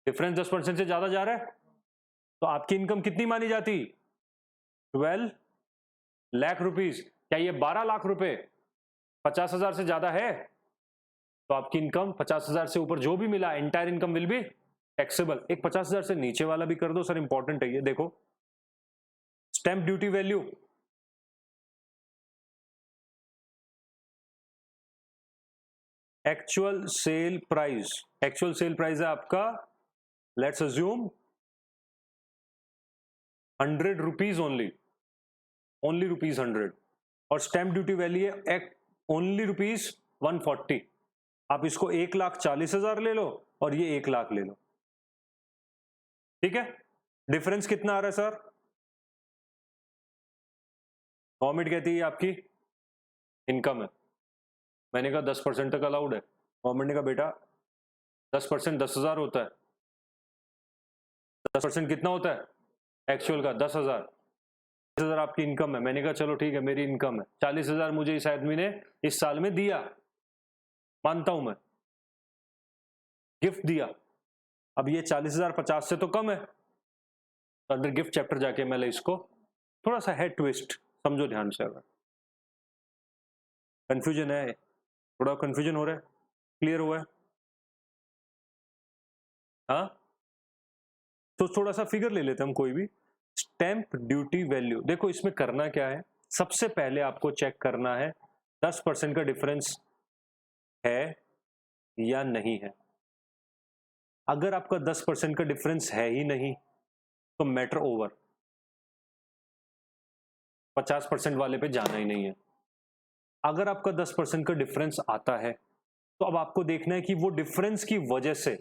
डिफरेंस 10% से ज्यादा जा रहा है, तो आपकी इनकम कितनी मानी जाती? 12 लाख रुपीस। क्या ये 12 लाख रुपए 50,000 से ज्यादा है? तो आपकी इनकम 50,000 से ऊपर जो भी मिला entire income will be taxable. एक 50,000 से नीचे वाला भी कर दो सर, इंपॉर्टेंट है ये। देखो stamp duty value actual sale price, actual sale price है आपका, let's assume 100 rupees only, only rupees 100, और स्टैंप ड्यूटी वैल्यू है ओनली रुपीज 140। आप इसको 1,40,000 ले लो और ये 1 लाख ले लो। ठीक है, डिफरेंस कितना आ रहा है सर? गवर्नमेंट कहती है आपकी इनकम है, मैंने कहा 10% तक अलाउड है। गवर्नमेंट ने कहा बेटा 10% 10,000 होता है, 10% कितना होता है एक्चुअल का? 10,000, 10,000 आपकी इनकम है। मैंने कहा चलो ठीक है मेरी इनकम है, 40,000 मुझे इस आदमी ने इस साल में दिया, मानता हूं मैं, गिफ्ट दिया, अब ये 40,000 50 से तो कम है, तो अंडर गिफ्ट चैप्टर जाके मैं इसको थोड़ा सा है ट्विस्ट, समझो ध्यान से। अगर कंफ्यूजन है, थोड़ा कंफ्यूजन हो रहा है, क्लियर हुआ है? हाँ, तो थोड़ा सा फिगर ले लेते हैं हम कोई भी। स्टैंप ड्यूटी वैल्यू, देखो इसमें करना क्या है, सबसे पहले आपको चेक करना है 10% का डिफरेंस है या नहीं है। अगर आपका 10% का डिफरेंस है ही नहीं तो मैटर ओवर, 50% वाले पे जाना ही नहीं है। अगर आपका 10% का डिफरेंस आता है तो अब आपको देखना है कि वो डिफरेंस की वजह से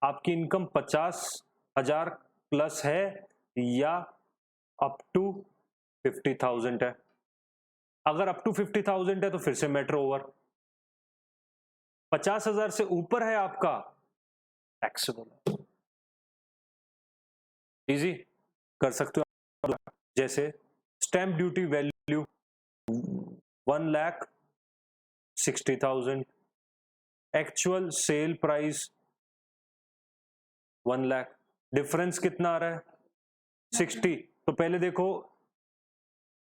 आपकी इनकम 50,000 प्लस है या अप टू 50,000 है। अगर अप टू 50,000 है तो फिर से मैटर ओवर, 50,000 से ऊपर है आपका टैक्सेबल। इजी कर सकते हो, जैसे stamp duty value 1,60,000, actual sale price 1 lakh, difference कितना आ रहा है 60। तो पहले देखो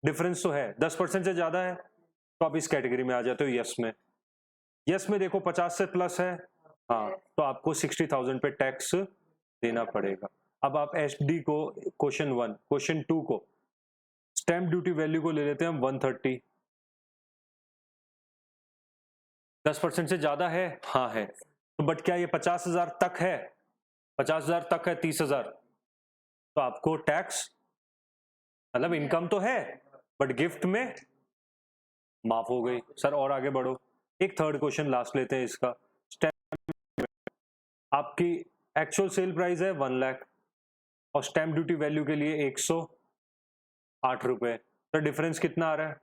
डिफरेंस तो है, 10% से ज्यादा है तो आप इस कैटेगरी में आ जाते हो यस में। यस में देखो 50 से प्लस है, हाँ, तो आपको 60,000 पे टैक्स देना पड़ेगा। अब आप एसडी को क्वेश्चन 1, क्वेश्चन 2 को स्टैंप ड्यूटी वैल्यू को ले लेते हैं हम 130। 10% से ज्यादा है, हाँ है, तो बट क्या ये 50,000 तक है? 50,000 तक है, 30,000, तो आपको टैक्स, मतलब इनकम तो है बट गिफ्ट में माफ हो गई सर। और आगे बढ़ो, एक थर्ड क्वेश्चन लास्ट लेते हैं इसका। स्टैंप, आपकी एक्चुअल सेल प्राइस है 1 लाख और स्टैंप ड्यूटी वैल्यू के लिए 108 रुपए, तो डिफरेंस कितना आ रहा है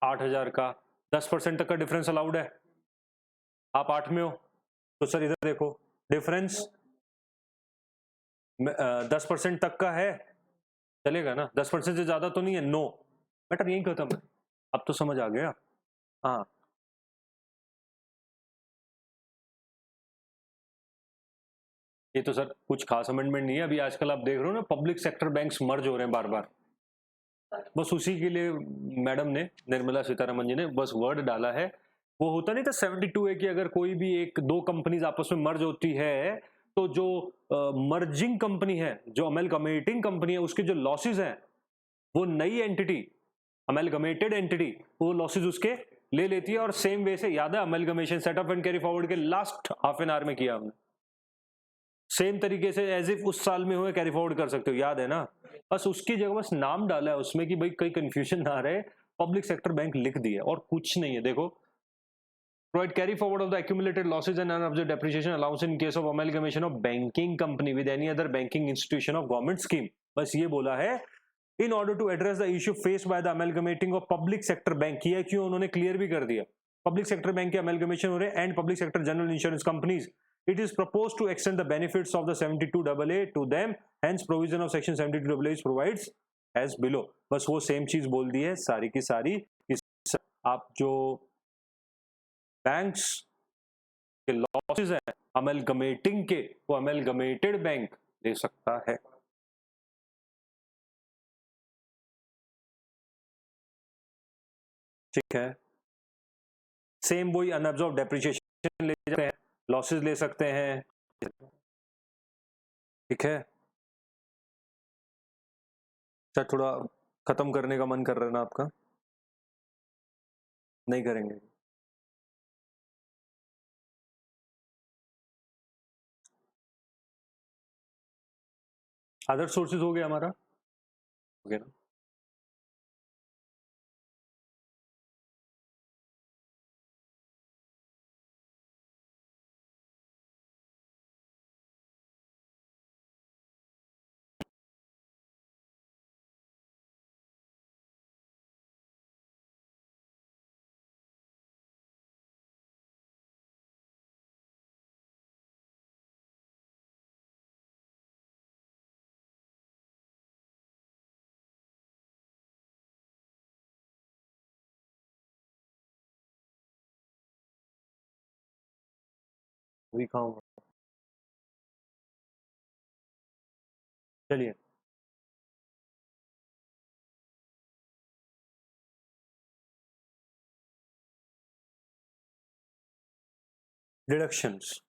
8,000 का। 10% तक का डिफरेंस अलाउड है, आप 8 में हो, तो सर इधर देखो डिफरेंस 10% तक का है, चलेगा ना? 10% से ज्यादा तो नहीं है, नो, मैटर यही खत्म है। अब तो समझ आ गया? हाँ, ये तो सर कुछ खास अमेंडमेंट नहीं है अभी। आजकल आप देख रहे हो ना, पब्लिक सेक्टर बैंक्स मर्ज हो रहे हैं बार बार, बस उसी के लिए मैडम ने, निर्मला सीतारमन जी ने बस वर्ड डाला है। वो होता नहीं था 72 है कि अगर कोई भी एक दो कंपनीज आपस में मर्ज होती है तो जो मर्जिंग कंपनी है, जो अमेलगमेटिंग कंपनी है, उसके जो लॉसेज हैं वो नई एंटिटी, अमेलगमेटेड एंटिटी, वो लॉसेज उसके ले लेती है। और सेम वे से याद है amalgamation setup and carry forward के लास्ट हाफ एन आवर में किया हमने, सेम तरीके से एज इफ उस साल में हुए कैरी फॉरवर्ड कर सकते हो, याद है ना? बस उसकी जगह बस नाम डाला है उसमें कि भाई कहीं कंफ्यूजन ना रहे, पब्लिक सेक्टर बैंक लिख दिया और कुछ नहीं है। देखो, provide carry forward of the accumulated losses and unobserved depreciation allowance in case of amalgamation of banking company with any other banking institution of government scheme। बस ये बोला है, in order to address the issue faced by the amalgamating of public sector bank। किया क्यों, उन्होंने clear भी कर दिया, पब्लिक सेक्टर बैंक के अमेलगमेशन हो रहे and public sector general insurance companies, it is proposed to extend the benefits of the 72AA to them, hence provision of section 72AA is provides as below। बस वो same चीज बोल दी है सारी की सारी। इस आप जो बैंक्स के लॉसेज हैं अमेलगमेटिंग के, वो अमेलगमेटेड बैंक ले सकता है। ठीक है, सेम वही अनअब्जॉर्ब डेप्रिसिएशन ले सकते हैं, लॉसेज ले सकते हैं। ठीक है सर, थोड़ा खत्म करने का मन कर रहा है ना आपका? नहीं करेंगे? अदर सोर्सेज हो गया हमारा, हो गया ना? अभी कहाँ चलिए deductions,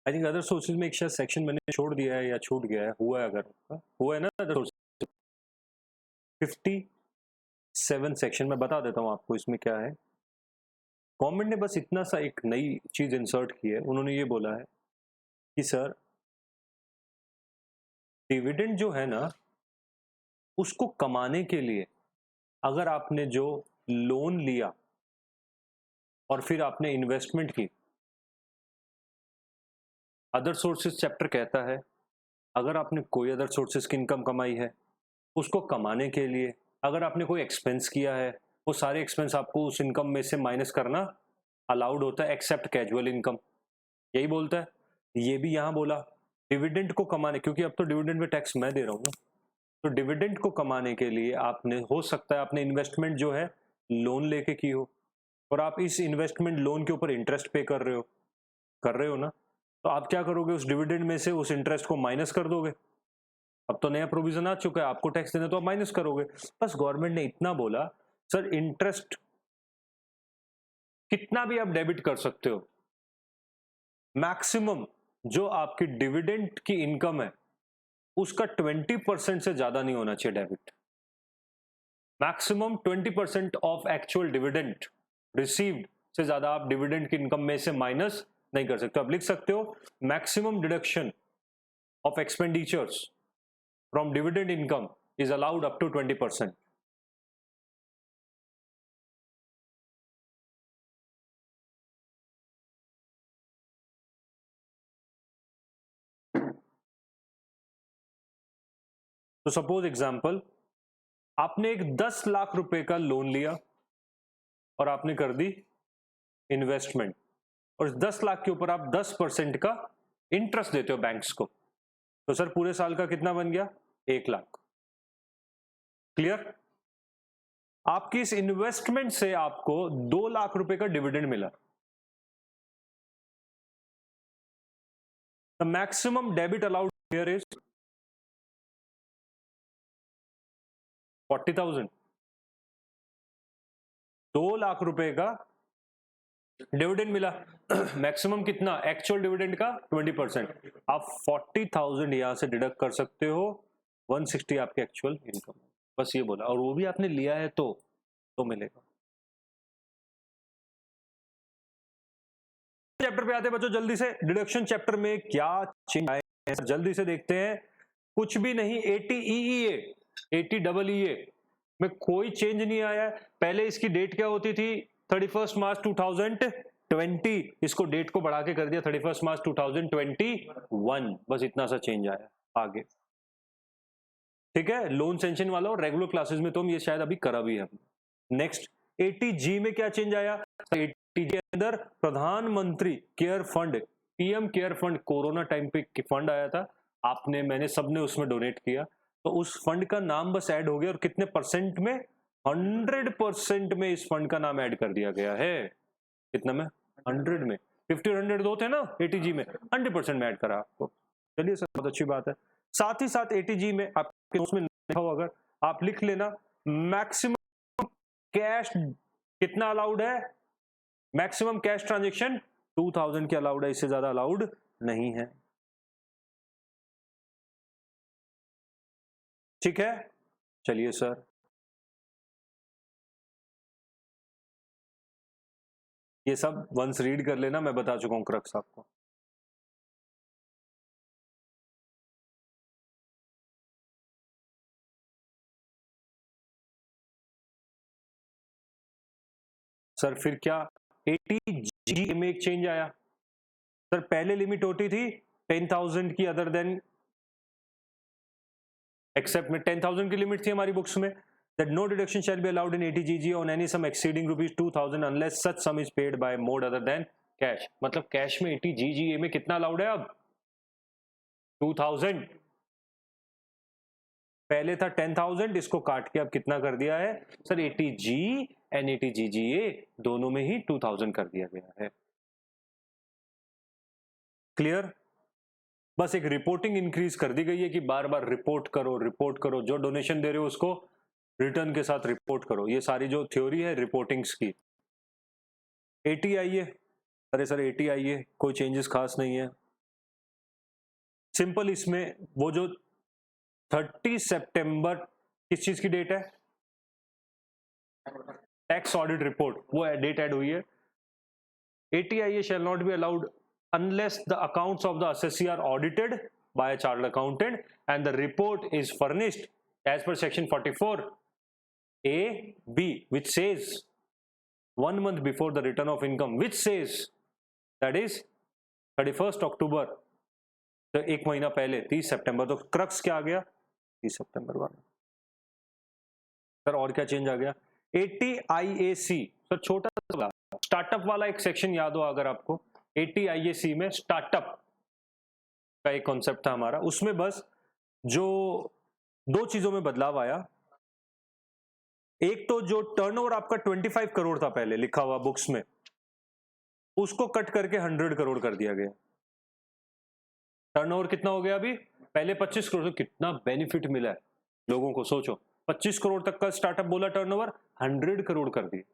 I think other sources में एक शायद सेक्शन मैंने छोड़ दिया है या छूट गया है, हुआ है अगर आपका हुआ है ना अदर सोर्सेज 57 सेक्शन में बता देता हूँ आपको इसमें क्या है। गवर्नमेंट ने बस इतना सा एक नई चीज इंसर्ट की है, उन्होंने ये बोला है कि सर डिविडेंड जो है ना उसको कमाने के लिए अगर आपने जो लोन लिया और फिर आपने इन्वेस्टमेंट की, अदर सोर्सेज चैप्टर कहता है अगर आपने कोई अदर सोर्सेज की इनकम कमाई है उसको कमाने के लिए अगर आपने कोई एक्सपेंस किया है वो सारे एक्सपेंस आपको उस इनकम में से माइनस करना अलाउड होता है एक्सेप्ट कैजुअल इनकम, यही बोलता है। ये भी यहाँ बोला डिविडेंड को कमाने, क्योंकि अब तो डिविडेंड में टैक्स मैं दे रहा हूँ ना, तो डिविडेंड को कमाने के लिए आपने हो सकता है आपने इन्वेस्टमेंट जो है लोन लेके की हो और आप इस इन्वेस्टमेंट लोन के ऊपर इंटरेस्ट पे कर रहे हो ना, तो आप क्या करोगे उस डिविडेंड में से उस इंटरेस्ट को माइनस कर दोगे। अब तो नया प्रोविजन आ चुका है, आपको टैक्स देना तो आप माइनस करोगे। बस गवर्नमेंट ने इतना बोला सर इंटरेस्ट कितना भी आप डेबिट कर सकते हो, मैक्सिमम जो आपकी डिविडेंड की इनकम है उसका 20% से ज्यादा नहीं होना चाहिए debit, maximum 20% of actual dividend received से ज्यादा आप डिविडेंड की इनकम में से माइनस नहीं कर सकते। आप लिख सकते हो maximum deduction of expenditures from dividend income is allowed up to 20%। तो सपोज एग्जांपल आपने एक 10 लाख रुपए का लोन लिया और आपने कर दी इन्वेस्टमेंट और इस 10 लाख के ऊपर आप 10% का इंटरेस्ट देते हो बैंक्स को, तो सर पूरे साल का कितना बन गया 1 लाख। क्लियर? आपकी इस इन्वेस्टमेंट से आपको 2 लाख रुपए का डिविडेंड मिला। The maximum debit allowed here is 40,000। 2 lakh रुपए का डिविडेंड मिला, मैक्सिमम कितना एक्चुअल डिविडेंड का 20%, आप 40,000 यहां से डिडक्ट कर सकते हो, 160 आपकी एक्चुअल इनकम। बस ये बोला, और वो भी आपने लिया है तो मिलेगा। चैप्टर पे आते हैं बच्चों जल्दी से, डिडक्शन चैप्टर में क्या चेंज आए हैं जल्दी से देखते हैं। कुछ भी नहीं, 80EEA में कोई चेंज नहीं आया है। पहले इसकी डेट क्या होती थी 31 मार्च 2020, इसको डेट को बढ़ा के कर दिया 31 मार्च 2021, बस इतना सा चेंज आया। आगे ठीक है, लोन सेंशन वाला और रेगुलर क्लासेस में तो हम ये शायद अभी करा भी है। नेक्स्ट 80G में क्या चेंज आया, 80G के अंदर प्रधानमंत्री care fund, PM care fund, corona time पे फंड आया था, आपने मैंने सबने उसमें डोनेट किया, तो उस फंड का नाम बस ऐड हो गया और कितने परसेंट में 100% में इस फंड का नाम ऐड कर दिया गया है। कितना में 100 में 50 और 100 दो थे ना 80G में, 100% में ऐड करा आपको। चलिए सर बहुत अच्छी बात है। साथ ही साथ 80G में आपके उसमें लिखा हो, अगर आप लिख लेना मैक्सिमम कैश कितना अलाउड है, मैक्सिमम कैश ट्रांजेक्शन 2000 के अलाउड है, इससे ज्यादा अलाउड नहीं है। ठीक है, चलिए सर ये सब वंस रीड कर लेना, मैं बता चुका हूं क्रक्स आपको। सर फिर क्या 80G में एक चेंज आया। सर पहले लिमिट होती थी 10,000 की, अदर देन एक्सेप्ट में 10,000 की लिमिट थी हमारी बुक्स में, that no deduction shall be allowed in 80GG on any sum exceeding rupees 2,000 unless such sum is paid by mode other than cash। मतलब कैश में 80GGA में कितना अलाउड है अब 2000, पहले था 10,000, इसको काट के अब कितना कर दिया है सर 80G एंड 80GGA दोनों में ही 2000 कर दिया गया है। क्लियर? बस एक रिपोर्टिंग इंक्रीज कर दी गई है कि बार बार रिपोर्ट करो, जो डोनेशन दे रहे हो उसको रिटर्न के साथ रिपोर्ट करो। ये सारी जो थ्योरी है रिपोर्टिंग्स की। ATIA, अरे सर ATIA कोई चेंजेस खास नहीं है, सिंपल। इसमें वो जो 30 सितंबर किस चीज की डेट है, टैक्स ऑडिट रिपोर्ट, वो डेट ऐड हुई है। ATIA shall not be allowed unless the accounts of the assessee are audited by a chartered accountant and the report is furnished as per section 44A(b) which says 1 month before the return of income, which says that is 31st October, तो एक महीना पहले 30 सितंबर। तो crux क्या आ गया, 30 सितंबर वाला। Sir और क्या चेंज आ गया, ATIAC, सर छोटा सा स्टार्टअप वाला एक सेक्शन याद हो अगर आपको, ATIAC में स्टार्टअप का एक कॉन्सेप्ट था हमारा, उसमें बस जो 2 चीजों में बदलाव आया। एक तो जो टर्नओवर आपका 25 करोड़ था पहले लिखा हुआ बुक्स में, उसको कट करके 100 करोड़ कर दिया गया। टर्नओवर कितना हो गया अभी, पहले 25 करोड़, तो कितना बेनिफिट मिला है लोगों को, सोचो 25 करोड़ तक का स्टार्टअप बोला, टर्नओवर 100 करोड़ कर दिए।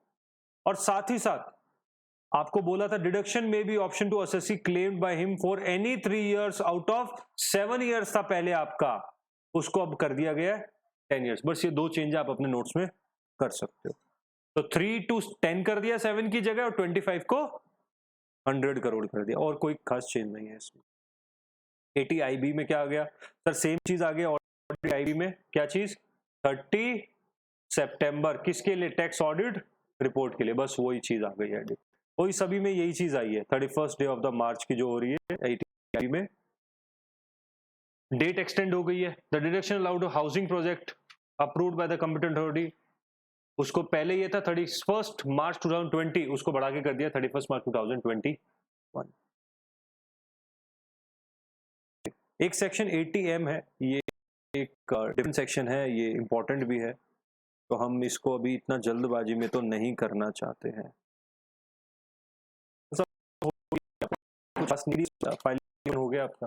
और साथ ही साथ आपको बोला था डिडक्शन में भी option to assessee claimed by him for any 3 years out of 7 years था पहले आपका, उसको अब कर दिया गया है 10 इयर्स। बस ये 2 चेंज आप अपने नोट्स में कर सकते हो। तो 3 to 10 कर दिया 7 की जगह, और 25 को 100 करोड़ कर दिया, और कोई खास चेंज नहीं है इसमें। ATIB में क्या आ गया सर, सेम चीज आ गया। ATIB में क्या चीज, 30 सितंबर किसके लिए, टैक्स ऑडिट रिपोर्ट के लिए, बस वही चीज आ गई है। वही सभी में यही चीज आई है, 31st डे ऑफ द मार्च की जो हो रही है ATIB में। डेट एक्सटेंड हो गई है। The deduction allowed housing project approved by the competent authority, उसको पहले ये था 31st मार्च 2020, उसको बढ़ा के कर दिया 31st मार्च 2021। एक सेक्शन ATM है, ये एक डिफरेंट सेक्शन है, ये इंपॉर्टेंट भी है, तो हम इसको अभी इतना जल्दबाजी में तो नहीं करना चाहते हैं। फाइल हो गया आपका,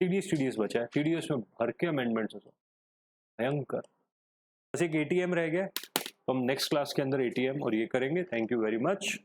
TDS बचा है, TDS में भर के अमेंडमेंट्स भयंकर, बस एक ATM रह गया। तो हम नेक्स्ट क्लास के अंदर ATM और ये करेंगे। Thank you very much.